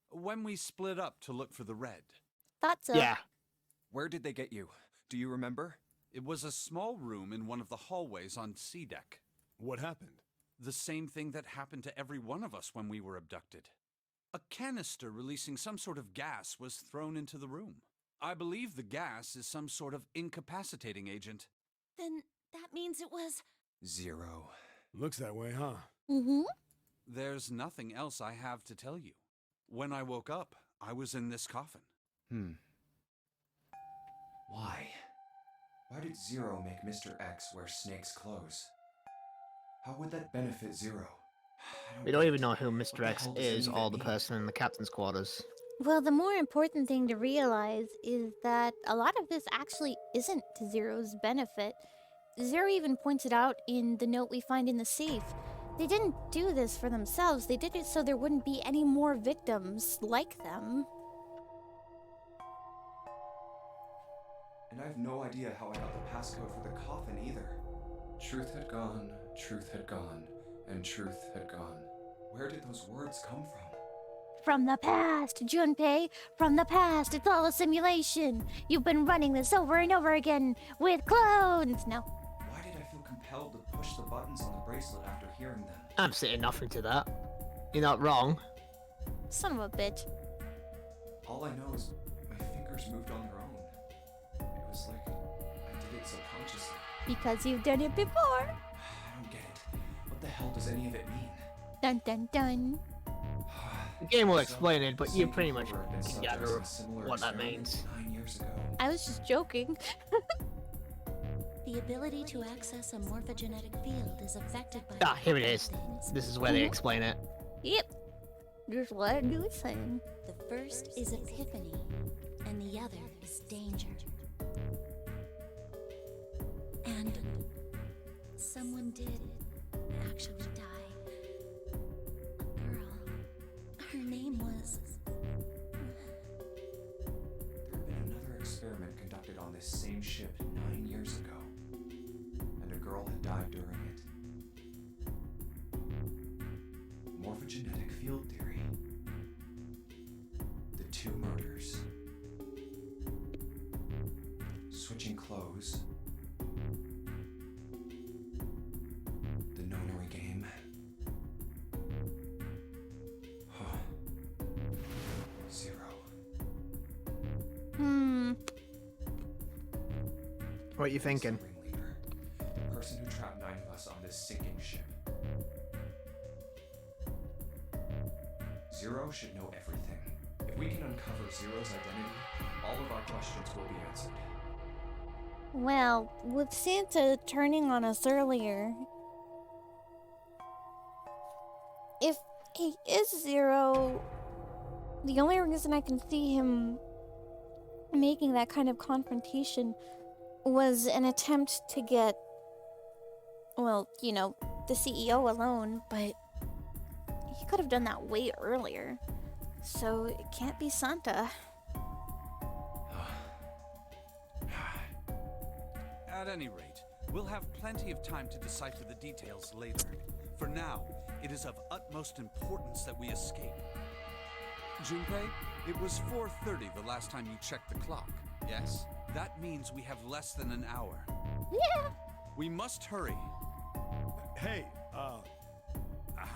When we split up to look for the red. Thought so. Yeah. Where did they get you? Do you remember? It was a small room in one of the hallways on C deck. What happened? The same thing that happened to every one of us when we were abducted. A canister releasing some sort of gas was thrown into the room. I believe the gas is some sort of incapacitating agent. Then that means it was... Zero. Looks that way, huh? Mm-hmm. There's nothing else I have to tell you. When I woke up, I was in this coffin. Why? Why did Zero make Mr. X wear Snake's clothes? How would that benefit Zero? We don't even know who Mr. What the X hell does is any of or it the mean? person in the captain's quarters. Well, the more important thing to realize is that a lot of this actually isn't to Zero's benefit. Zero even points it out in the note we find in the safe. They didn't do this for themselves. They did it so there wouldn't be any more victims like them. And I have no idea how I got the passcode for the coffin either. Truth had gone, and truth had gone. Where did those words come from? From the past, Junpei! From the past, it's all a simulation! You've been running this over and over again with clones! No. Why did I feel compelled to push the buttons on the bracelet after hearing them? I'm saying nothing to that. You're not wrong. Son of a bitch. All I know is my fingers moved on their own. It was like I did it subconsciously. Because you've done it before! I don't get it. What the hell does any of it mean? Dun dun dun. The game will explain it, but you Snake pretty and much Clover have been can subjects gather of a similar what that experiment means. 9 years ago. I was just joking. The ability to access a morphogenetic field is affected by... Ah, here it is. things. This is where they explain it. Yep. Just what I do is saying. The first is epiphany, and the other is danger. And someone did actually die. A girl. Her name was... There had been another experiment conducted on this same ship 9 years ago, and a girl had died during it. Morphogenetic field theory. The 2 murders. Switching clothes. The nonary game. Zero. What you thinking? The ringleader. The person who trapped 9 of us on this sinking ship. Zero should know everything. If we can uncover Zero's identity, all of our questions will be answered. Well, with Santa turning on us earlier, if he is Zero, the only reason I can see him making that kind of confrontation was an attempt to get, well, you know, the CEO alone, but he could have done that way earlier. So it can't be Santa. At any rate, we'll have plenty of time to decipher the details later. For now, it is of utmost importance that we escape. Junpei, it was 4:30 the last time you checked the clock. Yes, that means we have less than an hour. Yeah. We must hurry. Hey, how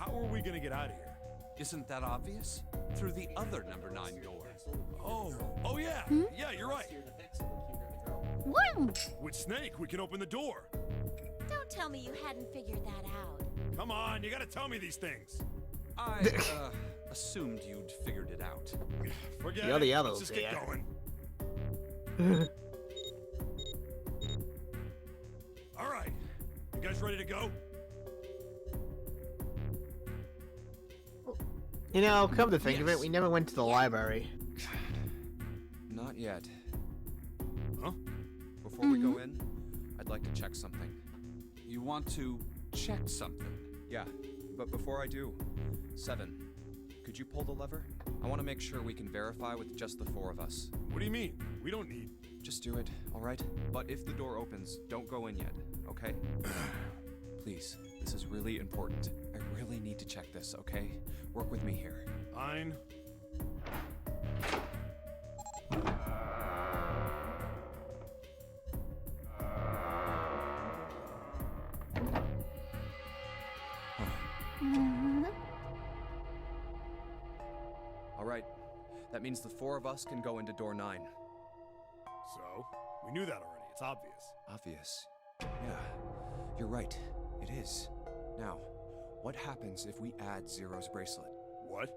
are we gonna get out of here? Isn't that obvious? Through the other number 9 door. Oh yeah, yeah, you're right. Wow. With Snake, we can open the door. Don't tell me you hadn't figured that out. Come on, you gotta tell me these things. I, assumed you'd figured it out. Forget You're the it. other Let's just get there. going. All right, you guys ready to go? You know, come to think of it, we never went to the library. Not yet. Huh? Before we go in, I'd like to check something. You want to check something? Yeah, but before I do, Seven, could you pull the lever? I want to make sure we can verify with just the four of us. What do you mean? We don't need... Just do it, alright? But if the door opens, don't go in yet, okay? Please, this is really important. I really need to check this, okay? Work with me here. Fine. Alright, that means the four of us can go into door 9. So, we knew that already. It's obvious. Obvious. Yeah, you're right. It is. Now, what happens if we add Zero's bracelet? What?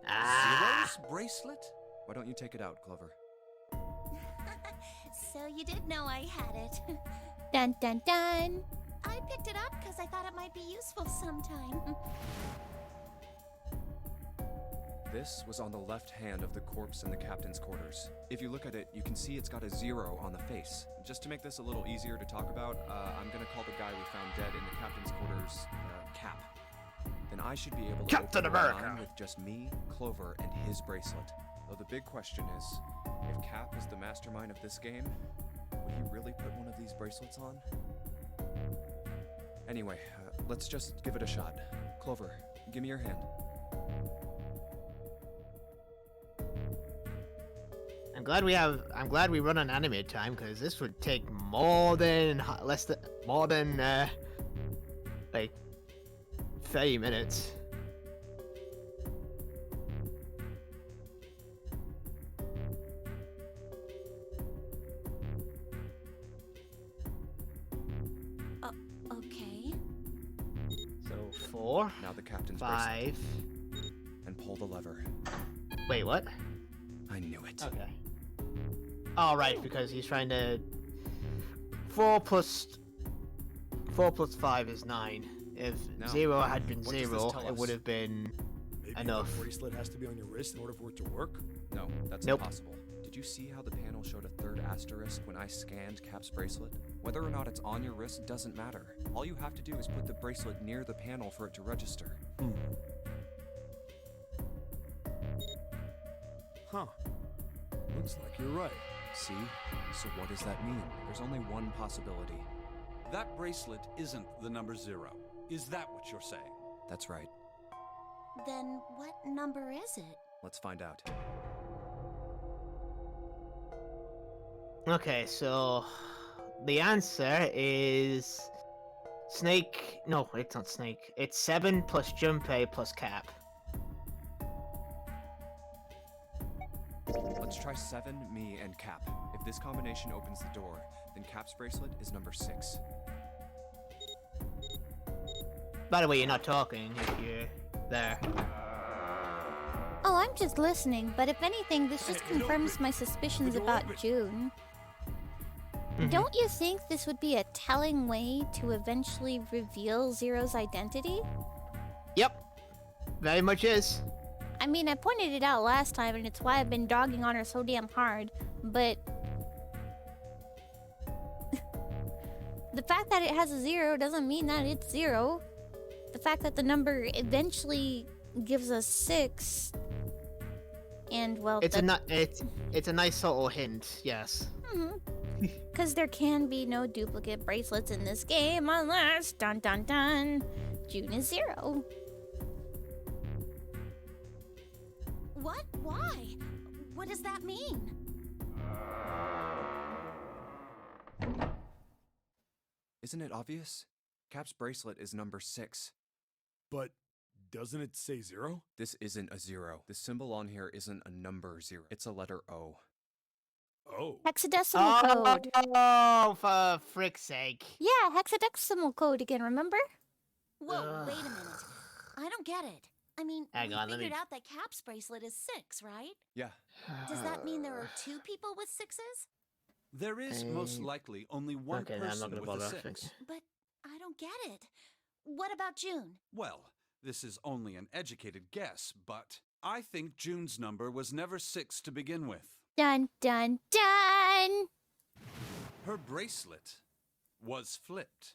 Zero's bracelet? Why don't you take it out, Clover? So you did know I had it. Dun dun dun. I picked it up because I thought it might be useful sometime. This was on the left hand of the corpse in the captain's quarters. If you look at it, you can see it's got a 0 on the face. Just to make this a little easier to talk about, I'm gonna call the guy we found dead in the captain's quarters, Cap. Then I should be able to Captain open door America. 9 with just me, Clover, and his bracelet. Though the big question is, if Cap is the mastermind of this game, would he really put one of these bracelets on? Anyway, let's just give it a shot. Clover, give me your hand. I'm glad we run on anime time, because this would take more than like 30 minutes. Okay. So 4, Now the captain's 5. bracelet. And pull the lever. Wait, what? I knew it. Okay. All right, because he's trying to. 4 plus 5 is 9. If Now, 0 had been what does this 0, tell it us? would have been Maybe enough. the bracelet has to be on your wrist in order for it to work? No, that's Nope. impossible. Did you see how the panel showed a third asterisk when I scanned Cap's bracelet? Whether or not it's on your wrist doesn't matter. All you have to do is put the bracelet near the panel for it to register. Huh. Looks like you're right. See? So what does that mean? There's only one possibility. That bracelet isn't the number 0. Is that what you're saying? That's right. Then what number is it? Let's find out. Okay, so the answer is Snake. No, it's not Snake. It's 7 plus Junpei plus Cap. Let's try 7, me, and Cap. If this combination opens the door, then Cap's bracelet is number 6. By the way, you're not talking if you're there. Oh, I'm just listening, but if anything, this just confirms my suspicions about June. Don't you think this would be a telling way to eventually reveal Zero's identity? Yep, very much is. I mean, I pointed it out last time, and it's why I've been dogging on her so damn hard, but... the fact that it has a 0 doesn't mean that it's 0. The fact that the number eventually gives us 6... and, well... It's a nice subtle hint, yes. Because there can be no duplicate bracelets in this game unless, dun dun dun, June is 0. What? Why? What does that mean? Isn't it obvious? Cap's bracelet is number 6. But doesn't it say 0? This isn't a 0. The symbol on here isn't a number 0. It's a letter O. Oh. Hexadecimal code. Oh, for frick's sake. Yeah, hexadecimal code again, remember? Whoa, wait a minute. I don't get it. I mean, Hang on, we let me- figured out that Cap's bracelet is 6, right? Yeah. Does that mean there are 2 people with 6s? There is most likely only one Okay, no, I'm not person gonna with a bother. 6. But I don't get it. What about June? Well, this is only an educated guess, but I think June's number was never 6 to begin with. Dun dun dun! Her bracelet was flipped.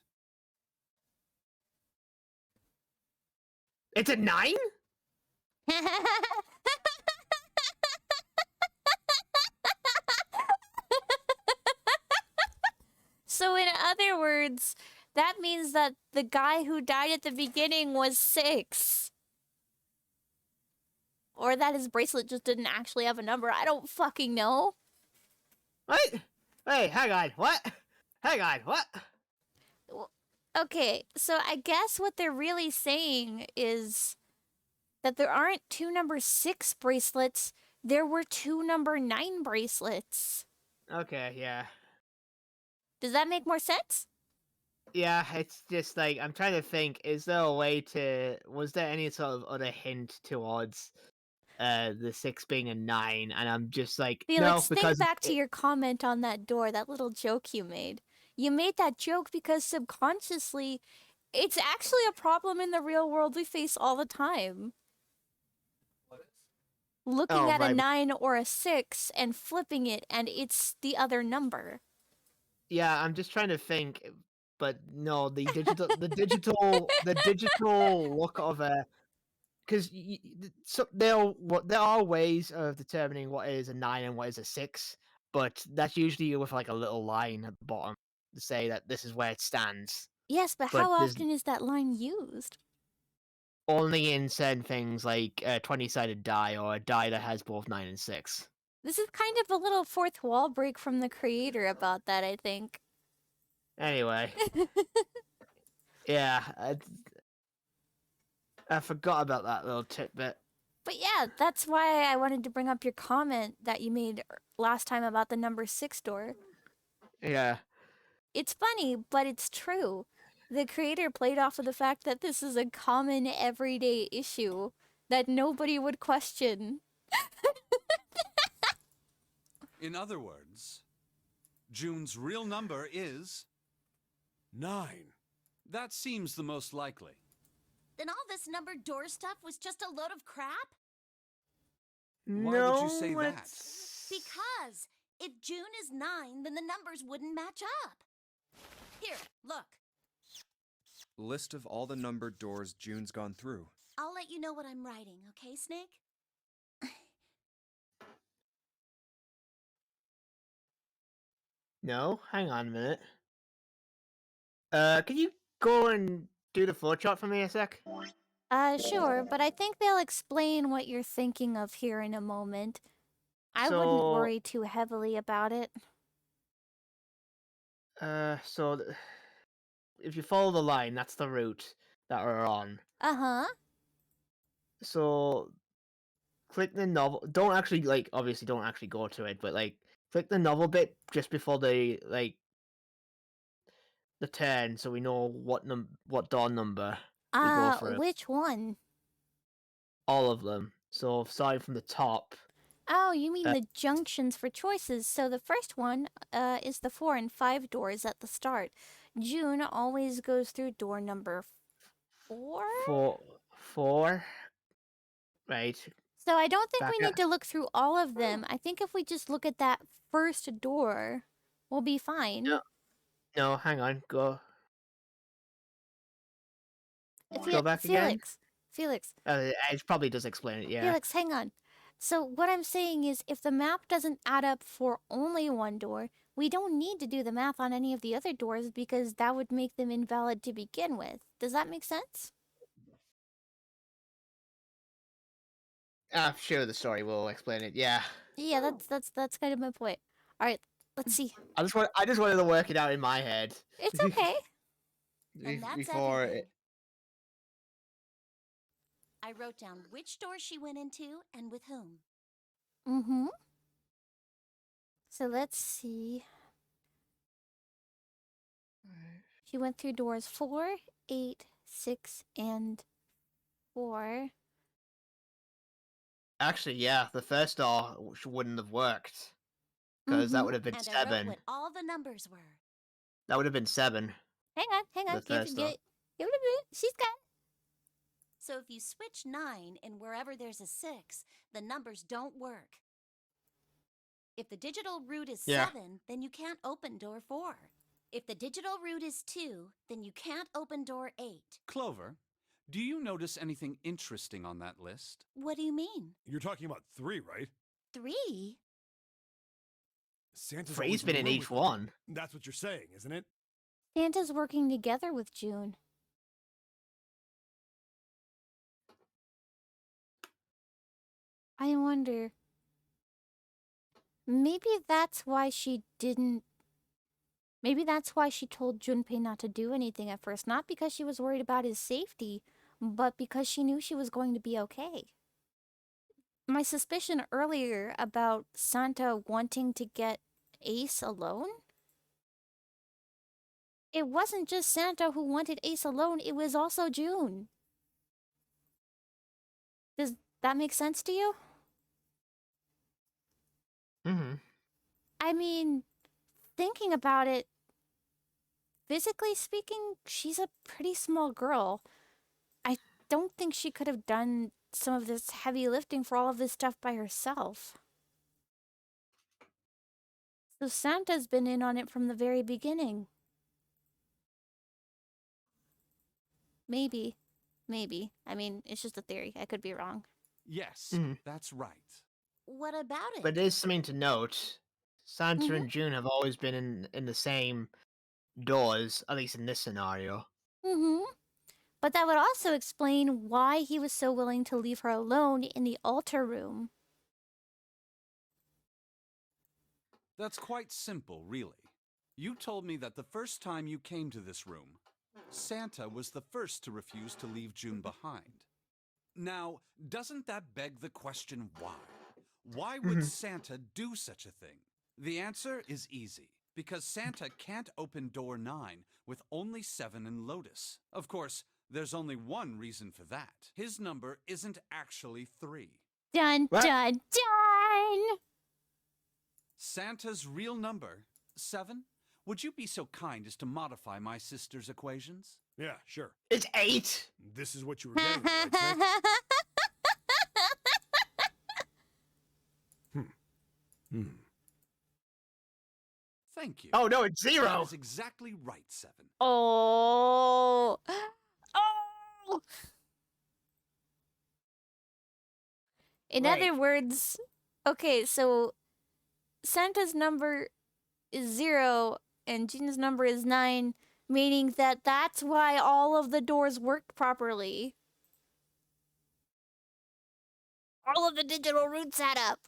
It's a 9? So in other words, that means that the guy who died at the beginning was 6. Or that his bracelet just didn't actually have a number. I don't fucking know. What? Hey, hang on. What? Hang on. What? Okay, so I guess what they're really saying is that there aren't 2 number 6 bracelets. There were 2 number 9 bracelets. Okay, yeah. Does that make more sense? Yeah, it's just like, I'm trying to think, is there a way to... Was there any sort of other hint towards the 6 being a 9? And I'm just like, Felix, no, think because... back to your comment on that door, that little joke you made. You made that joke because subconsciously, it's actually a problem in the real world we face all the time. Looking at a right. 9 or a 6 and flipping it, and it's the other number. Yeah, I'm just trying to think, but no, the digital look of a... Because so there are ways of determining what is a 9 and what is a 6, but that's usually with like a little line at the bottom to say that this is where it stands. Yes, but But how there's- often is that line used? Only in certain things like a 20-sided die or a die that has both 9 and 6. This is kind of a little fourth wall break from the creator about that, I think. Anyway. Yeah, I forgot about that little tidbit. But yeah, that's why I wanted to bring up your comment that you made last time about the number 6 door. Yeah. It's funny, but it's true. The creator played off of the fact that this is a common everyday issue that nobody would question. In other words, June's real number is 9. That seems the most likely. Then all this numbered door stuff was just a load of crap? Why would you say that? Because if June is 9, then the numbers wouldn't match up. Here, look. List of all the numbered doors June's gone through. I'll let you know what I'm writing, okay, Snake? No, hang on a minute. Can you go and do the flowchart for me a sec? Sure, but I think they'll explain what you're thinking of here in a moment. I wouldn't So- worry too heavily about it. If you follow the line, that's the route that we're on. Uh-huh. So, click the novel. Don't actually, like, obviously don't actually go to it, but, like, click the novel bit just before the turn, so we know what door number we go for. Which one? All of them. So, starting from the top. Oh, you mean the junctions for choices. So the first one is the 4 and 5 doors at the start. June always goes through door number 4? Four. Right. So I don't think Back we up. need to look through all of them. I think if we just look at that first door, we'll be fine. No, hang on. Go. Go back Felix, it probably does explain it, yeah. Felix, hang on. So what I'm saying is if the map doesn't add up for only one door, we don't need to do the math on any of the other doors because that would make them invalid to begin with. Does that make sense? I'm sure the story will explain it, yeah. Yeah, that's kind of my point. All right, let's see. I just wanted to work it out in my head. It's okay. And that's Before everything. it... I wrote down which door she went into and with whom. Mm-hmm. So let's see. She went through doors 4, 8, 6, and 4. Actually, yeah, the first door wouldn't have worked. Because that Mhm. would have been And I wrote 7. what all the numbers were. That would have been 7. Hang on. The first one. Give it a minute. She's got. So if you switch 9 and wherever there's a 6, the numbers don't work. If the digital root is Yeah. 7, then you can't open door 4. If the digital root is 2, then you can't open door 8. Clover, do you notice anything interesting on that list? What do you mean? You're talking about 3, right? 3? Santa's 3's always been the in room each with- one. That's what you're saying, isn't it? Santa's working together with June. I wonder. Maybe that's why she didn't. Maybe that's why she told Junpei not to do anything at first. Not because she was worried about his safety, but because she knew she was going to be okay. My suspicion earlier about Santa wanting to get Ace alone? It wasn't just Santa who wanted Ace alone, it was also June. Does that make sense to you? Mm-hmm. I mean, thinking about it, physically speaking, she's a pretty small girl. I don't think she could have done some of this heavy lifting for all of this stuff by herself. So Santa's been in on it from the very beginning. Maybe. Maybe. I mean, it's just a theory. I could be wrong. Yes, Mhm. that's right. What about it? But it is something to note. Santa Mhm. and June have always been in the same doors, at least in this scenario. Mm-hmm. But that would also explain why he was so willing to leave her alone in the altar room. That's quite simple, really. You told me that the first time you came to this room, Santa was the first to refuse to leave June behind. Now, doesn't that beg the question why? Why would Mhm. Santa do such a thing? The answer is easy. Because Santa can't open door 9 with only 7 and Lotus. Of course, there's only one reason for that. His number isn't actually 3. Dun What? dun dun! Santa's real number, 7? Would you be so kind as to modify my sister's equations? Yeah, sure. It's 8! This is what you were getting at, right, Snake? Thank you. Oh no, it's That 0! is exactly right, 7. Oh. Oh. In Right. other words, okay, so Santa's number is 0 and June's number is 9, meaning that that's why all of the doors worked properly. All of the digital roots add up.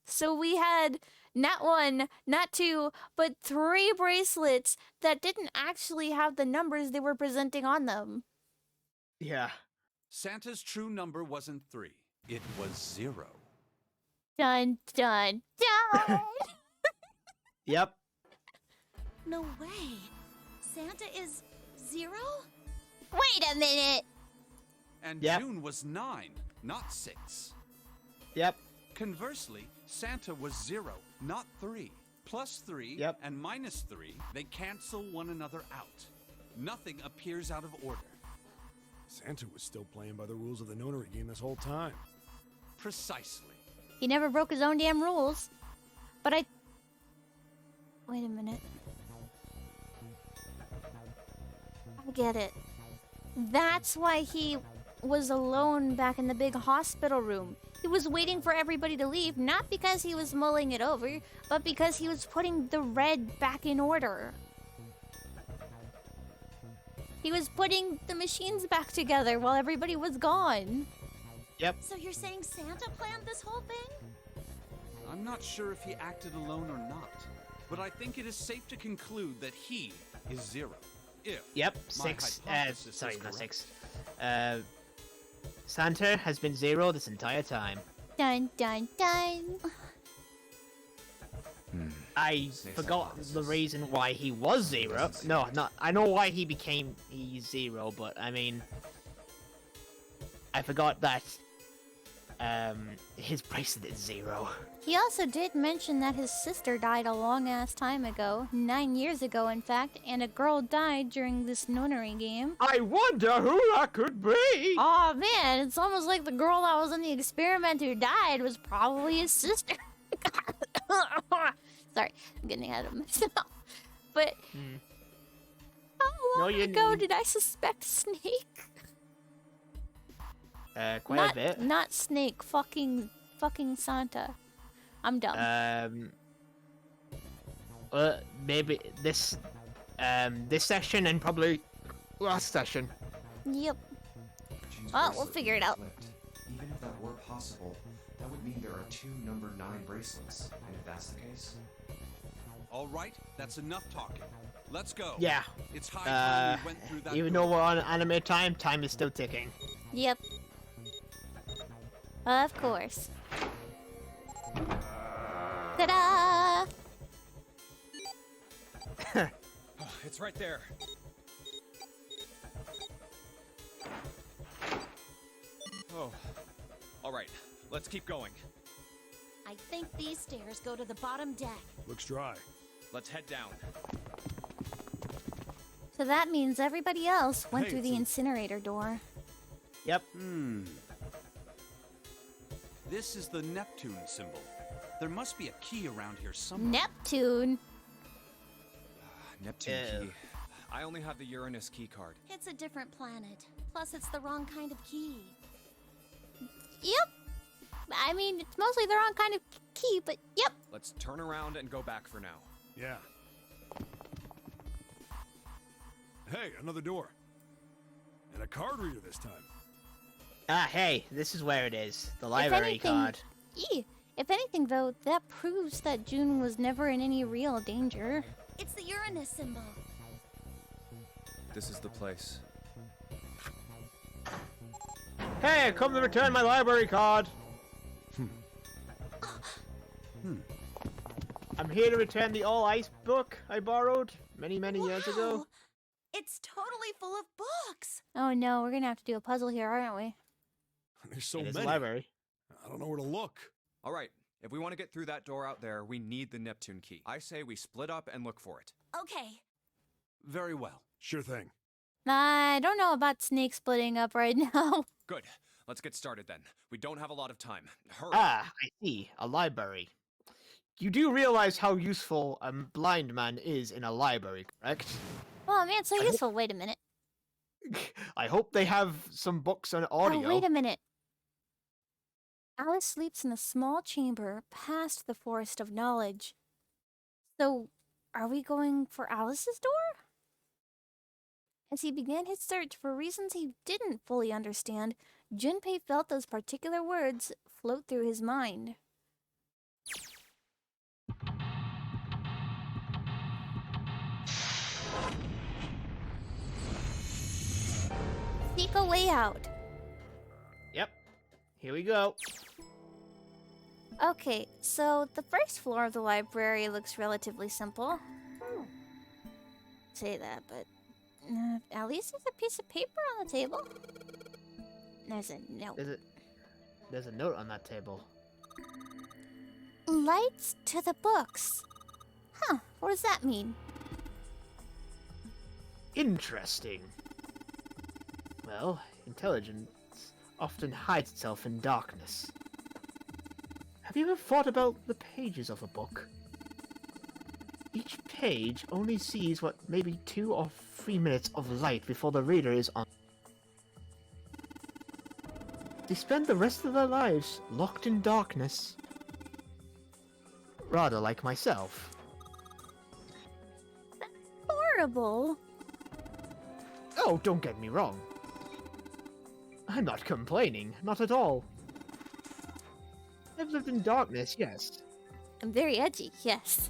So we had not 1, not 2, but 3 bracelets that didn't actually have the numbers they were presenting on them. Yeah. Santa's true number wasn't 3. It was 0. Dun dun dun! Yep. No way. Santa is 0? Wait a minute! And Yep. June was 9, not 6. Yep. Conversely, Santa was 0, not 3. Plus 3 Yep. and minus 3, they cancel one another out. Nothing appears out of order. Santa was still playing by the rules of the nonary game this whole time. Precisely. He never broke his own damn rules. But I... Wait a minute. I get it. That's why he was alone back in the big hospital room. He was waiting for everybody to leave, not because he was mulling it over, but because he was putting the red back in order. He was putting the machines back together while everybody was gone. Yep. So you're saying Santa planned this whole thing? I'm not sure if he acted alone or not, but I think it is safe to conclude that he is 0. If Yep. my 6. hypothesis Sorry, is not correct. 6. Santa has been 0 this entire time. Dun dun dun. I forgot the reason why he was 0. No, not. I know why he became 0, but I mean, I forgot that his bracelet is 0. He also did mention that his sister died a long ass time ago, 9 years ago in fact, and a girl died during this nonary game. I wonder who that could be! Oh man, it's almost like the girl that was in the experiment who died was probably his sister. Sorry, I'm getting ahead of myself. But how long ago did I suspect Snake? Quite a bit. Not Snake, fucking Santa. I'm dumb. Maybe this session and probably last session. Yep. Gene's Well, we'll bracelet figure it out. flipped. Even if that were possible, that would mean there are 2 number 9 bracelets. And if that's the case, All right, that's enough talking. Let's go. Yeah. It's high time we went through that. Even though we're on anime time, time is still ticking. Yep. Of course. Ta-da! It's right there. Oh. All right, let's keep going. I think these stairs go to the bottom deck. Looks dry. Let's head down. So that means everybody else went Hey, through the incinerator door. Yep. This is the Neptune symbol. There must be a key around here somewhere. Neptune. Neptune key. I only have the Uranus key card. It's a different planet. Plus, it's the wrong kind of key. Yep. I mean, it's mostly the wrong kind of key, but yep. Let's turn around and go back for now. Yeah. Hey, another door. And a card reader this time. Hey, this is where it is. The library anything- card. If anything, though, that proves that June was never in any real danger. It's the Uranus symbol. This is the place. Hey, come to return my library card. I'm here to return the all ice book I borrowed many years ago. Wow! It's totally full of books. Oh no, we're gonna have to do a puzzle here, aren't we? There's so It is a many. library. I don't know where to look. All right, if we want to get through that door out there, we need the Neptune key. I say we split up and look for it. Okay. Very well. Sure thing. I don't know about Snake splitting up right now. Good. Let's get started then. We don't have a lot of time. Hurry. Ah, I see. A library. You do realize how useful a blind man is in a library, correct? Oh man, so useful. Wait a minute. I hope they have some books on audio. Oh, wait a minute. Alice sleeps in a small chamber past the Forest of Knowledge. So, are we going for Alice's door? As he began his search for reasons he didn't fully understand, Junpei felt those particular words float through his mind. Seek a way out. Yep. Here we go. Okay, so the first floor of the library looks relatively simple. Say that, but at least there's a piece of paper on the table. There's a note. There's a note on that table. Lights to the books. Huh, what does that mean? Interesting. Well, intelligence often hides itself in darkness. Have you ever thought about the pages of a book? Each page only sees what maybe 2 or 3 minutes of light before the reader is on. They spend the rest of their lives locked in darkness. Rather like myself. Horrible. Oh, don't get me wrong. I'm not complaining, not at all. I've lived in darkness, yes, I'm very edgy, yes.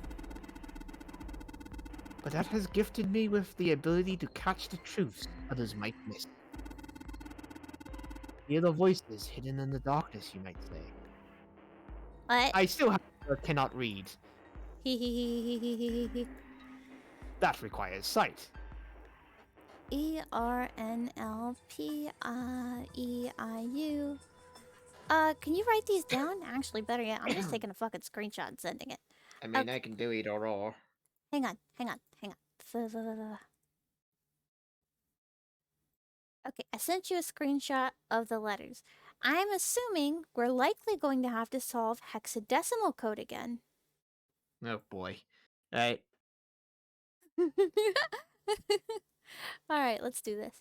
but that has gifted me with the ability to catch the truths others might miss. Hear the voices hidden in the darkness, you might say. What? I still cannot read. Hehehehehehe. That requires sight. ERNLPIEIU. Can you write these down? Actually, better yet, I'm just taking a fucking screenshot and sending it. I mean, I can do either or. Hang on. Okay, I sent you a screenshot of the letters. I'm assuming we're likely going to have to solve hexadecimal code again. Oh boy. Alright. Alright, let's do this.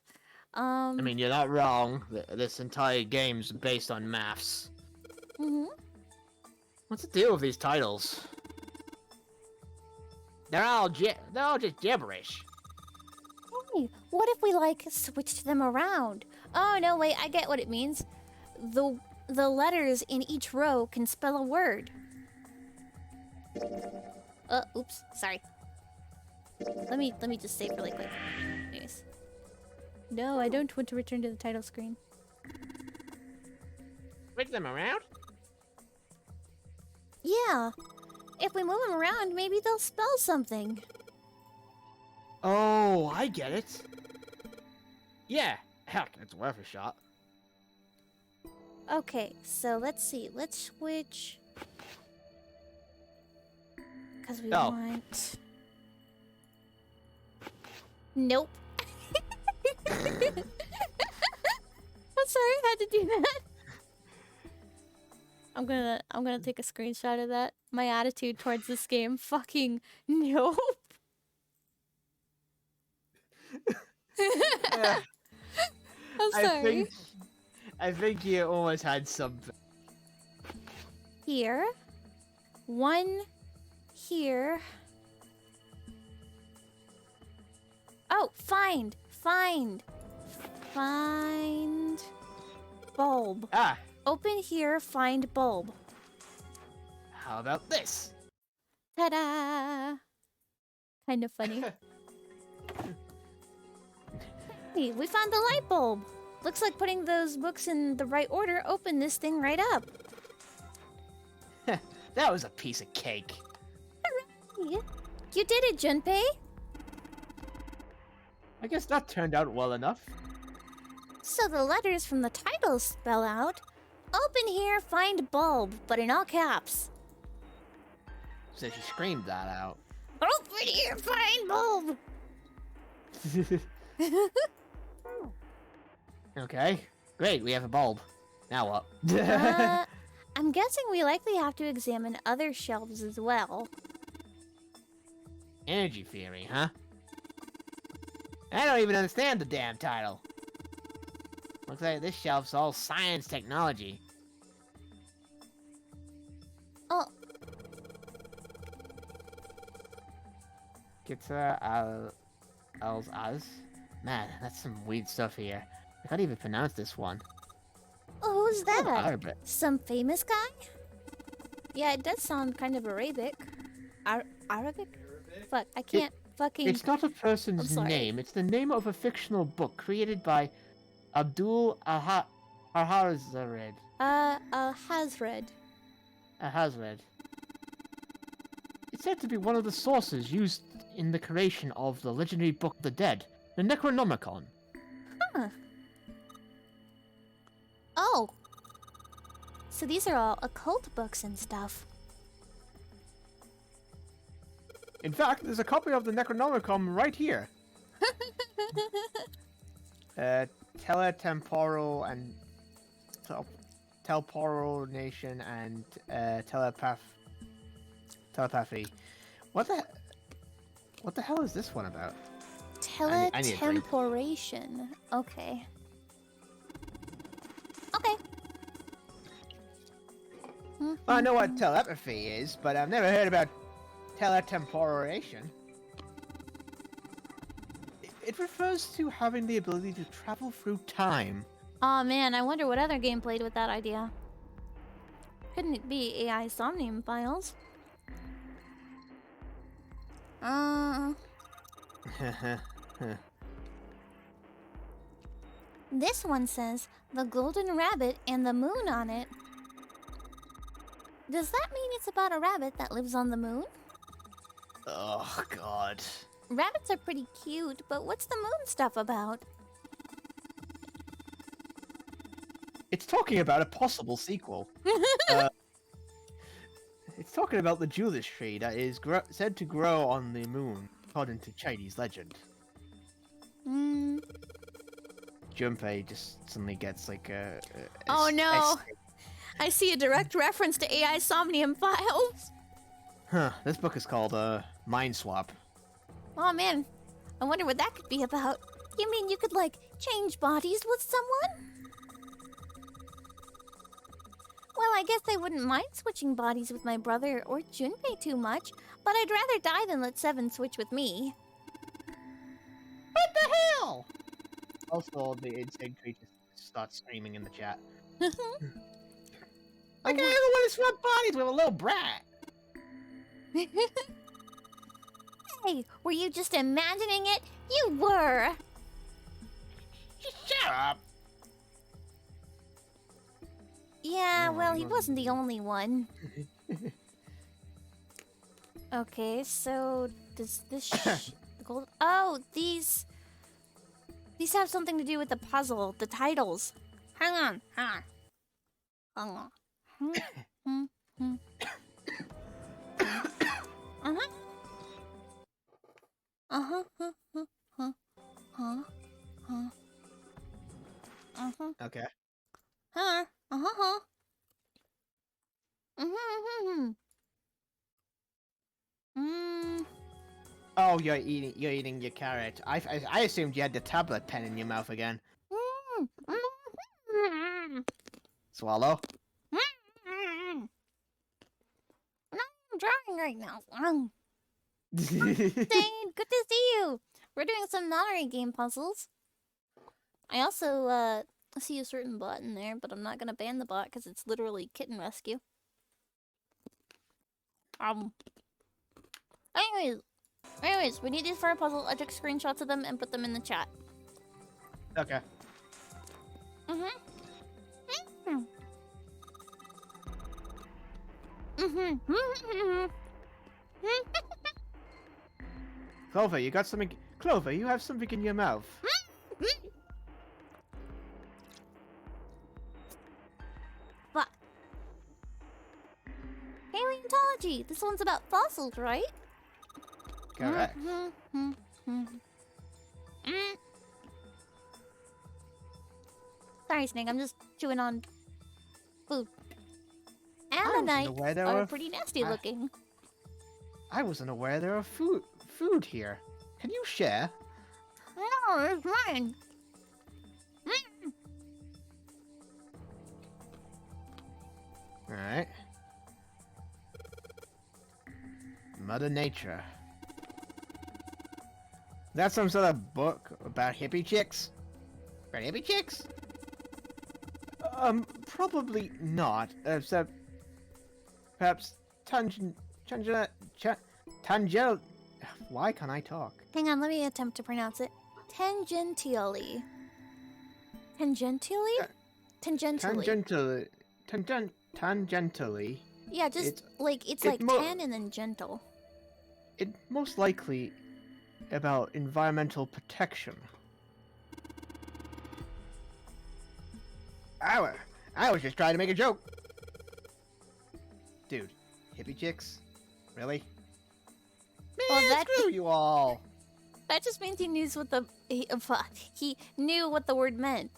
I mean, you're not wrong. This entire game's based on maths. What's the deal with these titles? They're all just gibberish. Hey, what if we, like, switched them around? Oh, no, wait, I get what it means. The letters in each row can spell a word. Oops, sorry. Let me just save really quick. Anyways. No, I don't want to return to the title screen. Switch them around? Yeah. If we move them around, maybe they'll spell something. Oh, I get it. Yeah, heck, it's worth a shot. Okay, so let's see. Let's switch. Because we want... Nope. I'm sorry I had to do that. I'm gonna take a screenshot of that. My attitude towards this game. Fucking nope. I'm sorry. I think you almost had something. Here. One here. Oh, find bulb. Ah. Open here, find bulb. How about this? Ta-da! Kind of funny. Hey, we found the light bulb. Looks like putting those books in the right order opened this thing right up. That was a piece of cake. Hooray! You did it, Junpei. I guess that turned out well enough. So the letters from the title spell out, open here, find bulb, but in all caps. So she screamed that out. Open here, find bulb! Okay, great, we have a bulb. Now what? I'm guessing we likely have to examine other shelves as well. Energy theory, huh? I don't even understand the damn title. Looks like this shelf's all science technology. Oh. Guitar als. Man, that's some weird stuff here. I can't even pronounce this one. Oh, who's that? Arabic. Some famous guy? Yeah, it does sound kind of Arabic. Arabic? Fuck, I can't fucking... It's not a person's name. It's the name of a fictional book created by Abdul Alhazred. Alhazred. Alhazred. It's said to be one of the sources used in the creation of the legendary Book of the Dead, the Necronomicon. Huh. Oh. So these are all occult books and stuff. In fact, there's a copy of the Necronomicon right here. Teletemporal and teleportation and telepathy. What the hell is this one about? Teletemporation. Okay. Okay. Well, I know what telepathy is, but I've never heard about teletemporation. It refers to having the ability to travel through time. Aw, man, I wonder what other game played with that idea. Couldn't it be AI Somnium Files? This one says, the golden rabbit and the moon on it. Does that mean it's about a rabbit that lives on the moon? Oh, God. Rabbits are pretty cute, but what's the moon stuff about? It's talking about a possible sequel. It's talking about the Julius tree that is said to grow on the moon, according to Chinese legend. Junpei just suddenly gets like a Oh no! I see a direct reference to AI Somnium Files. Huh, this book is called Mind Swap. Oh man, I wonder what that could be about. You mean you could, like, change bodies with someone? Well, I guess I wouldn't mind switching bodies with my brother or Junpei too much, but I'd rather die than let Seven switch with me. What the hell? Also, the insane creature starts screaming in the chat. Like, I don't want to swap bodies with a little brat. Hey, were you just imagining it? You were! Shut up! Yeah, well, he wasn't the only one. Okay, so does this gold? Oh, these have something to do with the puzzle, the titles. Hang on. Uh-huh. Okay. Oh, you're eating your carrot. I assumed you had the tablet pen in your mouth again. Swallow. I'm drawing right now. Dane, good to see you. We're doing some Nonary game puzzles. I also see a certain bot in there, but I'm not gonna ban the bot because it's literally kitten rescue. Anyways, we need these for a puzzle. I took screenshots of them and put them in the chat. Okay. Clover, you got something. Clover, you have something in your mouth. But paleontology. This one's about fossils, right? Correct. Sorry, Snake. I'm just chewing on food. Ammonites are pretty nasty looking. I wasn't aware there were food here. Can you share? No, it's mine. Alright. Mother Nature. That's some sort of book about hippie chicks? About hippie chicks? Probably not. Except perhaps tangent. Why can't I talk? Hang on, let me attempt to pronounce it. Tangentially. Tangentially? Tangentially. Tangentially. Yeah, just it's like tan and then gentle. It most likely about environmental protection. I was just trying to make a joke. Dude, hippie chicks? Really? Man, screw you all. That just means he knew what he knew what the word meant.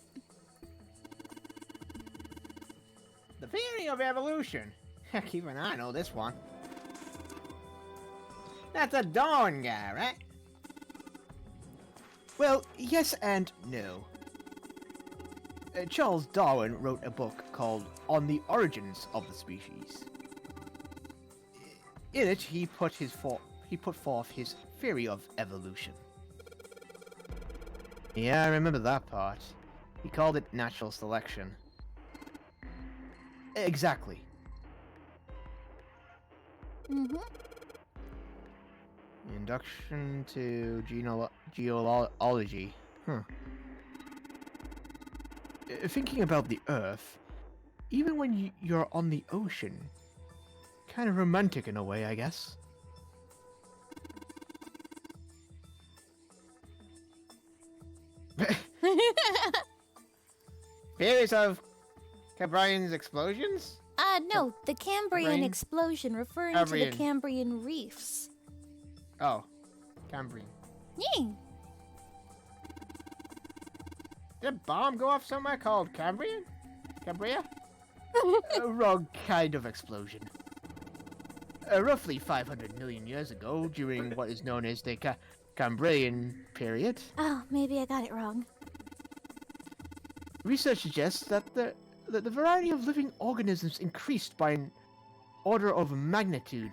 The theory of evolution. Heck, even I know this one. That's a Darwin guy, right? Well, yes and no. Charles Darwin wrote a book called On the Origins of the Species. In it, he put forth his theory of evolution. Yeah, I remember that part. He called it natural selection. Exactly. Induction to geology. Thinking about the Earth, even when you're on the ocean, kind of romantic in a way, I guess. Theories of Cambrian's explosions? No, the Cambrian Cambrian? explosion, referring Cambrian. to the Cambrian reefs. Oh, Cambrian. Ying! Did a bomb go off somewhere called Cambrian? Cambria? Wrong kind of explosion. Roughly 500 million years ago, during what is known as the Cambrian period, Oh, maybe I got it wrong. research suggests that the variety of living organisms increased by an order of magnitude.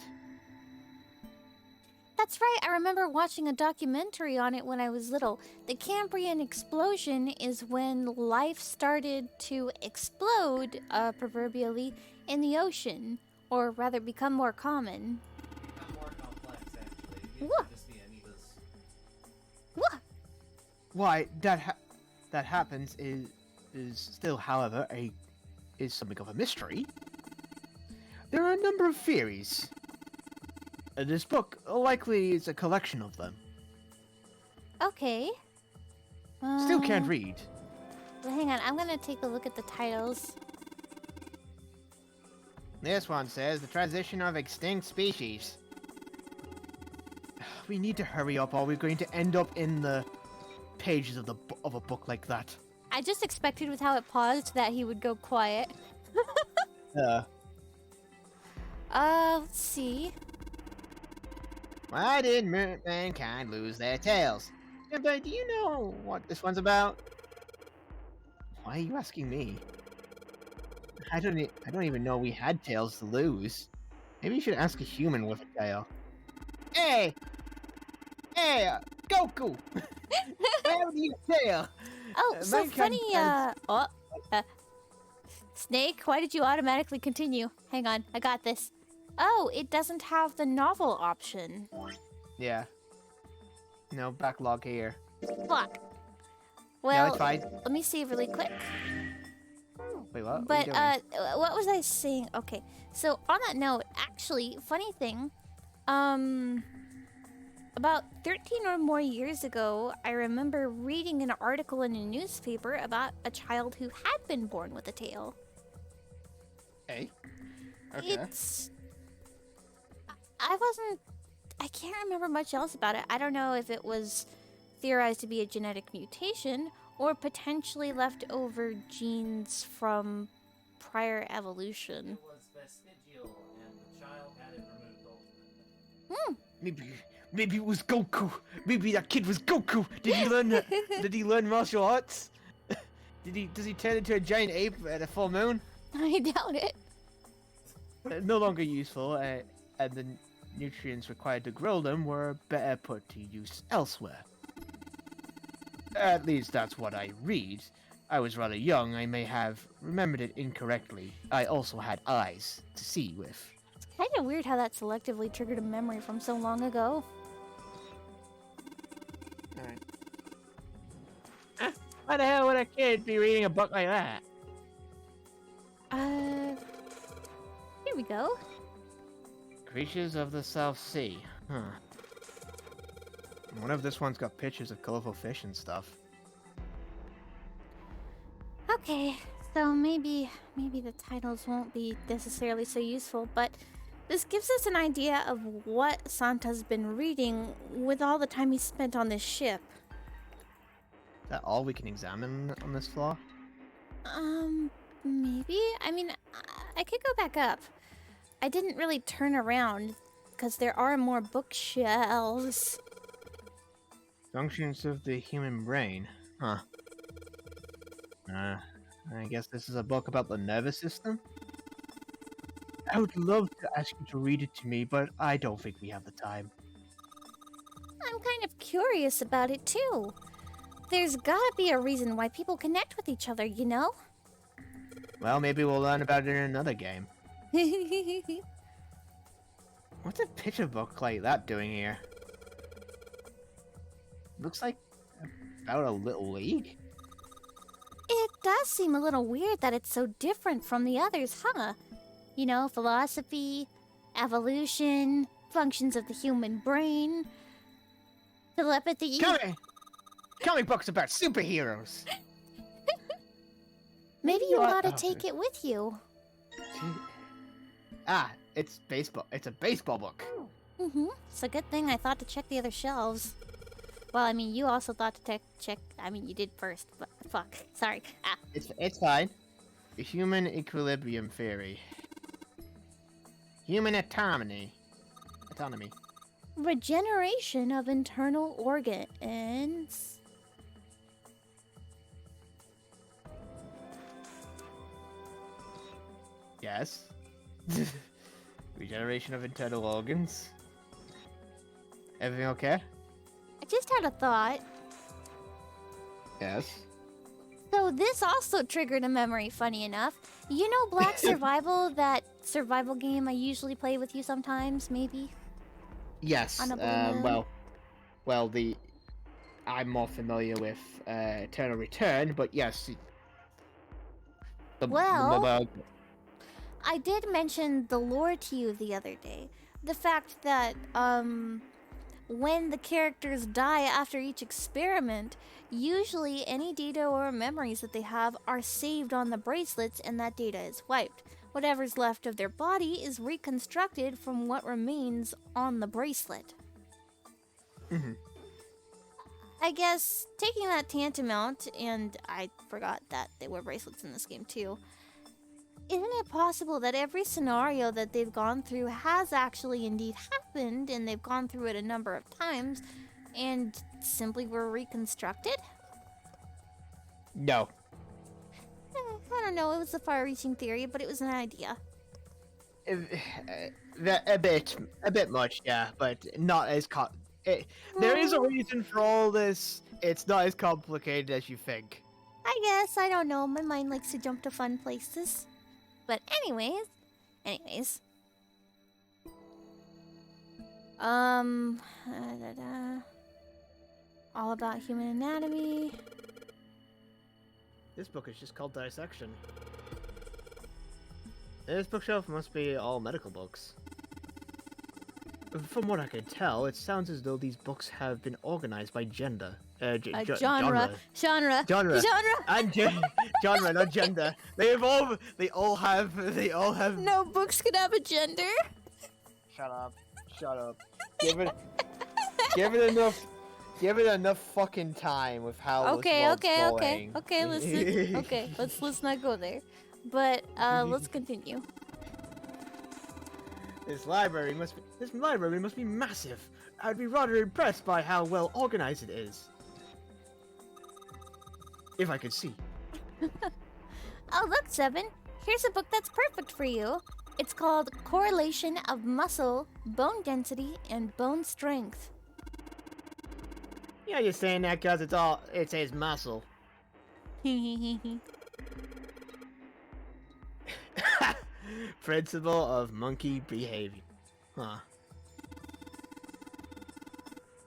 That's right, I remember watching a documentary on it when I was little. The Cambrian explosion is when life started to explode, proverbially, in the ocean. Or rather, become more common. More complex, actually. These What? would just be amoebas. What? Why that happens is still, however, is something of a mystery. There are a number of theories. This book likely is a collection of them. Okay. Still can't read. Well, hang on, I'm gonna take a look at the titles. This one says the transition of extinct species. We need to hurry up, or we're going to end up in the pages of a book like that. I just expected with how it paused that he would go quiet. Let's see. Why did mankind lose their tails? But do you know what this one's about? Why are you asking me? I don't even know we had tails to lose. Maybe you should ask a human with a tail. Hey, Goku! Where have you tail? Oh, so mankind funny, Snake, why did you automatically continue? Hang on, I got this. Oh, it doesn't have the novel option. Yeah. No backlog here. Fuck. No, Well, it's fine. let me see really quick. Wait, what? But, What are you doing? what was I saying? Okay, so on that note, actually, funny thing, about 13 or more years ago, I remember reading an article in a newspaper about a child who had been born with a tail. Hey. Okay. I can't remember much else about it. I don't know if it was theorized to be a genetic mutation or potentially leftover genes from prior evolution. It was vestigial, and the child had it removed ultimately. Maybe it was Goku. Maybe that kid was Goku. Did he learn? Did he learn martial arts? Does he turn into a giant ape at a full moon? I doubt it. No longer useful, and the nutrients required to grow them were better put to use elsewhere. At least that's what I read. I was rather young, I may have remembered it incorrectly. I also had eyes to see with. It's kind of weird how that selectively triggered a memory from so long ago. Alright. Why the hell would a kid be reading a book like that? Here we go. Creatures of the South Sea. Huh. I wonder if this one's got pictures of colorful fish and stuff. Okay, so maybe the titles won't be necessarily so useful, but this gives us an idea of what Santa's been reading with all the time he spent on this ship. Is that all we can examine on this floor? Maybe? I mean, I could go back up. I didn't really turn around, because there are more bookshelves. Functions of the human brain. Huh. I guess this is a book about the nervous system? I would love to ask you to read it to me, but I don't think we have the time. I'm kind of curious about it, too. There's gotta be a reason why people connect with each other, you know? Well, maybe we'll learn about it in another game. What's a picture book like that doing here? Looks like about a little league. It does seem a little weird that it's so different from the others, huh? You know, philosophy, evolution, functions of the human brain, telepathy. Comic books about superheroes. Maybe you What? ought to Oh, take it with you. Ah, it's baseball. It's a baseball book. Mm-hmm. It's a good thing I thought to check the other shelves. Well, I mean, you also thought to check. I mean, you did first, but fuck. Sorry. Ah. It's fine. The human equilibrium theory. Human autonomy. Autonomy. Regeneration of internal organs. Yes. Regeneration of internal organs. Everything okay? I just had a thought. Yes. So this also triggered a memory, funny enough. You know Black Survival, that survival game I usually play with you sometimes, maybe? Yes. On a balloon? Well, I'm more familiar with Eternal Return, but yes. Well, I did mention the lore to you the other day. The fact that, when the characters die after each experiment, usually any data or memories that they have are saved on the bracelets and that data is wiped. Whatever's left of their body is reconstructed from what remains on the bracelet. Mm-hmm. I guess taking that tantamount, and I forgot that there were bracelets in this game too, isn't it possible that every scenario that they've gone through has actually indeed happened, and they've gone through it a number of times, and simply were reconstructed? No. I don't know, it was a far-reaching theory, but it was an idea. A bit much, yeah, but not as there is a reason for all this. It's not as complicated as you think. I guess, I don't know, my mind likes to jump to fun places. But anyways. All about human anatomy. This book is just called Dissection. This bookshelf must be all medical books. From what I can tell, it sounds as though these books have been organized by gender. Genre. Genre, and genre, not gender. They all have. No books could have a gender. Shut up. Give it enough fucking time with how Okay, this world's going. let's not go there. But let's continue. This library must be massive. I'd be rather impressed by how well organized it is. If I could see. Oh, look, Seven. Here's a book that's perfect for you. It's called Correlation of Muscle, Bone Density, and Bone Strength. Yeah, you're saying that because it says muscle. Principle of monkey behavior. Huh.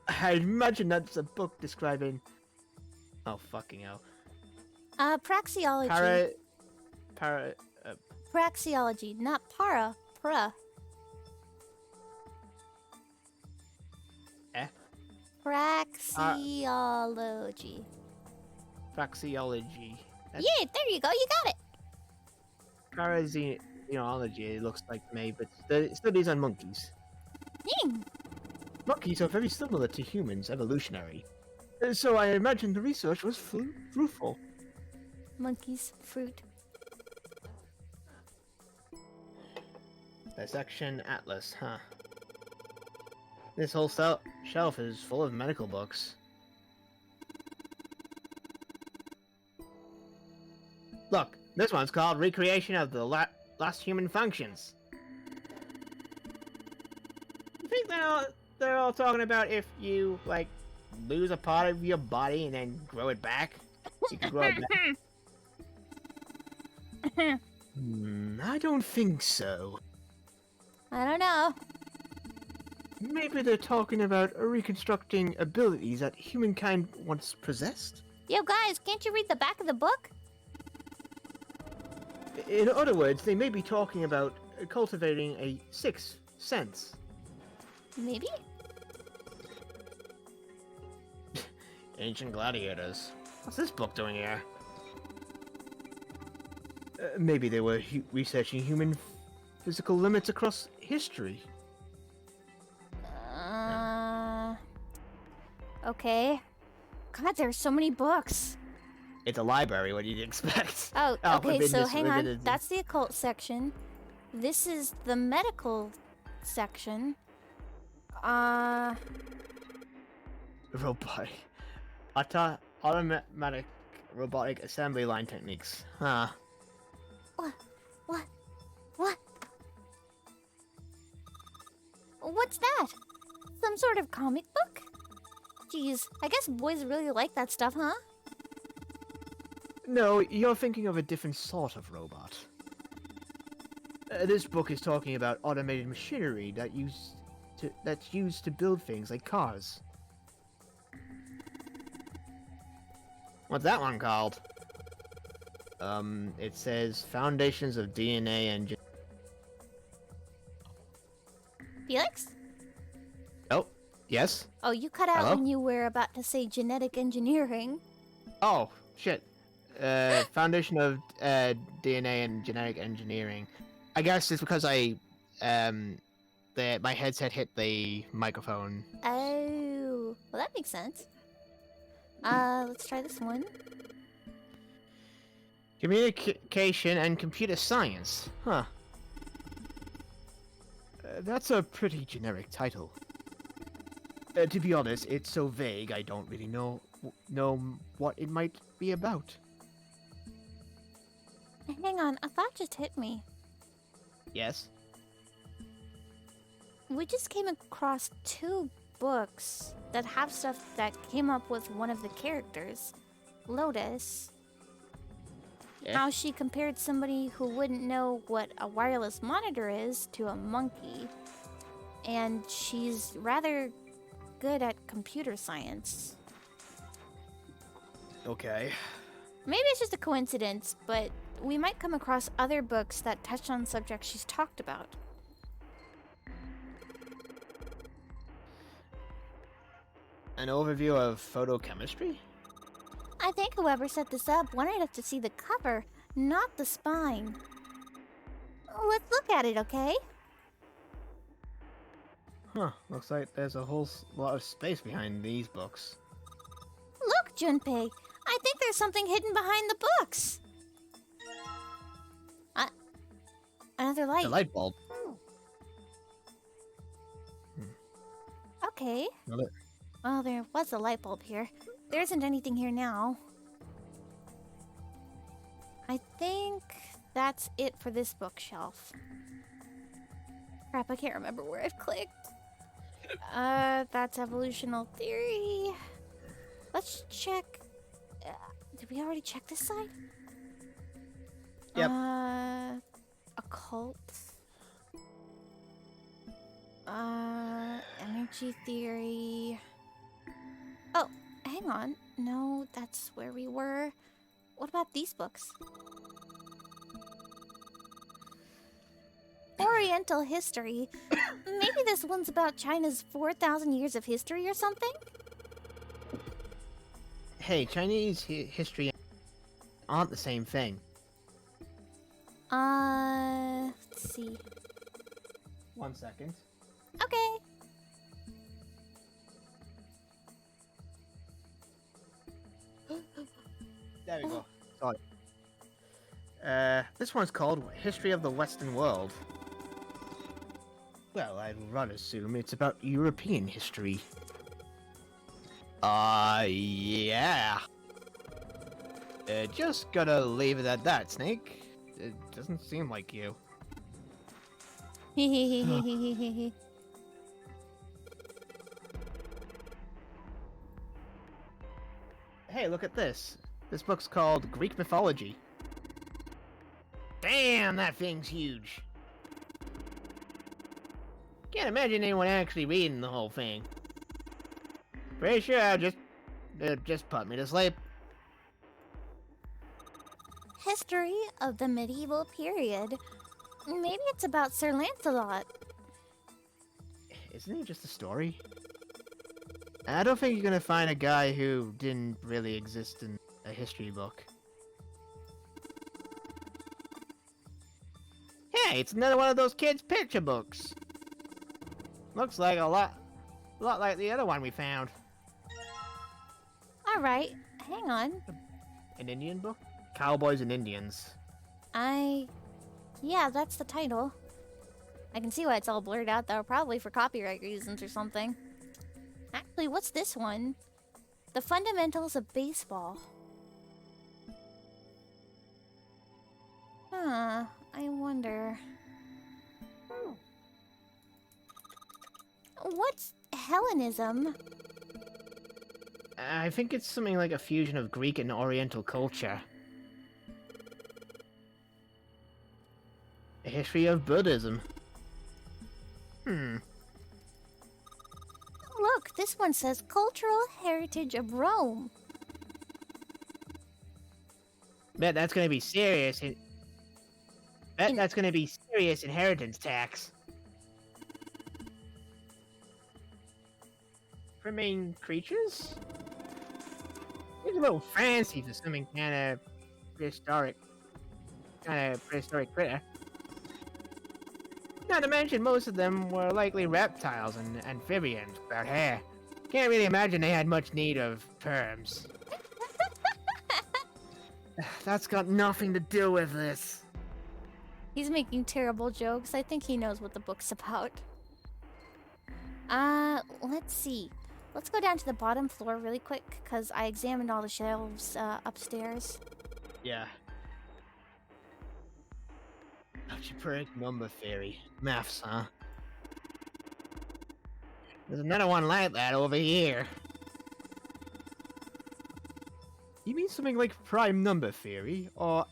I imagine that's a book describing... Oh, fucking hell. Praxeology. Praxeology, not para. Pra. Eh? Praxeology. Praxeology. Yeah, there you go, you got it. Paraxeology, it looks like to me, but studies on monkeys. Monkeys are very similar to humans, evolutionary. So I imagine the research was fruitful. Monkeys, fruit. Dissection Atlas, huh? This whole shelf is full of medical books. Look, this one's called Recreation of the Last Human Functions. I think they're all talking about if you, like, lose a part of your body and then grow it back. You can grow it back. I don't think so. I don't know. Maybe they're talking about reconstructing abilities that humankind once possessed? Yo, guys, can't you read the back of the book? In other words, they may be talking about cultivating a sixth sense. Maybe? Ancient gladiators. What's this book doing here? Maybe they were researching human physical limits across history. Okay. God, there's so many books. It's a library. What do you expect? Oh, okay, so hang on. That's That's the occult section. This is the medical section. robotic, automatic robotic assembly line techniques. Huh. What? What's that? Some sort of comic book? Jeez, I guess boys really like that stuff, huh? No, you're thinking of a different sort of robot. This book is talking about automated machinery that's used to build things like cars. What's that one called? It says Foundations of DNA and... Felix? Oh, yes? Oh, you cut out Hello? when you were about to say genetic engineering. Oh, shit. Foundation of DNA and genetic engineering. I guess it's because my headset hit the microphone. Oh, well that makes sense. Let's try this one. Communication and computer science. Huh. That's a pretty generic title. To be honest, it's so vague I don't really know what it might be about. Hang on, a thought just hit me. Yes? We just came across 2 books that have stuff that came up with one of the characters, Lotus. Yeah. How she compared somebody who wouldn't know what a wireless monitor is to a monkey. And she's rather good at computer science. Okay. Maybe it's just a coincidence, but we might come across other books that touch on subjects she's talked about. An overview of photochemistry? I think whoever set this up wanted us to see the cover, not the spine. Let's look at it, okay? Huh, looks like there's a whole lot of space behind these books. Look, Junpei, I think there's something hidden behind the books. Another light. The light bulb. Okay. Well, Well, there was a light bulb here. There isn't anything here now. I think that's it for this bookshelf. Crap, I can't remember where I've clicked. That's evolutional theory. Let's check. Did we already check this side? Yep. Occult. Energy theory. Oh, hang on. No, that's where we were. What about these books? Oriental history. Maybe this one's about China's 4,000 years of history or something? hey, Chinese history aren't the same thing. Let's see. 1 second. Okay. There we go. Sorry. This one's called History of the Western World. Well, I'd rather assume it's about European history. Yeah. Just gotta leave it at that, Snake. It doesn't seem like you. Hey, look at this. This book's called Greek Mythology. Damn, that thing's huge. Can't imagine anyone actually reading the whole thing. Pretty sure I'll just put me to sleep. History of the medieval period. Maybe it's about Sir Lancelot. Isn't it just a story? I don't think you're gonna find a guy who didn't really exist in a history book. Hey, it's another one of those kids' picture books. Looks like a lot like the other one we found. All right, hang on. An Indian book? Cowboys and Indians. Yeah, that's the title. I can see why it's all blurred out though, probably for copyright reasons or something. Actually, what's this one? The Fundamentals of Baseball. Huh, I wonder. What's Hellenism? I think it's something like a fusion of Greek and Oriental culture. A history of Buddhism. Look, this one says Cultural Heritage of Rome. Bet that's gonna be serious. That's gonna be serious inheritance tax. For main creatures? It's a little fancy for something kind of prehistoric critter. Not to mention, most of them were likely reptiles and amphibians without hair. Can't really imagine they had much need of perms. That's got nothing to do with this. He's making terrible jokes. I think he knows what the book's about. Let's see. Let's go down to the bottom floor really quick, because I examined all the shelves upstairs. Yeah. Algebraic number theory. Maths, huh? There's another one like that over here. You mean something like prime number theory, or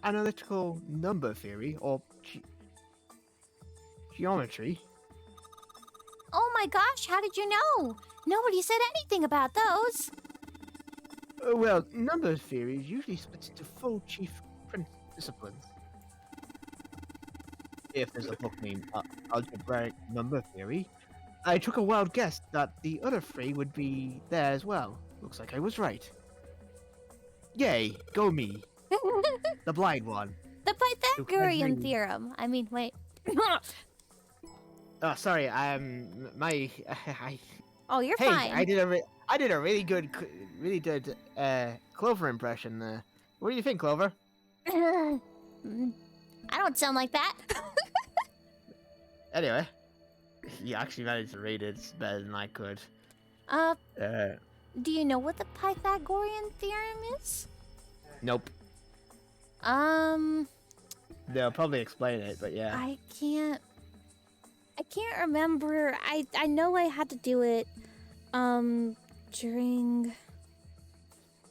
analytical number theory, or geometry? Oh my gosh, how did you know? Nobody said anything about those. Well, number theory is usually split into 4 chief disciplines. If there's a book named Algebraic Number Theory, I took a wild guess that the other 3 would be there as well. Looks like I was right. Yay, go me. The blind one. The Pythagorean theorem. I mean, wait. Oh, sorry. Oh, you're hey, fine. I did a really good Clover impression there. What do you think, Clover? I don't sound like that. Anyway, you actually managed to read it better than I could. Do you know what the Pythagorean theorem is? Nope. They'll probably explain it, but yeah. I can't remember. I know I had to do it during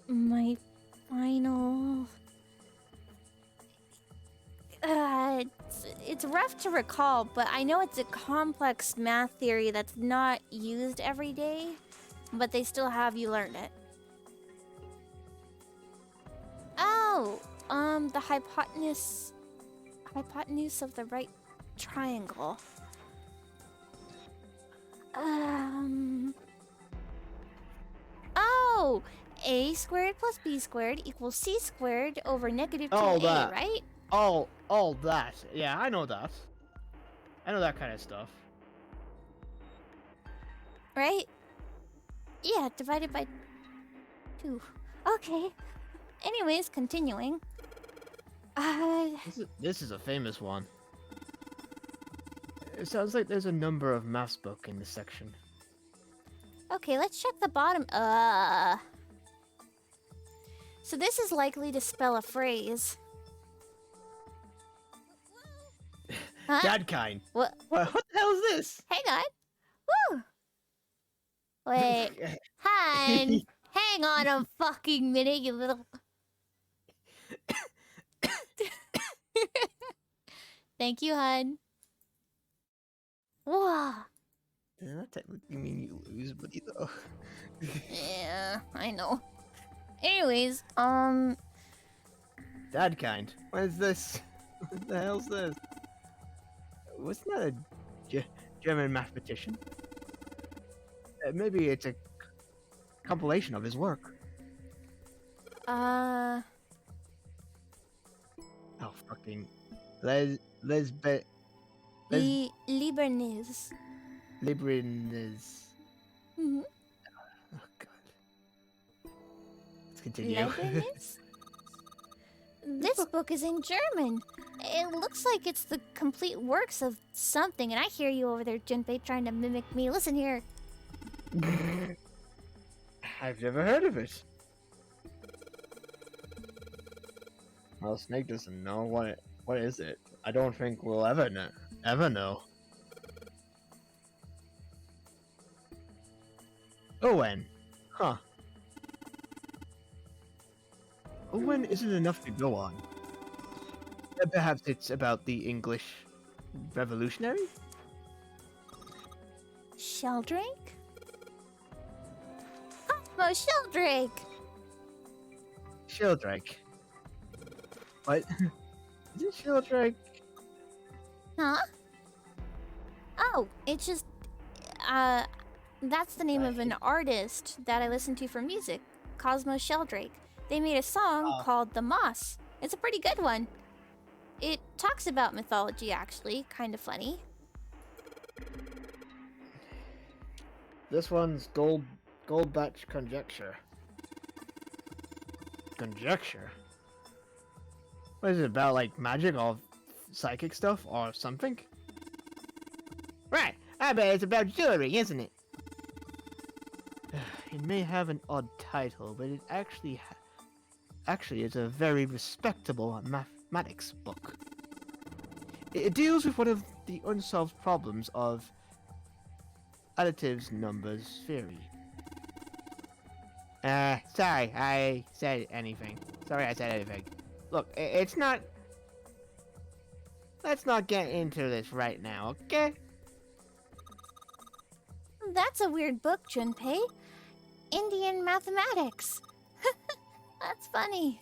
my final. It's rough to recall, but I know it's a complex math theory that's not used every day, but they still have you learn it. Oh, the hypotenuse of the right triangle. Oh, a squared plus b squared equals c squared over negative 2a, right? All that. Yeah, I know that. I know that kind of stuff. Right? Yeah, divided by 2. Okay. Anyways, continuing. This is a famous one. It sounds like there's a number of maths book in this section. Okay, let's check the bottom. So this is likely to spell a phrase. Huh? That kind. What the hell is this? Hang on. Woo! Wait. Hon. Hang on a fucking minute, you little... Thank you, hon. Whoa. Does that technically mean you lose, buddy, though? Yeah, I know. Anyways, That kind. What is this? What the hell's this? Wasn't that a German mathematician? Maybe it's a compilation of his work. Oh, fucking... Lisbeth. Libernes. Librines. Mm-hmm. Oh god. Let's continue. Libernes? This book is in German. It looks like it's the complete works of something, and I hear you over there, Junpei, trying to mimic me. Listen here. I've never heard of it. Well, Snake doesn't know what is it. I don't think we'll ever know. Owen. Huh. Owen isn't enough to go on. Perhaps it's about the English Revolutionary? Sheldrake? Cosmo Sheldrake! Sheldrake. What? Is it Sheldrake? Huh? Oh, it's just... that's the name of an artist that I listen to for music. Cosmo Sheldrake. They made a song called The Moss. It's a pretty good one. It talks about mythology, actually. Kind of funny. This one's Goldbatch Conjecture. Conjecture? What is it about, like magic or psychic stuff or something? Right, I bet it's about jewelry, isn't it? It may have an odd title, but it actually is a very respectable mathematics book. It deals with one of the unsolved problems of additives numbers theory. Sorry I said anything. Look, it's not... Let's not get into this right now, okay? That's a weird book, Junpei. Indian mathematics. That's funny.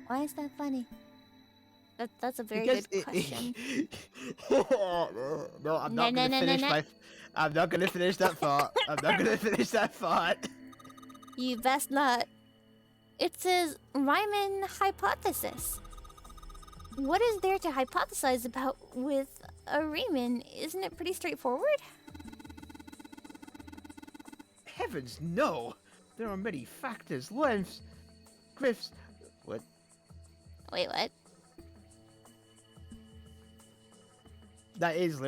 Why is that funny? That's a very good question. No, I'm not gonna finish I'm not gonna finish that thought. You best not. It says Riemann hypothesis. What is there to hypothesize about with a Riemann? Isn't it pretty straightforward? Heavens, no! There are many factors, lengths, glyphs. What? Wait, what? That is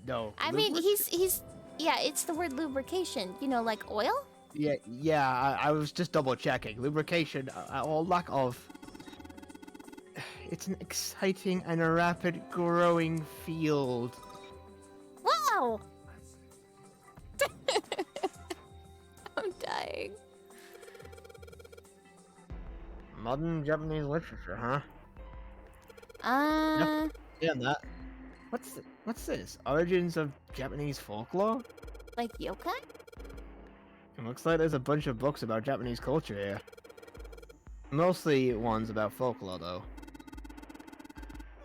no. I mean, he's yeah, it's the word lubrication. You know, like oil? Yeah, I was just double checking. Lubrication, or lack of. It's an exciting and a rapid growing field. Wow! I'm dying. Modern Japanese literature, huh? Yeah, that. What's this? Origins of Japanese folklore? Like yokai? It looks like there's a bunch of books about Japanese culture here. Mostly ones about folklore, though.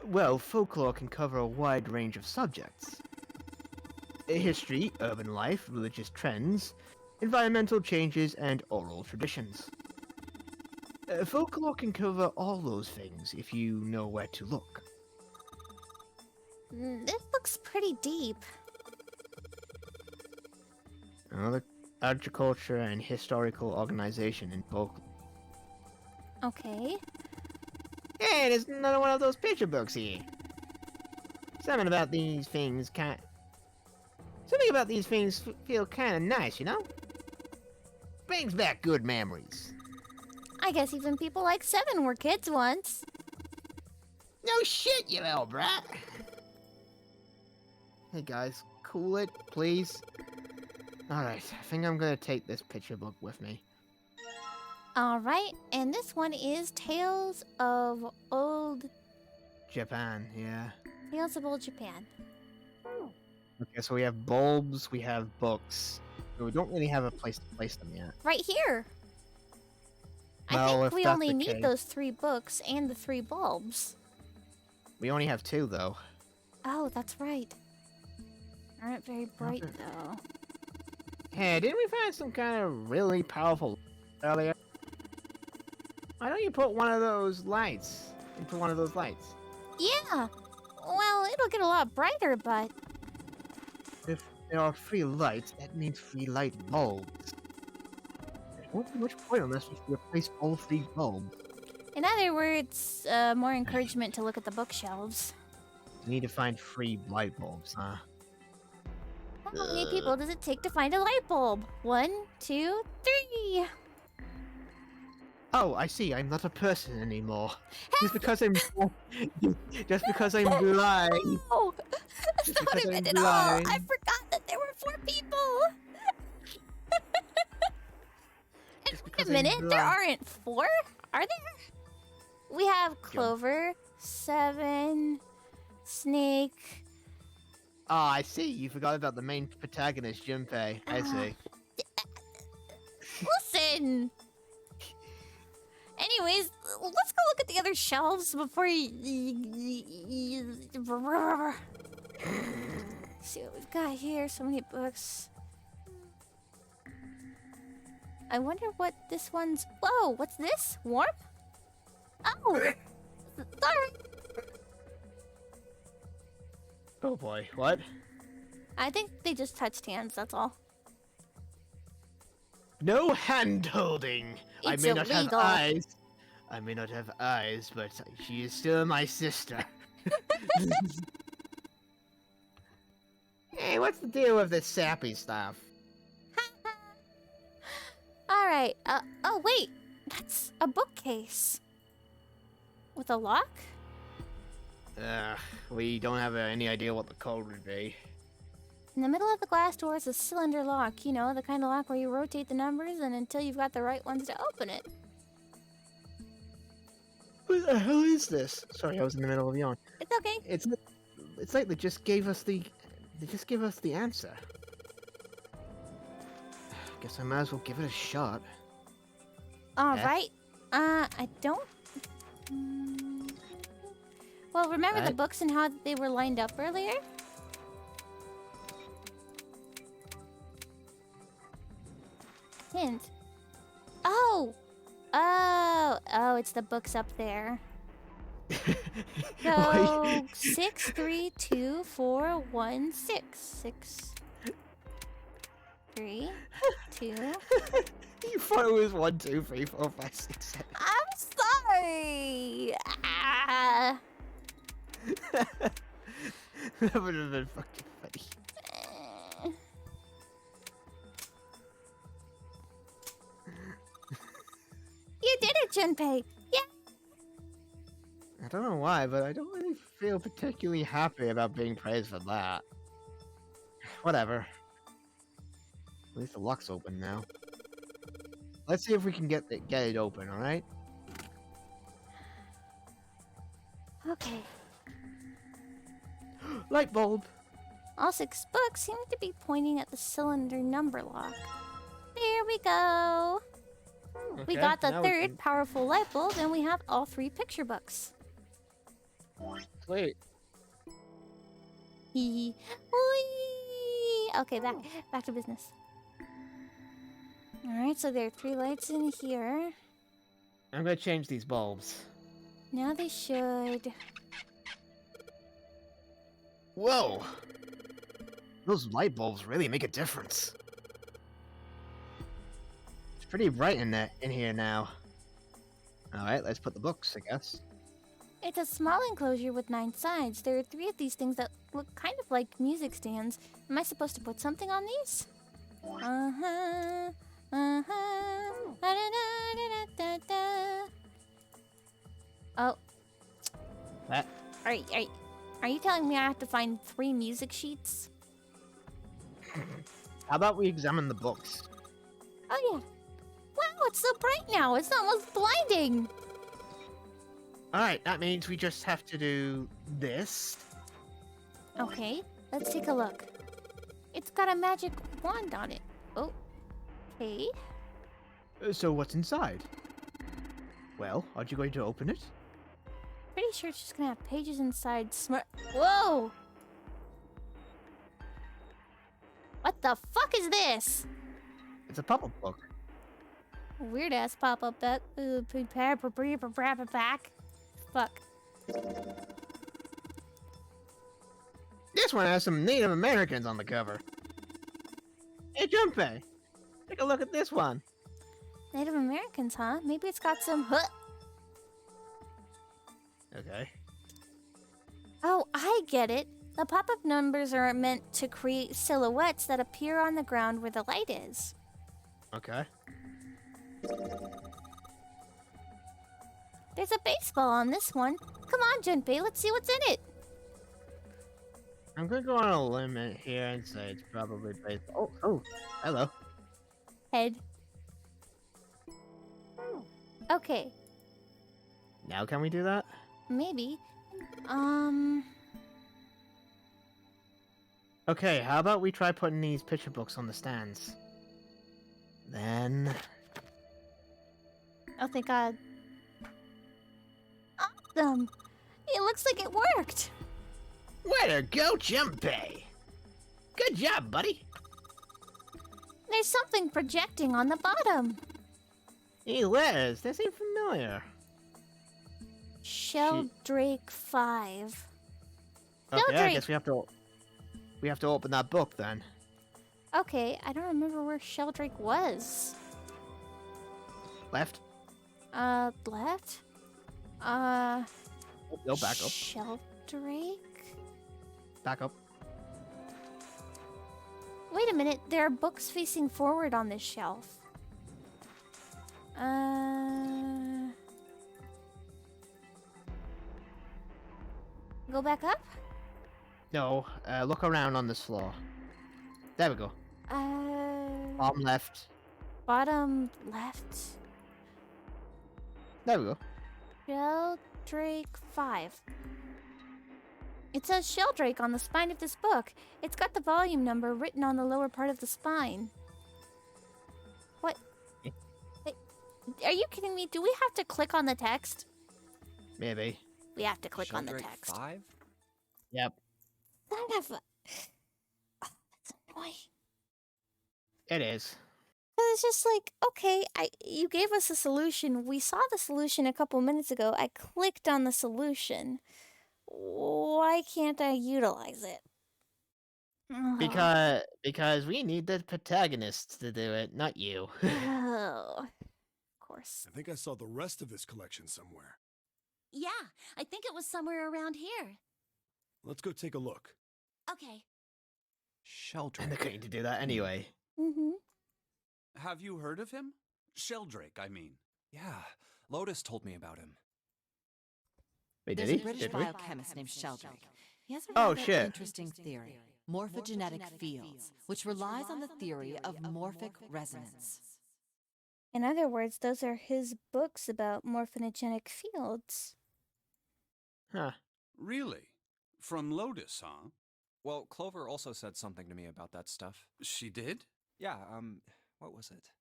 Well, folklore can cover a wide range of subjects. History, urban life, religious trends, environmental changes, and oral traditions. Folklore can cover all those things if you know where to look. This looks pretty deep. The agriculture and historical organization in folklore. Okay. Hey, there's another one of those picture books here. Something about these things feel kind of nice, you know? Brings back good memories. I guess even people like Seven were kids once. No shit, you little brat. Hey guys, cool it, please. Alright, I think I'm gonna take this picture book with me. Alright, and this one is Tales of Old... Japan, yeah. Tales of Old Japan. Okay, so we have bulbs, we have books. But we don't really have a place to place them yet. Right here! I think we only need those 3 books and the 3 bulbs. We only have 2, though. Oh, that's right. Aren't very bright, though. Hey, didn't we find some kind of really powerful earlier? Why don't you put one of those lights into one of those lights? Yeah! When it'll get a lot brighter, but If there are free lights, that means free light bulbs. There won't be much point unless we replace all free bulbs. in other words, more encouragement to look at the bookshelves. We need to find free light bulbs, huh? How many people does it take to find a light bulb? 1, 2, 3. Oh, I see. I'm not a person anymore. Just because I'm just because I'm blind. Oh, that's Just not what because I I'm meant at all. blind. I forgot that there were 4 people. Just Wait because a I'm minute, there blind. aren't 4? Are there? We have Clover, 7, Snake. Oh, I see. You forgot about the main protagonist, Junpei. I see. Listen. Anyways, let's go look at the other shelves before you... See what we've got here. So many books. I wonder what this one's... Whoa, what's this? Warm? Oh! Sorry. Oh boy, what? I think they just touched hands, that's all. No hand holding. I It's may not have illegal. eyes. I may not have eyes, but she is still my sister. Hey, what's the deal with this sappy stuff? Alright, oh wait. That's a bookcase. With a lock? We don't have any idea what the code would be. In the middle of the glass door is a cylinder lock. You know, the kind of lock where you rotate the numbers and until you've got the right ones to open it. What the hell is this? Sorry, I was in the middle of a yawn. It's okay. It's like they just gave us the answer. Guess I might as well give it a shot. Alright. I don't... Well, remember the What? books and how they were lined up earlier? Hint. Oh! Oh, it's the books up there. So, 6, 3, 2, 4, 1, 6. 6, 3, 2. You thought it was 1, 2, 3, 4, 5, 6, 7. I'm sorry! Ah. That would have been fucking funny. You did it, Junpei! Yeah! I don't know why, but I don't really feel particularly happy about being praised for that. Whatever. At least the lock's open now. Let's see if we can get it open, alright? Okay. Light bulb! All 6 books seem to be pointing at the cylinder number lock. There we go! We Okay, got the now we third can- powerful light bulb, and we have all 3 picture books. Sweet. Hee. Whee! Okay, back to business. Alright, so there are 3 lights in here. I'm gonna change these bulbs. Now they should... Whoa! Those light bulbs really make a difference. It's pretty bright in here now. Alright, let's put the books, I guess. It's a small enclosure with 9 sides. There are 3 of these things that look kind of like music stands. Am I supposed to put something on these? Uh-huh. Uh-huh. Da-da-da-da-da-da. Oh. What? Are you telling me I have to find 3 music sheets? How about we examine the books? Oh yeah. Wow, it's so bright now. It's almost blinding. Alright, that means we just have to do this. Okay, let's take a look. It's got a magic wand on it. Oh. Okay. So what's inside? Well, aren't you going to open it? Pretty sure it's just gonna have pages inside. Whoa! What the fuck is this? It's a pop-up book. Weird ass pop-up back. Fuck. this one has some Native Americans on the cover. Hey, Junpei, take a look at this one. Native Americans, huh? Maybe it's got some. Huh. Okay. Oh, I get it. The pop-up numbers are meant to create silhouettes that appear on the ground where the light is. Okay. There's a baseball on this one. Come on, Junpei, let's see what's in it. I'm gonna go on a limit here and say it's probably baseball. Oh, hello. Head. Okay, Now can we do that? maybe. Okay, how about we try putting these picture books on the stands? Then... Oh, thank God. Awesome. It looks like it worked. Way to go, Junpei! Good job, buddy! There's something projecting on the bottom. Hey, Liz, they seem familiar. Sheldrake 5. Okay, I Sheldrake! guess we have to open that book then. Okay, I don't remember where Sheldrake was. Left? Left? No, back up. Sheldrake? Back up. Wait a minute, there are books facing forward on this shelf. Go back up? No, look around on this floor. There we go. Bottom left. Bottom left. There we go. Sheldrake 5. It says Sheldrake on the spine of this book. It's got the volume number written on the lower part of the spine. What? Wait, are you kidding me? Do we have to click on the text? Maybe. We have to click on the Sheldrake text. 5? Yep. Son of a... Oh, that's annoying. It is. It's just like, okay, you gave us a solution. We saw the solution a couple minutes ago. I clicked on the solution. Why can't I utilize it? Because we need the protagonists to do it, not you. Oh, of course. I think I saw the rest of this collection somewhere. Yeah, I think it was somewhere around here. Let's go take a look. Okay. And Sheldrake. they're going to do that anyway. Mm-hmm. Have you heard of him? Sheldrake, I mean. Yeah, Lotus told me about him. Wait, did There's he? a British Did we? biochemist named Sheldrake. He has a Oh, rather shit. interesting theory, morphogenetic fields, which relies on the theory of morphic resonance. In other words, those are his books about morphogenetic fields. Huh. Really? From Lotus, huh? Well, Clover also said something to me about that stuff. She did? Yeah, what was it?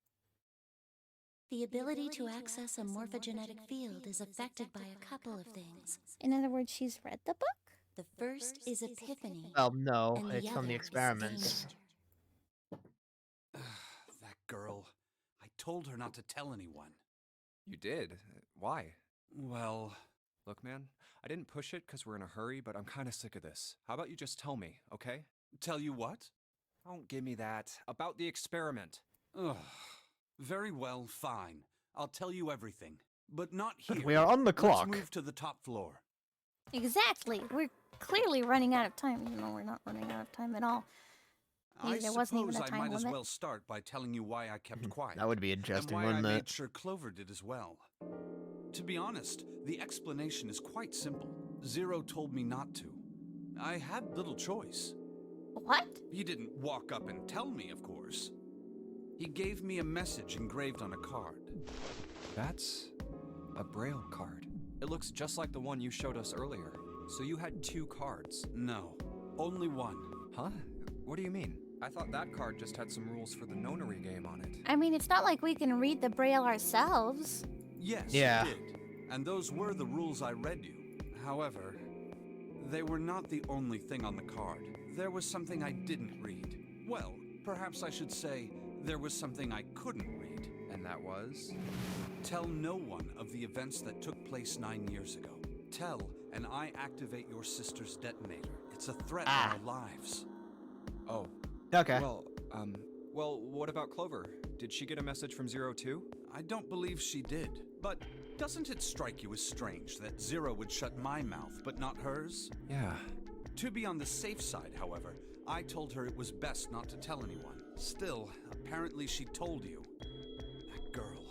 The ability to access a morphogenetic field is affected by a couple of things. In other words, she's read the book? The first is epiphany. Well, no, and the it's from the other is experiments. danger. That girl. I told her not to tell anyone. You did? Why? Well, Look, man, I didn't push it because we're in a hurry, but I'm kind of sick of this. How about you just tell me, okay? tell you what? Don't give me that. About the experiment. Ugh. Very well, fine. I'll tell you everything. But not here. We are on the clock. Let's move to the top floor. Exactly. We're clearly running out of time, even though we're not running out of time at all. I There wasn't even suppose a I time might as limit. well start by telling you why I kept quiet. That would be interesting, and why I wouldn't made it? sure Clover did as well. To be honest, the explanation is quite simple. Zero told me not to. I had little choice. What? He didn't walk up and tell me, of course. He gave me a message engraved on a card. That's a Braille card. It looks just like the one you showed us earlier. So you had 2 cards. No, only one. Huh? What do you mean? I thought that card just had some rules for the nonary game on it. I mean, it's not like we can read the Braille ourselves. Yes, Yeah. it did. And those were the rules I read you. However, they were not the only thing on the card. There was something I didn't read. Well, perhaps I should say there was something I couldn't read. And that was? Tell no one of the events that took place 9 years ago. Tell and I activate your sister's detonator. It's a threat Ah. to our lives. Oh. Okay. Well, what about Clover? Did she get a message from Zero too? I don't believe she did. But doesn't it strike you as strange that Zero would shut my mouth, but not hers? Yeah. To be on the safe side, however, I told her it was best not to tell anyone. Still, apparently she told you. That girl.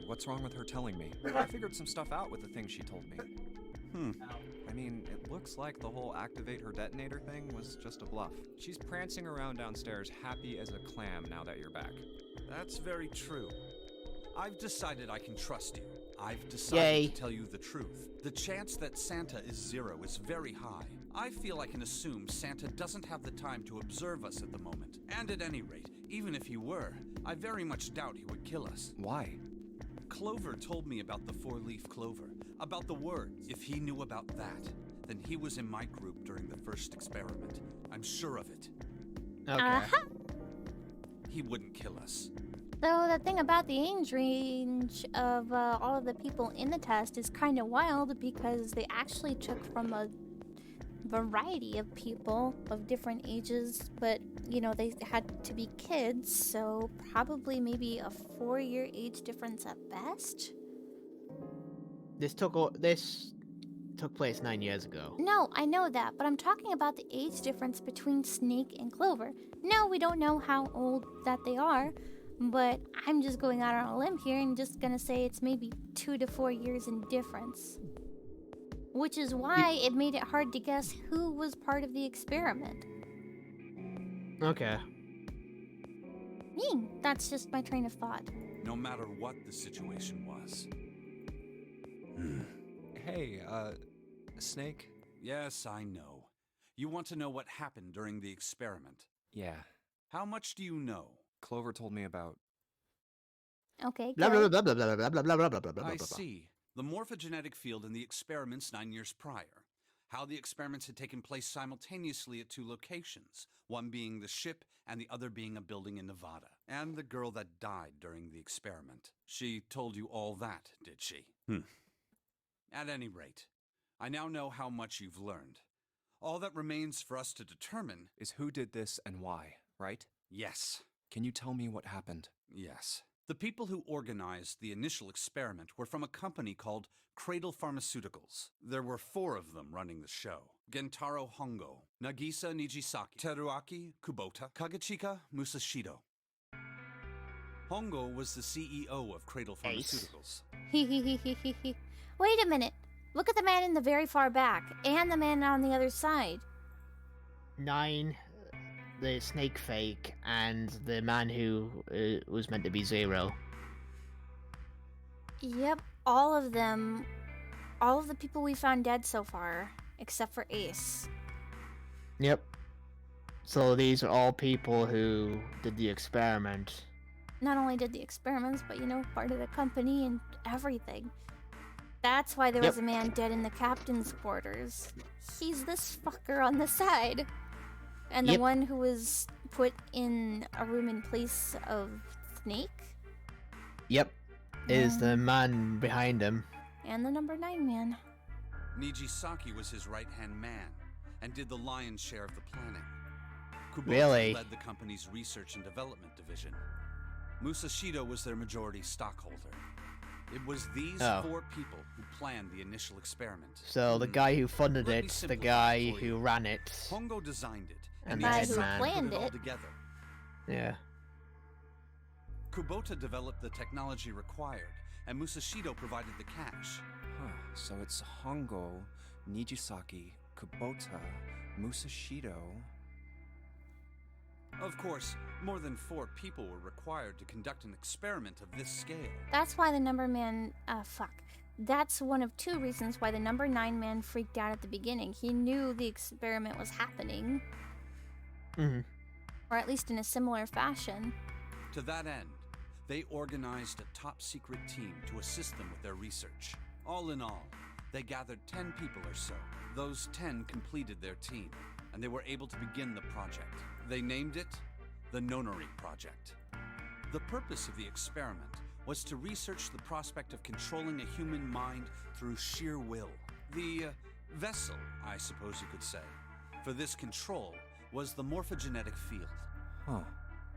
What's wrong with her telling me? I figured some stuff out with the things she told me. I mean, it looks like the whole activate her detonator thing was just a bluff. She's prancing around downstairs happy as a clam now that you're back. That's very true. I've decided I can trust you. I've decided to tell you the truth. The chance that Santa is Zero is very high. I feel I can assume Santa doesn't have the time to observe us at the moment. And at any rate, even if he were, I very much doubt he would kill us. Why? Clover told me about the four-leaf clover, about the words. If he knew about that, then he was in my group during the first experiment. I'm sure of it. Okay. He wouldn't kill us. So the thing about the age range of all of the people in the test is kind of wild because they actually took from a variety of people of different ages, but you know, they had to be kids, so probably maybe a 4-year age difference at best. This took place 9 years ago. No, I know that, but I'm talking about the age difference between Snake and Clover. No, we don't know how old that they are, but I'm just going out on a limb here and just gonna say it's maybe 2 to 4 years in difference. Which is why it made it hard to guess who was part of the experiment. Okay. That's just my train of thought. No matter what the situation was. Hey, Snake? Yes, I know. You want to know what happened during the experiment. Yeah. How much do you know? Clover told me about... Okay, Blah blah good. blah blah blah blah blah blah blah blah blah blah. I see. The morphogenetic field in the experiments 9 years prior. How the experiments had taken place simultaneously at 2 locations, one being the ship and the other being a building in Nevada. And the girl that died during the experiment. She told you all that, did she? At any rate, I now know how much you've learned. All that remains for us to determine is who did this and why, right? Yes. Can you tell me what happened? Yes. The people who organized the initial experiment were from a company called Cradle Pharmaceuticals. There were 4 of them running the show. Gentaro Hongo, Nagisa Nijisaki, Teruaki Kubota, Kagechika Musashido. Hongo was the CEO of Cradle Pharmaceuticals. Wait a minute. Look at the man in the very far back, and the man on the other side. 9, the snake fake, and the man who was meant to be Zero. Yep, all of them. All of the people we found dead so far, except for Ace. Yep. So these are all people who did the experiment. Not only did the experiments, but you know, part of the company and everything. That's why there was a man dead in the captain's quarters. He's this fucker on the side. And the one who was put in a room in place of Snake. Yep. Is the man behind him. And the number 9 man. Nijisaki was his right-hand man and did the lion's share of the planning. Kubota Really? led the company's research and development division. Musashido was their majority stockholder. It was these 4 people who planned the initial experiment. So the guy who funded Let me it, the simplify guy it for who you. ran it, Hongo designed it, and the guy head who man. planned put it all it. together. Yeah. Kubota developed the technology required, and Musashido provided the cash. Huh, so it's Hongo, Nijisaki, Kubota, Musashido... Of course, more than 4 people were required to conduct an experiment of this scale. That's why the number man, That's one of 2 reasons why the number 9 man freaked out at the beginning. He knew the experiment was happening. Or at least in a similar fashion. To that end, they organized a top-secret team to assist them with their research. All in all, they gathered 10 people or so. Those 10 completed their team, and they were able to begin the project. They named it the Nonori Project. The purpose of the experiment was to research the prospect of controlling a human mind through sheer will. The vessel, I suppose you could say, for this control was the morphogenetic field. Huh.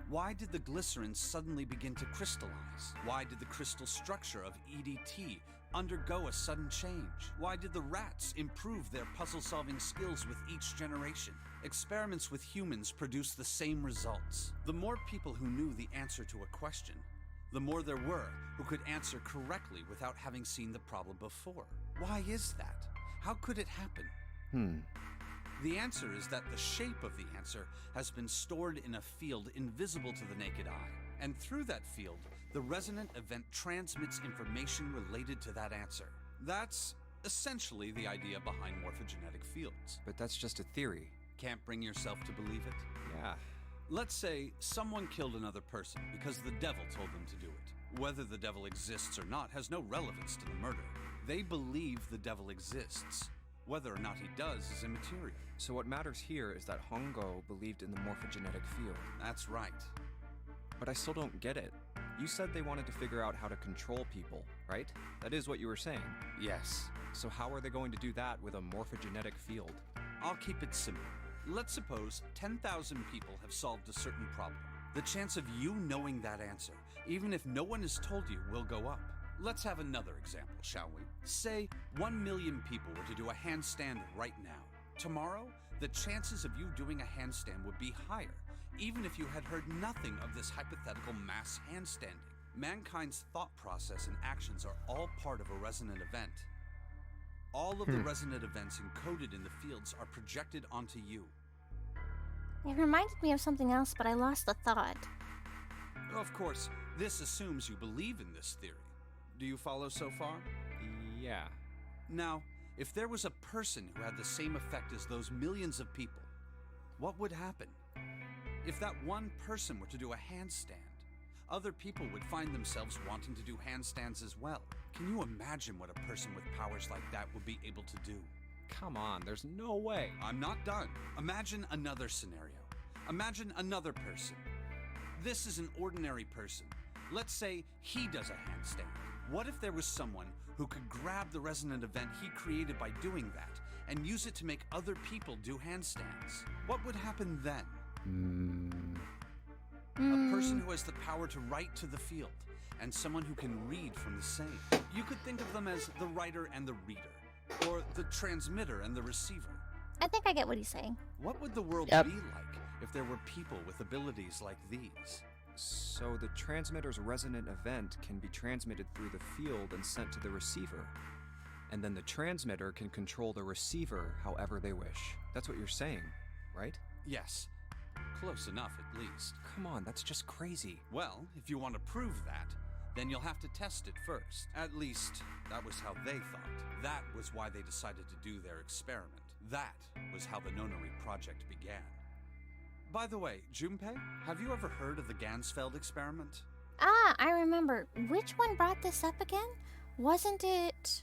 Why did the glycerin suddenly begin to crystallize? Why did the crystal structure of EDT undergo a sudden change? Why did the rats improve their puzzle-solving skills with each generation? Experiments with humans produce the same results. The more people who knew the answer to a question, the more there were who could answer correctly without having seen the problem before. Why is that? How could it happen? The answer is that the shape of the answer has been stored in a field invisible to the naked eye. And through that field, the resonant event transmits information related to that answer. That's essentially the idea behind morphogenetic fields. But that's just a theory. Can't bring yourself to believe it? Yeah. Let's say someone killed another person because the devil told them to do it. Whether the devil exists or not has no relevance to the murder. They believe the devil exists. Whether or not he does is immaterial. So what matters here is that Hongo believed in the morphogenetic field. That's right. But I still don't get it. You said they wanted to figure out how to control people, right? That is what you were saying. Yes. So how are they going to do that with a morphogenetic field? I'll keep it simple. Let's suppose 10,000 people have solved a certain problem. The chance of you knowing that answer, even if no one has told you, will go up. Let's have another example, shall we? Say 1 million people were to do a handstand right now. Tomorrow, the chances of you doing a handstand would be higher, even if you had heard nothing of this hypothetical mass handstanding. Mankind's thought process and actions are all part of a resonant event. All of the resonant events encoded in the fields are projected onto you. It reminded me of something else, but I lost the thought. Of course, this assumes you believe in this theory. Do you follow so far? Yeah. Now, if there was a person who had the same effect as those millions of people, what would happen? If that one person were to do a handstand, other people would find themselves wanting to do handstands as well. Can you imagine what a person with powers like that would be able to do? Come on, there's no way. I'm not done. Imagine another scenario. Imagine another person. This is an ordinary person. Let's say he does a handstand. What if there was someone who could grab the resonant event he created by doing that and use it to make other people do handstands? What would happen then? A person who has the power to write to the field, and someone who can read from the same. You could think of them as the writer and the reader, or the transmitter and the receiver. I think I get what he's saying. What would the world be like if there were people with abilities like these? So the transmitter's resonant event can be transmitted through the field and sent to the receiver. And then the transmitter can control the receiver however they wish. That's what you're saying, right? Yes. Close enough, at least. Come on, that's just crazy. Well, if you want to prove that, then you'll have to test it first. At least, that was how they thought. That was why they decided to do their experiment. That was how the Nonary project began. By the way, Junpei, have you ever heard of the Gansfeld experiment? Ah, I remember. Which one brought this up again? Wasn't it...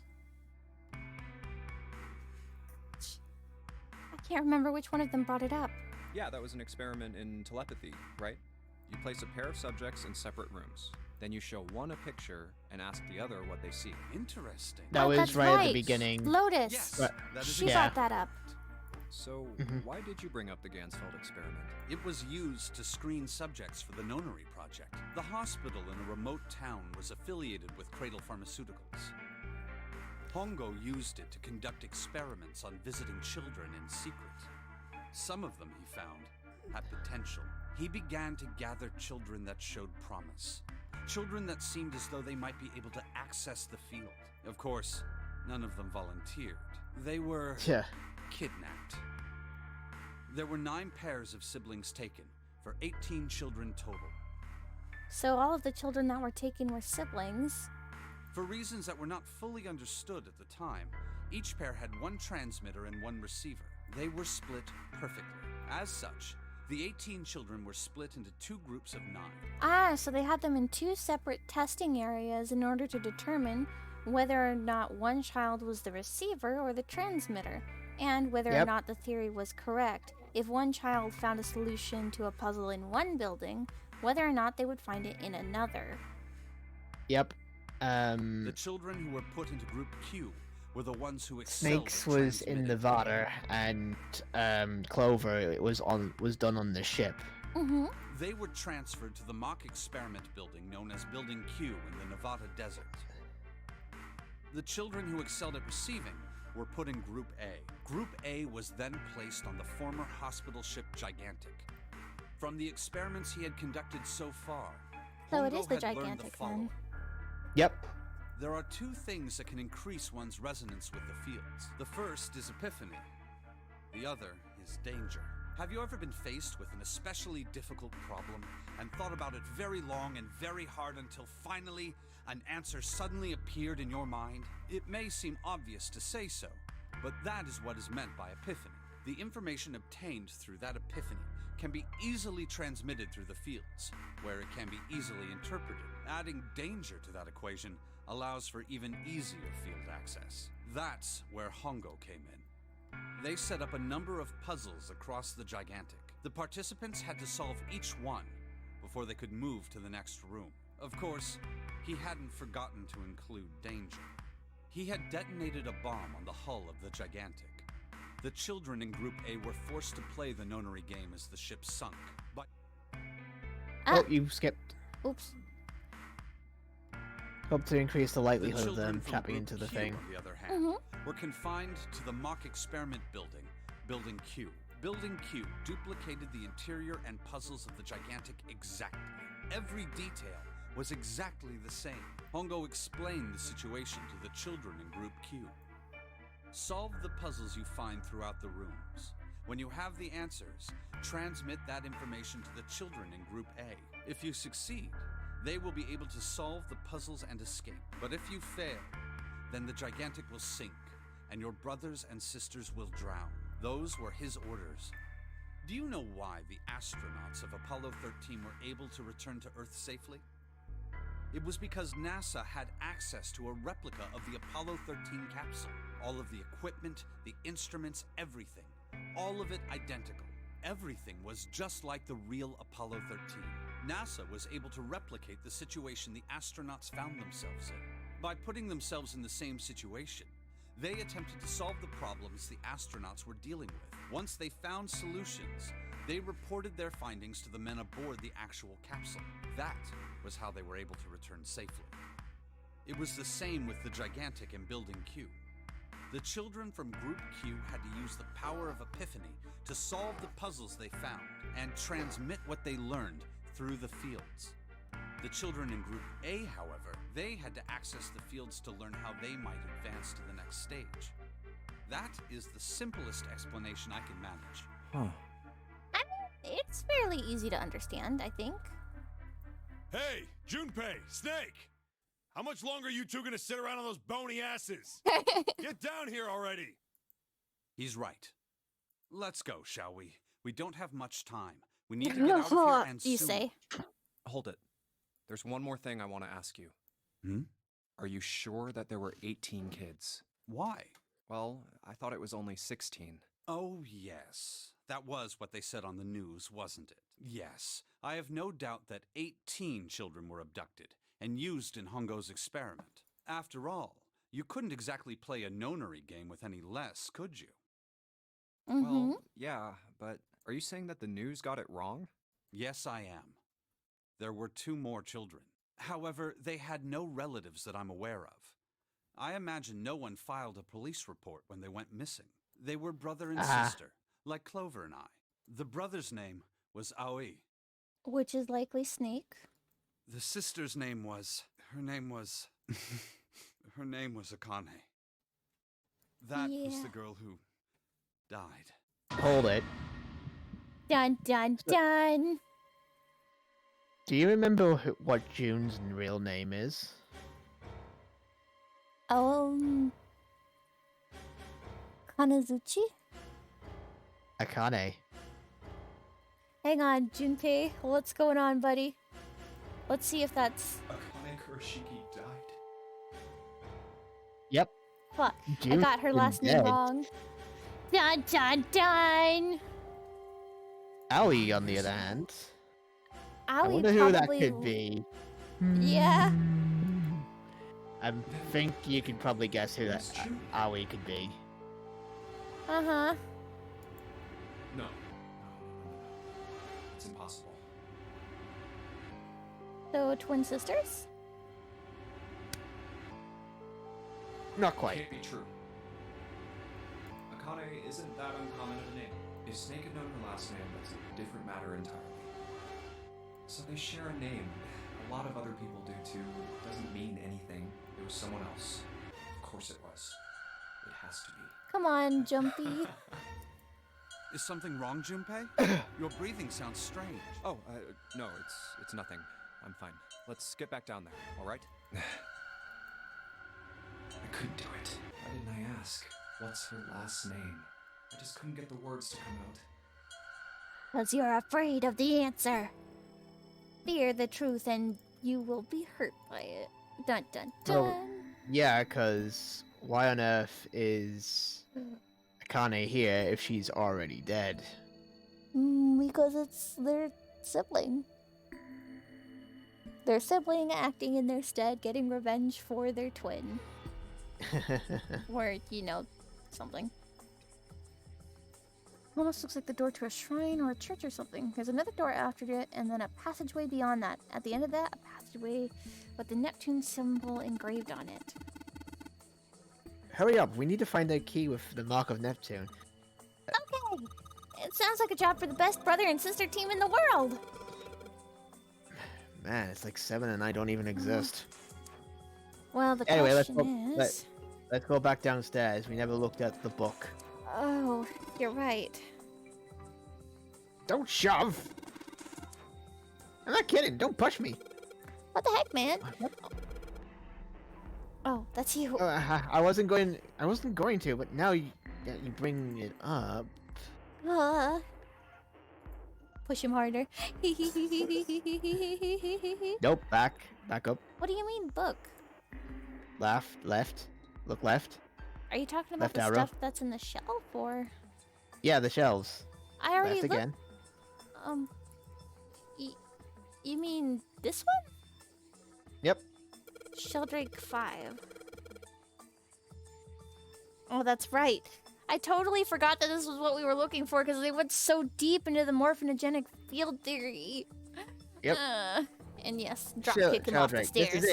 I can't remember which one of them brought it up. Yeah, that was an experiment in telepathy, right? You place a pair of subjects in separate rooms. Then you show one a picture and ask the other what they see. Interesting. That was that's right at the beginning. Lotus. Yes, Right. that is She Yeah. brought that up. So, why did you bring up the Gansfeld experiment? It was used to screen subjects for the Nonary project. The hospital in a remote town was affiliated with Cradle Pharmaceuticals. Hongo used it to conduct experiments on visiting children in secret. Some of them, he found, had potential. He began to gather children that showed promise. Children that seemed as though they might be able to access the field. Of course, none of them volunteered. They were kidnapped. There were 9 pairs of siblings taken, for 18 children total. So all of the children that were taken were siblings. For reasons that were not fully understood at the time, each pair had one transmitter and one receiver. They were split perfectly. As such, the 18 children were split into 2 groups of 9. Ah, so they had them in 2 separate testing areas in order to determine whether or not one child was the receiver or the transmitter, and whether or not the theory was correct. If one child found a solution to a puzzle in one building, whether or not they would find it in another. Yep. The children who were put into Group Q were the ones who excelled Snakes at was in transmitting. Nevada, and Clover it was done on the ship. Mm-hmm. They were transferred to the mock experiment building known as Building Q in the Nevada desert. The children who excelled at receiving were put in Group A. Group A was then placed on the former hospital ship Gigantic. From the experiments he had conducted so far, So it Hongo is the had learned Gigantic following. then. Yep. There are two things that can increase one's resonance with the fields. The first is epiphany. The other is danger. Have you ever been faced with an especially difficult problem and thought about it very long and very hard until finally an answer suddenly appeared in your mind? It may seem obvious to say so, but that is what is meant by epiphany. The information obtained through that epiphany can be easily transmitted through the fields, where it can be easily interpreted. Adding danger to that equation allows for even easier field access. That's where Hongo came in. They set up a number of puzzles across the Gigantic. The participants had to solve each one before they could move to the next room. Of course, he hadn't forgotten to include danger. He had detonated a bomb on the hull of the Gigantic. The children in Group A were forced to play the nonary game as the ship sunk, but Oh, you skipped. Oops. Hope to increase the likelihood of children them from tapping Group into the Q, thing. on the other hand, were confined to the mock experiment building, Building Q. Building Q duplicated the interior and puzzles of the Gigantic exactly. Every detail was exactly the same. Hongo explained the situation to the children in Group Q. Solve the puzzles you find throughout the rooms. When you have the answers, transmit that information to the children in Group A. If you succeed, they will be able to solve the puzzles and escape. But if you fail, then the Gigantic will sink, and your brothers and sisters will drown. Those were his orders. Do you know why the astronauts of Apollo 13 were able to return to Earth safely? It was because NASA had access to a replica of the Apollo 13 capsule. All of the equipment, the instruments, everything. All of it identical. Everything was just like the real Apollo 13. NASA was able to replicate the situation the astronauts found themselves in. By putting themselves in the same situation, they attempted to solve the problems the astronauts were dealing with. Once they found solutions, they reported their findings to the men aboard the actual capsule. That was how they were able to return safely. It was the same with the Gigantic in Building Q. The children from Group Q had to use the power of epiphany to solve the puzzles they found and transmit what they learned through the fields. The children in Group A, however, they had to access the fields to learn how they might advance to the next stage. That is the simplest explanation I can manage. Huh. I mean, it's fairly easy to understand, I think. Hey, Junpei, Snake! How much longer are you two gonna sit around on those bony asses? Get down here already! He's right. Let's go, shall we? We don't have much time. We need to get out of here and You soon. say? Hold it. There's one more thing I want to ask you. Hmm? Are you sure that there were 18 kids? Why? Well, I thought it was only 16. Oh, yes. That was what they said on the news, wasn't it? Yes. I have no doubt that 18 children were abducted and used in Hongo's experiment. After all, you couldn't exactly play a nonary game with any less, could you? Well, yeah, but are you saying that the news got it wrong? Yes, I am. There were 2 more children. However, they had no relatives that I'm aware of. I imagine no one filed a police report when they went missing. They were brother and sister, like Clover and I. The brother's name was Aoi. Which is likely Snake. The sister's name was... Her name was Akane. That was Yeah. the girl who died. Hold it. Dun dun dun. Do you remember what June's real name is? Kanazuchi? Akane. Hang on, Junpei. What's going on, buddy? Let's see if that's... Akane Kurashiki died. Yep. Fuck. I June's got her been last name dead. wrong. Dun dun dun! Aoi, on the other hand. I Aoi wonder who that probably... could be. Yeah. I think you can probably guess who that It's true. Aoi could be. Uh-huh. No. It's impossible. So, twin sisters? Not quite. Can't be true. Akane isn't that uncommon of a name. If Snake had known her last name, that's a different matter entirely. So they share a name. A lot of other people do too. It doesn't mean anything. It was someone else. Of course it was. It has to be. Come on, Jumpy. Is something wrong, Junpei? Your breathing sounds strange. Oh, no, it's nothing. I'm fine. Let's get back down there, all right? I couldn't do it. Why didn't I ask? What's her last name? I just couldn't get the words to come out. Because you're afraid of the answer. Fear the truth and you will be hurt by it. Dun dun dun. Well, yeah, because why on earth is Akane here if she's already dead? Because it's their sibling. Their sibling acting in their stead, getting revenge for their twin. Or, you know, something. Almost looks like the door to a shrine or a church or something. There's another door after it, and then a passageway beyond that. At the end of that, a passageway with the Neptune symbol engraved on it. Hurry up, we need to find the key with the mark of Neptune. Okay! It sounds like a job for the best brother and sister team in the world! Man, it's like 7 and I don't even exist. Well, the Anyway, question is... let's go back downstairs. We never looked at the book. Oh, you're right. Don't shove! I'm not kidding, don't push me! What the heck, man? Oh, that's you. I wasn't going to, but now you bring it up. Push him harder. Nope, back up. What do you mean, book? Left, look left. Are you talking about Left the arrow. stuff that's in the shelf, or? Yeah, the shelves. I already Left looked. again. You mean this one? Yep. Sheldrake 5. Oh, that's right. I totally forgot that this was what we were looking for because they went so deep into the morphinogenic field theory. Yep. And yes, drop kick him off the stairs. This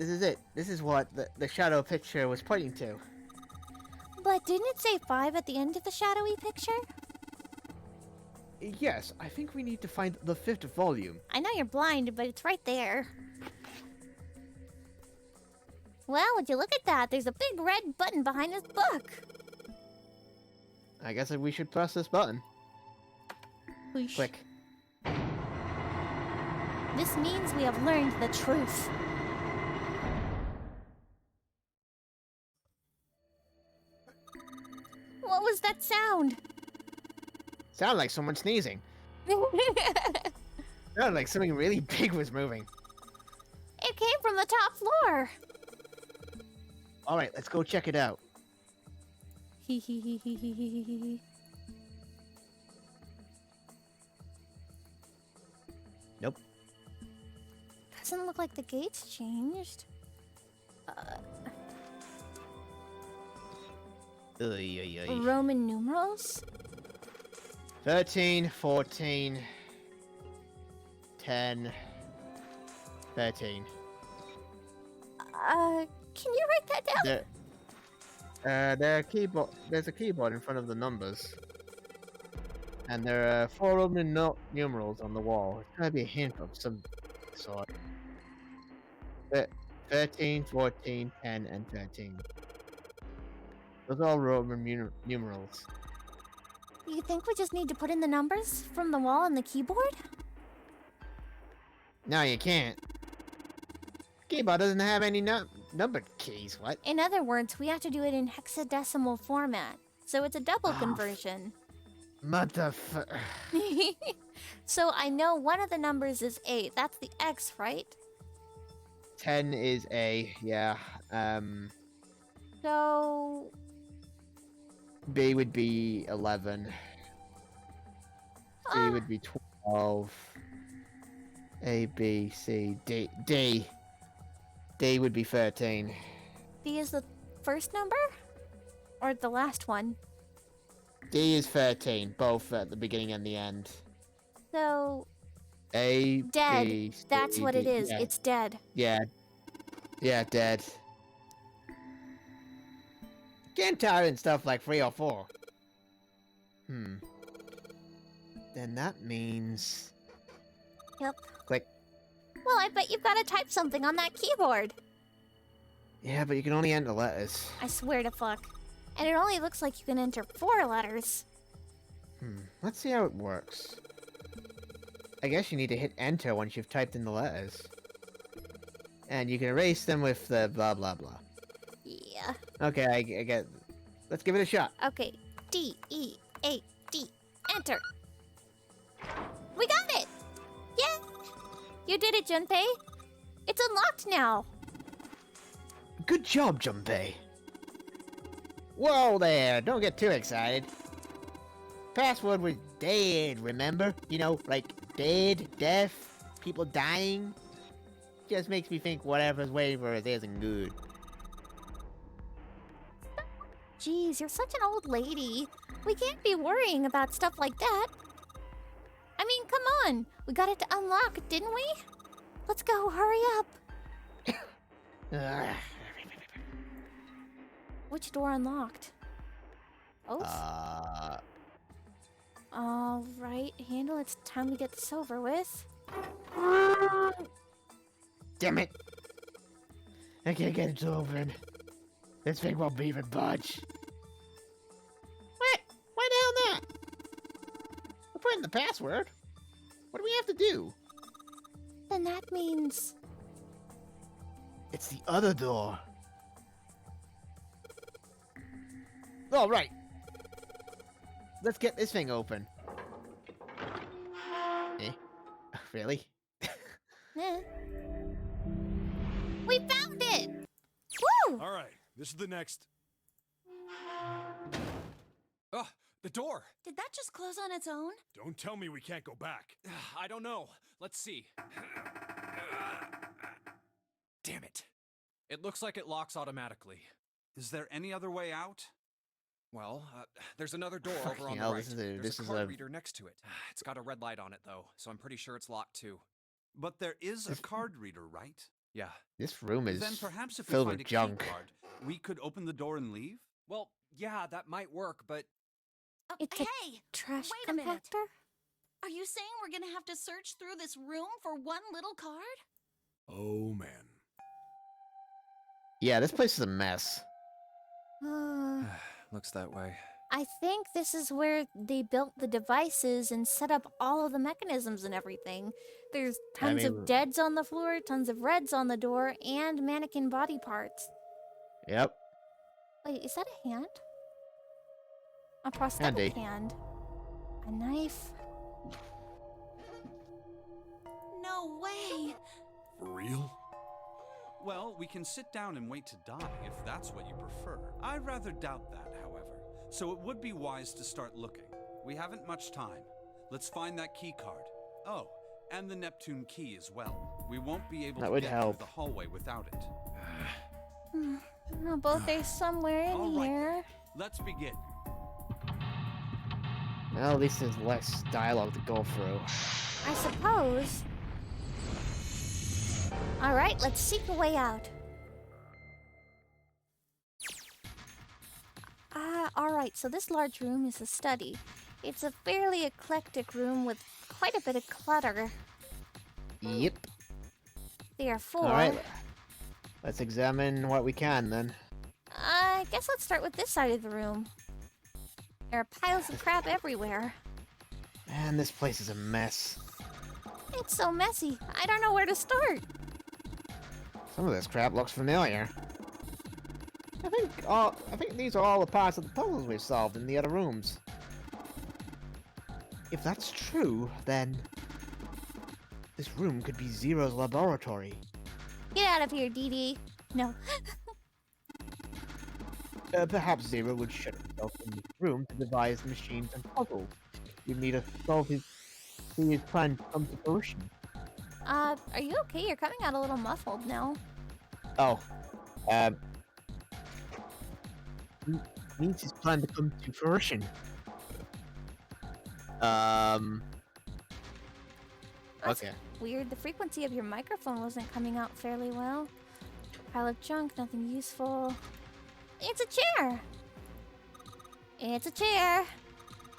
is it. This is what the shadow picture was pointing to. But didn't it say 5 at the end of the shadowy picture? Yes, I think we need to find the 5th volume. I know you're blind, but it's right there. Well, would you look at that? There's a big red button behind this book. I guess we should press this button. Whoosh. Click. This means we have learned the truth. What was that sound? Sounded like someone sneezing. Sounded like something really big was moving. It came from the top floor. Alright, let's go check it out. Nope. Doesn't look like the gates changed. Roman numerals? 13, 14, 10, 13. Can you write that down? There's a keyboard in front of the numbers. And there are 4 Roman numerals on the wall. It's gotta be a hint of some sort. 13, 14, 10, and 13. Those are all Roman numerals. You think we just need to put in the numbers from the wall on the keyboard? No, you can't. Keyboard doesn't have any numbered keys, what? In other words, we have to do it in hexadecimal format. So it's a double conversion. Motherfucker. So I know one of the numbers is 8. That's the X, right? 10 is A, yeah. So... B would be 11. C would be 12. A, B, C, D. D D would be 13. D is the first number? Or the last one? D is 13, both at the beginning and the end. So, A, dead. B, C, That's what it D. is. Yeah. It's dead. Yeah. Yeah, dead. Can't type in stuff like 3 or 4. Then that means... Yep. Click. Well, I bet you've got to type something on that keyboard. Yeah, but you can only enter letters. I swear to fuck. And it only looks like you can enter 4 letters. Let's see how it works. I guess you need to hit enter once you've typed in the letters. And you can erase them with the blah blah blah. Yeah. Okay, I get... Let's give it a shot. Okay. D-E-A-D. Enter. We got it! Yeah! You did it, Junpei. It's unlocked now. Good job, Junpei. Whoa there, don't get too excited. Password was dead, remember? You know, like dead, death, people dying. Just makes me think whatever's waiting for us isn't good. Jeez, you're such an old lady. We can't be worrying about stuff like that. I mean, come on. We got it to unlock, didn't we? Let's go, hurry up. Which door unlocked? Both? All right, Handle, it's time to get this over with. Damn it! I can't get it to open. This thing won't be even budge. What? Why down that? We're putting the password. What do we have to do? Then that means... It's the other door. All right. Let's get this thing open. Eh? Really? Eh. We found it! Woo! All right, this is the next. Ugh, the door! Did that just close on its own? Don't tell me we can't go back. I don't know. Let's see. Damn it. It looks like it locks automatically. Is there any other way out? Well, there's another door over Fucking on the hell, right. this There's is a card a- reader next to it. It's got a red light on it, though, so I'm pretty sure it's locked, too. But there is a card reader, right? Yeah. This room is Then perhaps if we filled find with a junk. key card, we could open the door and leave? Well, yeah, that might work, but... Oh, It's a hey! trash wait a minute. compactor? Are you saying we're gonna have to search through this room for one little card? Oh man. Yeah, this place is a mess. Looks that way. I think this is where they built the devices and set up all of the mechanisms and everything. There's tons of mean- deads on the floor, tons of reds on the door, and mannequin body parts. Yep. Wait, is that a hand? A prosthetic hand. A knife. No way! For real? Well, we can sit down and wait to die if that's what you prefer. I rather doubt that, however. So it would be wise to start looking. We haven't much time. Let's find that key card. Oh, and the Neptune key as well. We won't be able That to would get help. through the hallway without it. Oh, both are somewhere in All right. here. Let's begin. Well, at least there's less dialogue to go through. I suppose. Alright, let's seek a way out. Alright, so this large room is a study. It's a fairly eclectic room with quite a bit of clutter. Yep. Therefore, Alright. Let's examine what we can then. I guess let's start with this side of the room. There are piles of crap everywhere. Man, this place is a mess. It's so messy, I don't know where to start. Some of this crap looks familiar. I think these are all the parts of the puzzles we've solved in the other rooms. If that's true, then this room could be Zero's laboratory. Get out of here, Dee Dee. No. Perhaps Zero would shut himself in this room to devise machines and puzzles. You need to solve his plan to come to fruition. Are you okay? You're coming out a little muffled now. Oh. Means his plan to come to fruition. That's Okay. weird. The frequency of your microphone wasn't coming out fairly well. Pile of junk, nothing useful. It's a chair. It's a chair.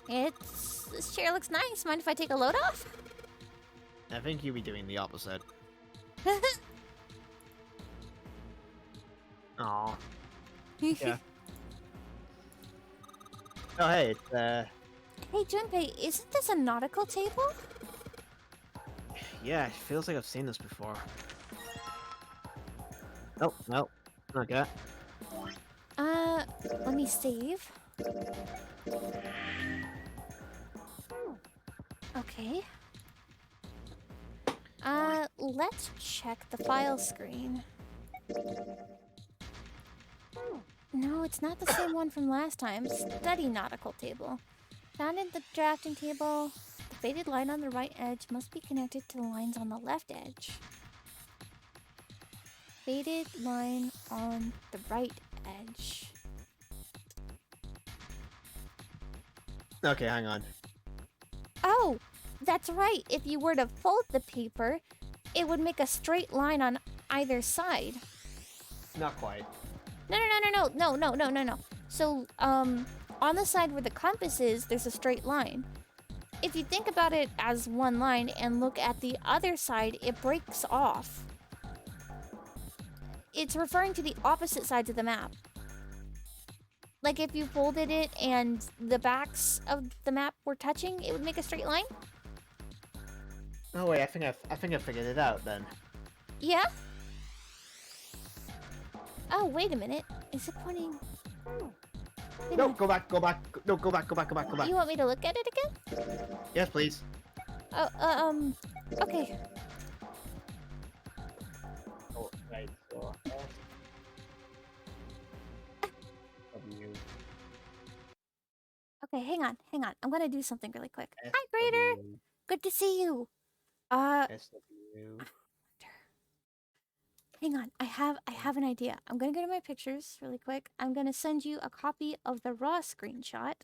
This chair looks nice. Mind if I take a load off? I think you'll be doing the opposite. Aw. Yeah. Oh, hey, it's, Hey, Junpei, isn't this a nautical table? yeah, it feels like I've seen this before. Oh, no, not that. Let me save. Okay. Let's check the file screen. No, it's not the same one from last time. Study nautical table. Found in the drafting table. The faded line on the right edge must be connected to the lines on the left edge. Faded line on the right edge. Okay, hang on. Oh, that's right. If you were to fold the paper, it would make a straight line on either side. Not quite. No. So, on the side where the compass is, there's a straight line. If you think about it as one line and look at the other side, it breaks off. It's referring to the opposite sides of the map. Like if you folded it and the backs of the map were touching, it would make a straight line? Oh wait, I think I figured it out then. Yeah? Oh, wait a minute. Is it pointing... Wait a No, minute. go back. No, go back. You want me to look at it again? Yes, please. Okay. Oh, right. So, W. Okay, hang on. I'm gonna do something really quick. Hi, Grader! Good to see you. SW. Hang on. I have an idea. I'm gonna go to my pictures really quick. I'm gonna send you a copy of the raw screenshot.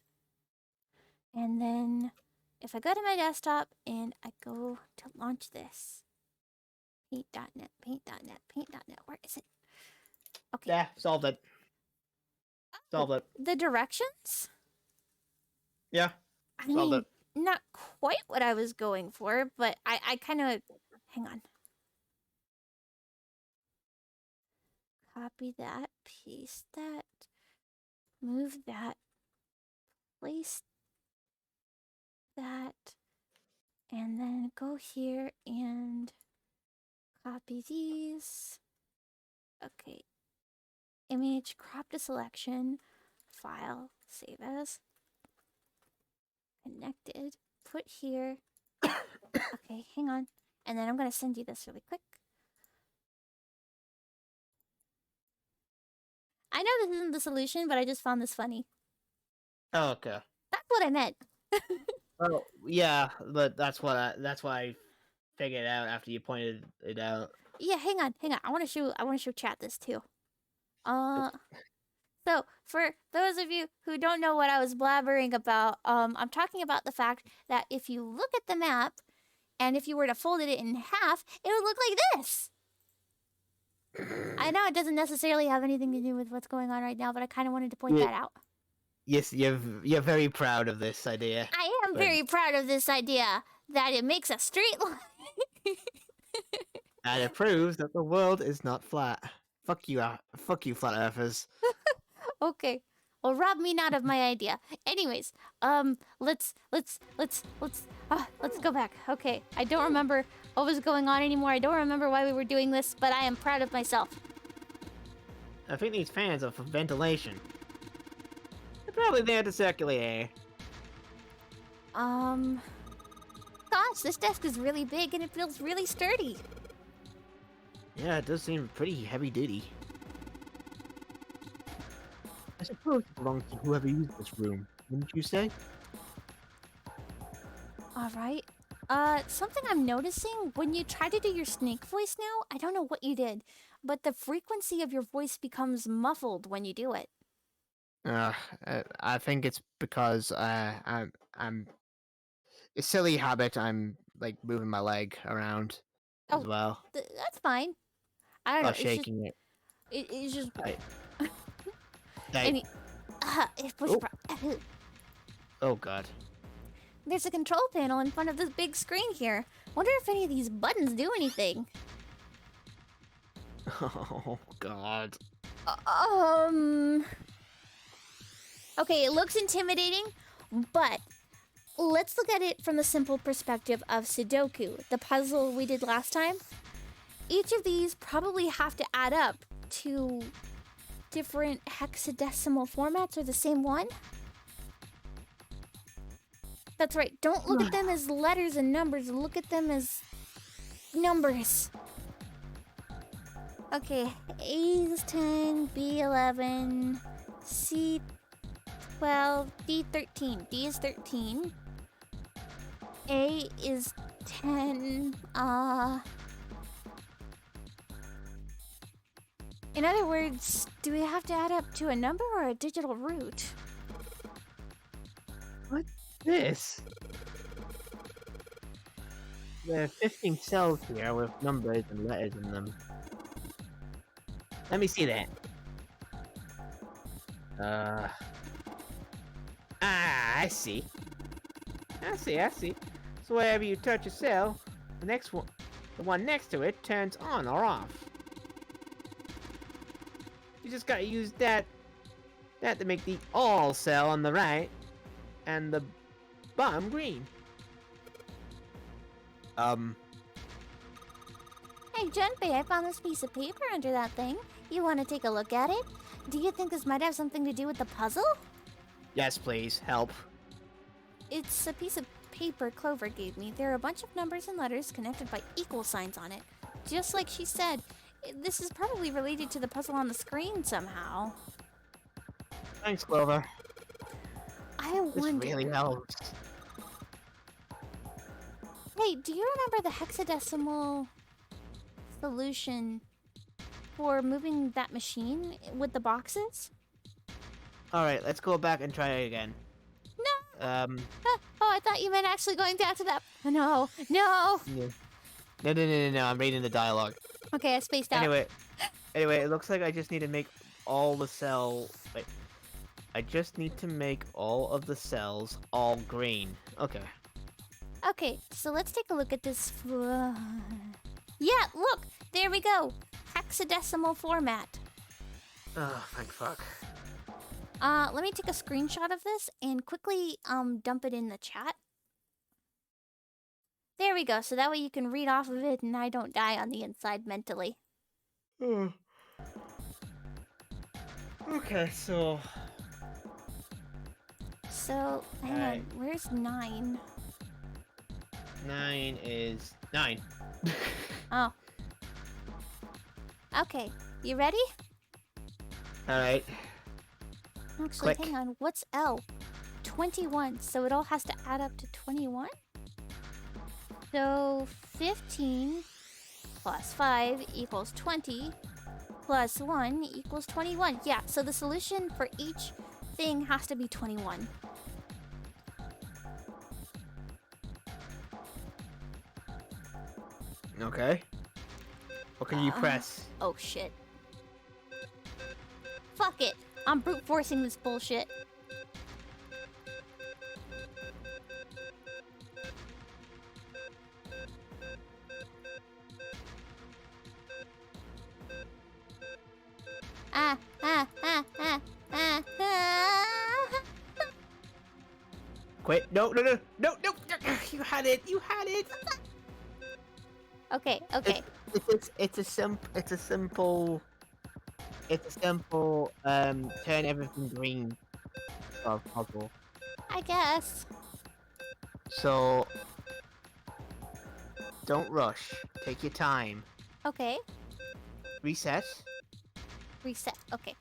And then if I go to my desktop and I go to launch this. Paint.net. Where is it? Okay. Yeah, solved it. Solved it. The directions? Yeah, I solved mean, it. not quite what I was going for, but I kind of... Hang on. Copy that, paste that, move that, place that, and then go here and copy these. Okay. Image, crop to selection, file, save as, connected, put here. Okay, hang on. And then I'm going to send you this really quick. I know this isn't the solution, but I just found this funny. Oh, okay. That's what I meant. Oh, yeah, but that's what I figured out after you pointed it out. Yeah, hang on. I want to show chat this too. So for those of you who don't know what I was blabbering about, I'm talking about the fact that if you look at the map, and if you were to fold it in half, it would look like this. I know it doesn't necessarily have anything to do with what's going on right now, but I kind of wanted to point that out. Yes, you're very proud of this idea. I am very proud of this idea that it makes a straight line. And it proves that the world is not flat. Fuck you, flat earthers. Okay. Well, rob me not of my idea. Anyways, let's go back. Okay, I don't remember what was going on anymore. I don't remember why we were doing this, but I am proud of myself. I think these fans are for ventilation. They're probably there to circulate air. Gosh, this desk is really big and it feels really sturdy. Yeah, it does seem pretty heavy duty. I suppose it belongs to whoever used this room, wouldn't you say? All right. Something I'm noticing when you try to do your snake voice now, I don't know what you did, but the frequency of your voice becomes muffled when you do it. I think it's because I'm a silly habit. I'm like moving my leg around as Oh, well, That's fine. I don't know. while It's just shaking it. it's just I, any. It's push. Oh. Oh god. There's a control panel in front of this big screen here. Wonder if any of these buttons do anything. Oh god. Okay, it looks intimidating, but let's look at it from the simple perspective of Sudoku, the puzzle we did last time. Each of these probably have to add up to different hexadecimal formats or the same one. That's right, don't look at them as letters and numbers, look at them as numbers. Okay, A is 10, B 11, C 12, D 13. D is 13. A is 10. In other words, do we have to add up to a number or a digital root? What's this? There are 15 cells here with numbers and letters in them. Let me see that. I see. I see. So wherever you touch a cell, the one next to it turns on or off. You just gotta use that to make the all cell on the right and the bottom green. Hey, Junpei, I found this piece of paper under that thing. You want to take a look at it? Do you think this might have something to do with the puzzle? Yes, please, help. It's a piece of paper Clover gave me. There are a bunch of numbers and letters connected by equal signs on it. Just like she said, this is probably related to the puzzle on the screen somehow. Thanks, Clover. I wonder... This really helps. Hey, do you remember the hexadecimal solution for moving that machine with the boxes? Alright, let's go back and try it again. No! Oh, I thought you meant actually going down to that... No! No! No, I'm reading the dialogue. Okay, I spaced out. Anyway, it looks like I just need to make all the Wait. I just need to make all of the cells all green. Okay. Okay, so let's take a look at this. Yeah, look! There we go! Hexadecimal format. Oh, thank fuck. Let me take a screenshot of this and quickly dump it in the chat. There we go, so that way you can read off of it and I don't die on the inside mentally. Okay, so... So, hang on, where's 9? 9 is... 9. Oh. Okay, you ready? Alright. Actually, Click. hang on, what's L? 21, so it all has to add up to 21? So, 15 plus 5 equals 20 plus 1 equals 21. Yeah, so the solution for each thing has to be 21. Okay. What can you press? Oh, shit. Fuck it. I'm brute forcing this bullshit. Quit. No. You had it. Okay. It's a simple turn everything green sort of puzzle. I guess. So don't rush. Take your time. Okay. Reset. Reset. Okay.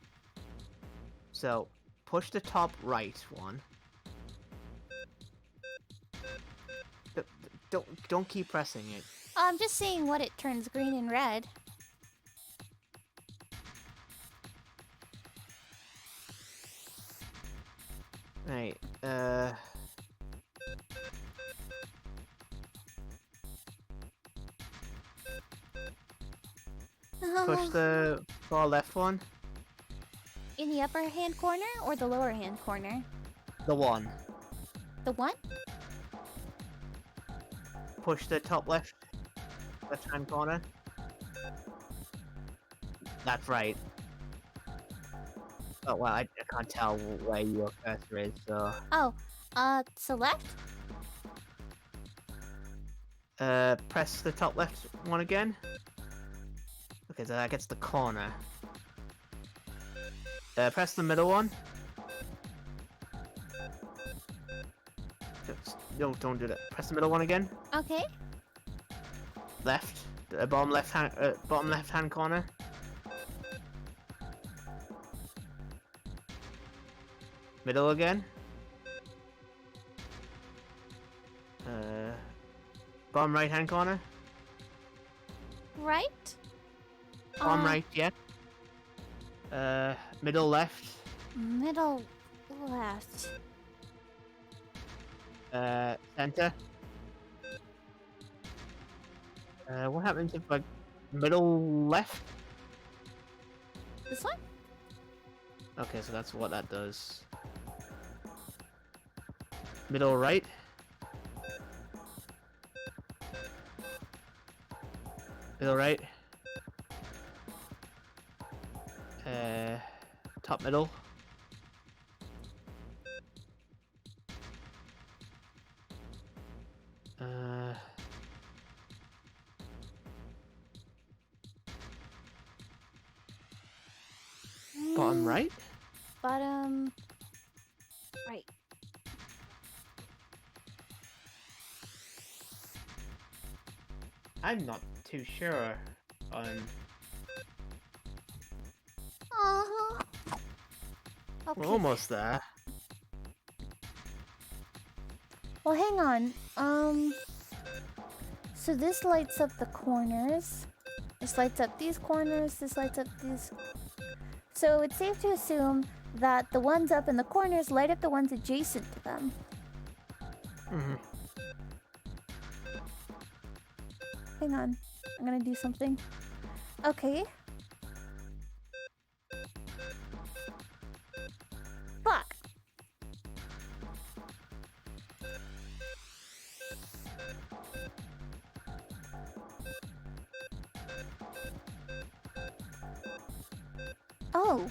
So push the top right one. don't keep pressing it. I'm just seeing what it turns green and red. Right. Push the far left one. In the upper hand corner or the lower hand corner? The one. The one? Push the top left hand corner. That's right. Oh well, I can't tell where your cursor is, so. Oh, select? Press the top left one again. Okay, so that gets the corner. Press the middle one. No, don't do that. Press the middle one again. Okay. Left. Bottom left hand corner. Middle again. Bottom right hand corner. Right? Bottom right, yeah. Middle left. Middle left. Center. What happens if like middle left? This one? Okay, so that's what that does. Middle right. Middle right. Top middle. Bottom right? Bottom right. I'm not too sure on. Uh-huh. Okay. We're almost there. Well, hang on. So this lights up the corners. This lights up these corners. This lights up these. So it's safe to assume that the ones up in the corners light up the ones adjacent to them. Mm-hmm. Hang on. I'm gonna do something. Okay. Fuck. Oh.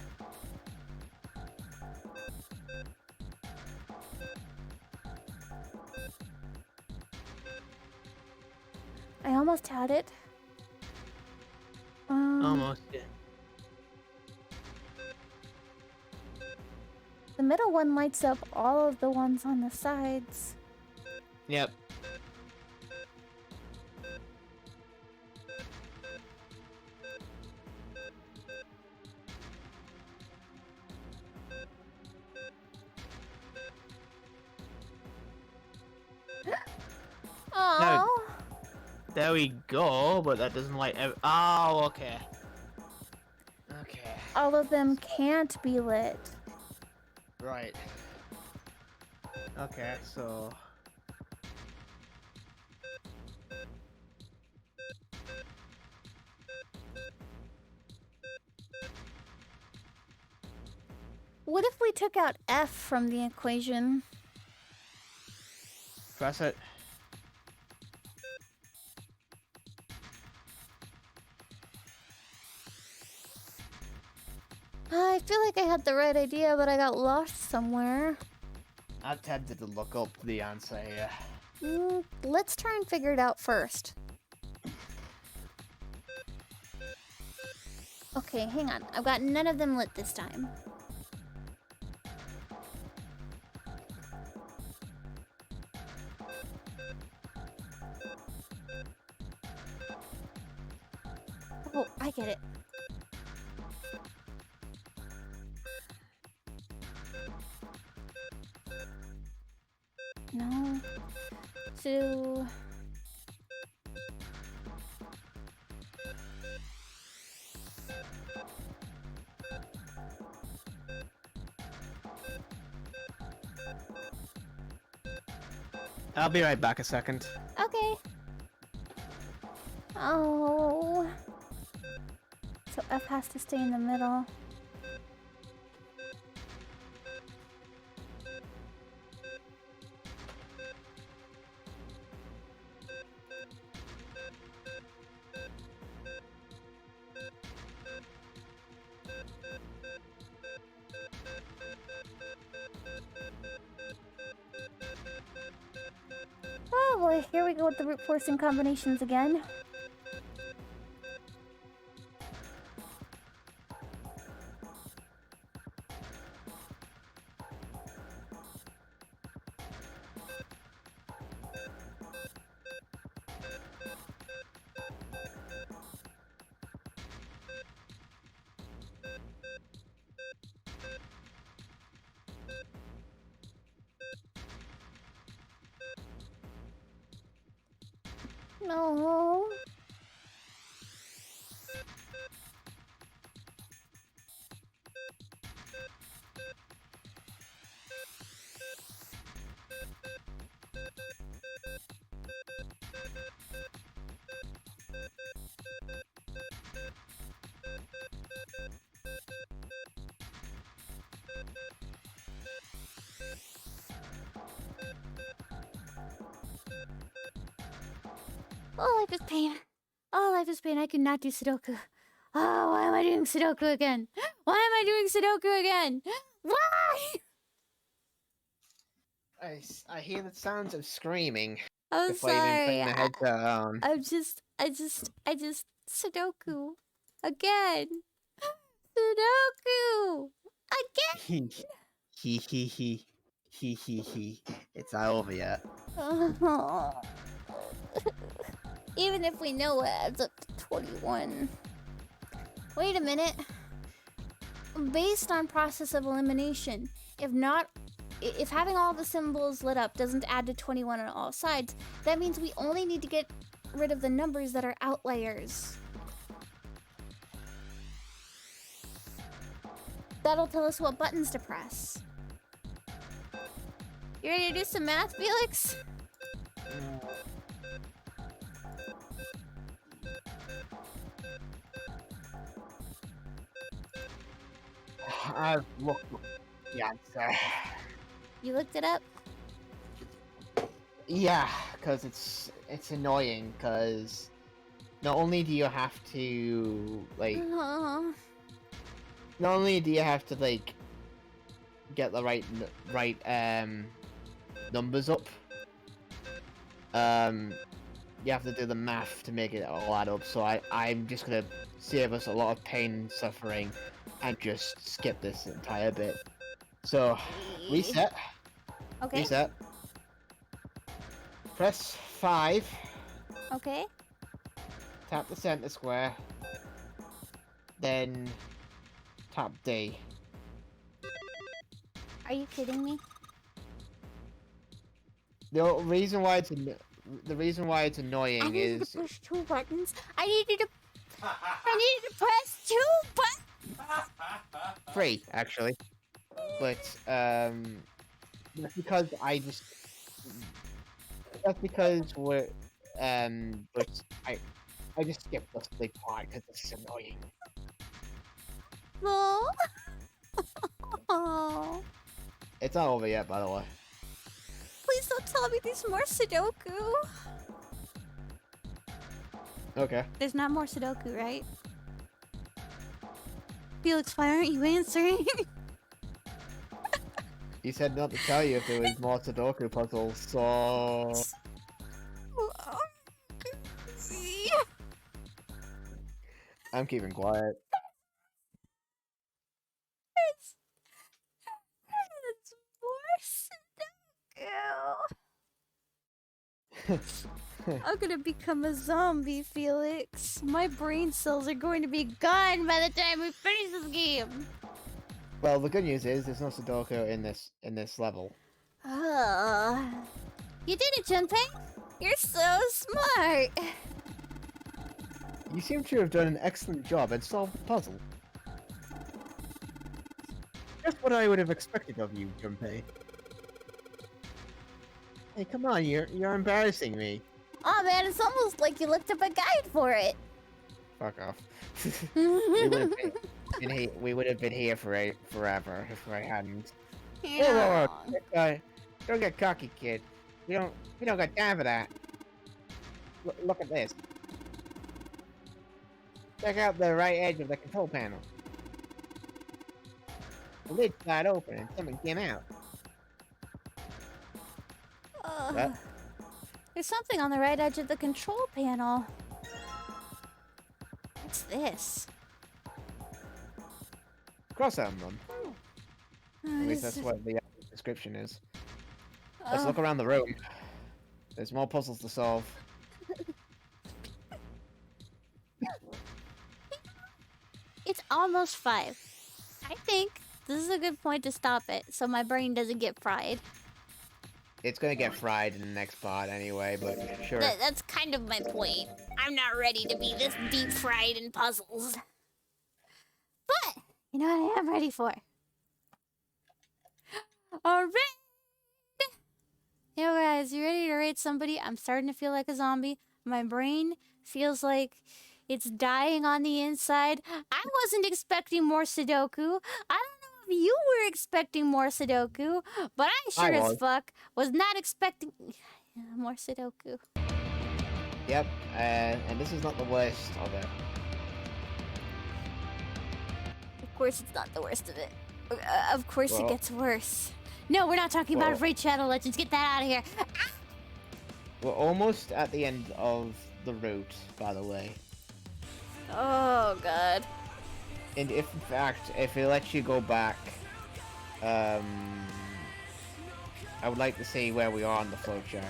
I almost had it. Almost, yeah. The middle one lights up all of the ones on the sides. Yep. Oh. There we go, but that doesn't light oh, okay. Okay. All of them can't be lit. Right. Okay, so... What if we took out F from the equation? Press it. I feel like I had the right idea, but I got lost somewhere. I'm tempted to look up the answer here. Let's try and figure it out first. Okay, hang on. I've got none of them lit this time. Oh, I get it. No. So I'll be right back a second. Okay. Oh. So F has to stay in the middle. Oh boy, here we go with the brute forcing combinations again. No. Oh, life is pain. Oh, life is pain. I could not do Sudoku. Oh, why am I doing Sudoku again? Why am I doing Sudoku again? Why? I hear the sounds of screaming. I'm before even sorry. putting the headset on. I just Sudoku again. Sudoku again. He. It's not over yet. Even if we know it adds up to 21. Wait a minute. Based on process of elimination, if having all the symbols lit up doesn't add to 21 on all sides, that means we only need to get rid of the numbers that are outliers. That'll tell us what buttons to press. You ready to do some math, Felix? I've looked the answer. You looked it up? Yeah, because it's annoying, because not only do you have to, like... Not only do you have to, like, get the right numbers up, you have to do the math to make it all add up, so I'm just gonna save us a lot of pain and suffering and just skip this entire bit. So, reset. Okay. Reset. Press 5. Okay. Tap the center square. Then tap D. Are you kidding me? The reason why it's annoying I needed is to push 2 buttons. I needed to press 2 buttons. 3 actually, but that's because we're but I just skipped this big part because it's annoying. No. Oh. It's not over yet, by the way. Please don't tell me there's more Sudoku. Okay. There's not more Sudoku, right? Felix, why aren't you answering? You said not to tell you if there was more Sudoku puzzles, so... I'm keeping quiet. It's more Sudoku. I'm gonna become a zombie, Felix. My brain cells are going to be gone by the time we finish this game. Well, the good news is there's no Sudoku in this level. You did it, Junpei. You're so smart. You seem to have done an excellent job and solved the puzzle. Just what I would have expected of you, Junpei. Hey, come on, you're embarrassing me. Oh man, it's almost like you looked up a guide for it. Fuck off. we would have been here forever if I hadn't. Yeah. Whoa. Don't get cocky, kid. We don't got time for that. Look at this. Check out the right edge of the control panel. The lid slid open and something came out. What? There's something on the right edge of the control panel. What's this? Cross emblem. At least that's what the description is. Let's look around the room. There's more puzzles to solve. It's almost 5. I think this is a good point to stop it, so my brain doesn't get fried. It's gonna get fried in the next part anyway, but sure. That's kind of my point. I'm not ready to be this deep fried in puzzles. But, you know what I am ready for? Alright! Yo guys, you ready to raid somebody? I'm starting to feel like a zombie. My brain feels like it's dying on the inside. I wasn't expecting more Sudoku. I don't know if you were expecting more Sudoku, but I sure as fuck was not expecting more Sudoku. Yep, and this is not the worst of it. Of course it's not the worst of it. Of course it gets worse. No, we're not talking about Raid Shadow Legends. Get that out of here. We're almost at the end of the route, by the way. Oh, God. And if, in fact, if it lets you go back, I would like to see where we are on the flowchart.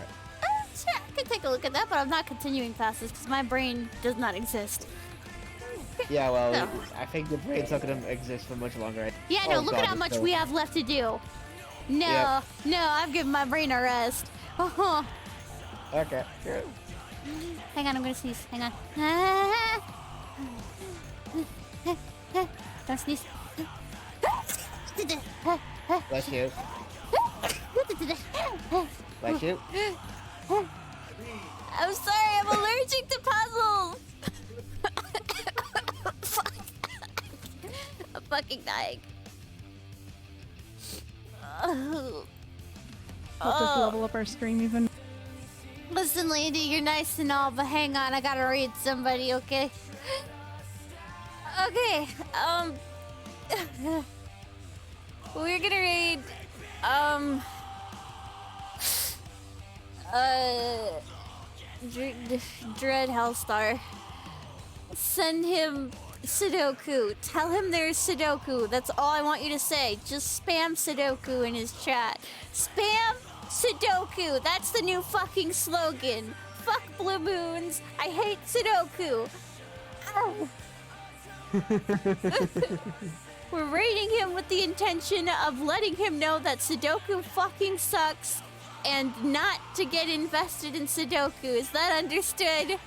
Sure, I can take a look at that, but I'm not continuing past this because my brain does not exist. Yeah, well, No. I think the brain's not going to exist for much longer. Yeah, no, look at how much we have left to do. No, no, I've given my brain a rest. Oh. Okay, sure. Hang on, I'm gonna sneeze. Hang on. Don't sneeze. Bless you. Bless you. I'm sorry, I'm allergic to puzzles. Fuck. I'm fucking dying. Help us level up our stream even. Listen, lady, you're nice and all, but hang on, I gotta read somebody, okay? Okay, we're gonna read, Dread Hellstar. Send him Sudoku. Tell him there's Sudoku. That's all I want you to say. Just spam Sudoku in his chat. Spam Sudoku. That's the new fucking slogan. Fuck Blue Moons. I hate Sudoku. Ow. We're rating him with the intention of letting him know that Sudoku fucking sucks and not to get invested in Sudoku. Is that understood?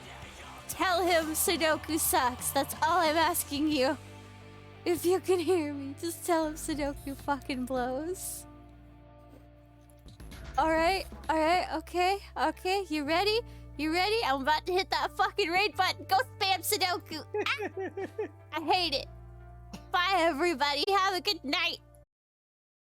Tell him Sudoku sucks. That's all I'm asking you. If you can hear me, just tell him Sudoku fucking blows. Alright, okay, you ready? You ready? I'm about to hit that fucking raid button. Go spam Sudoku. Ah! I hate it. Bye, everybody. Have a good night.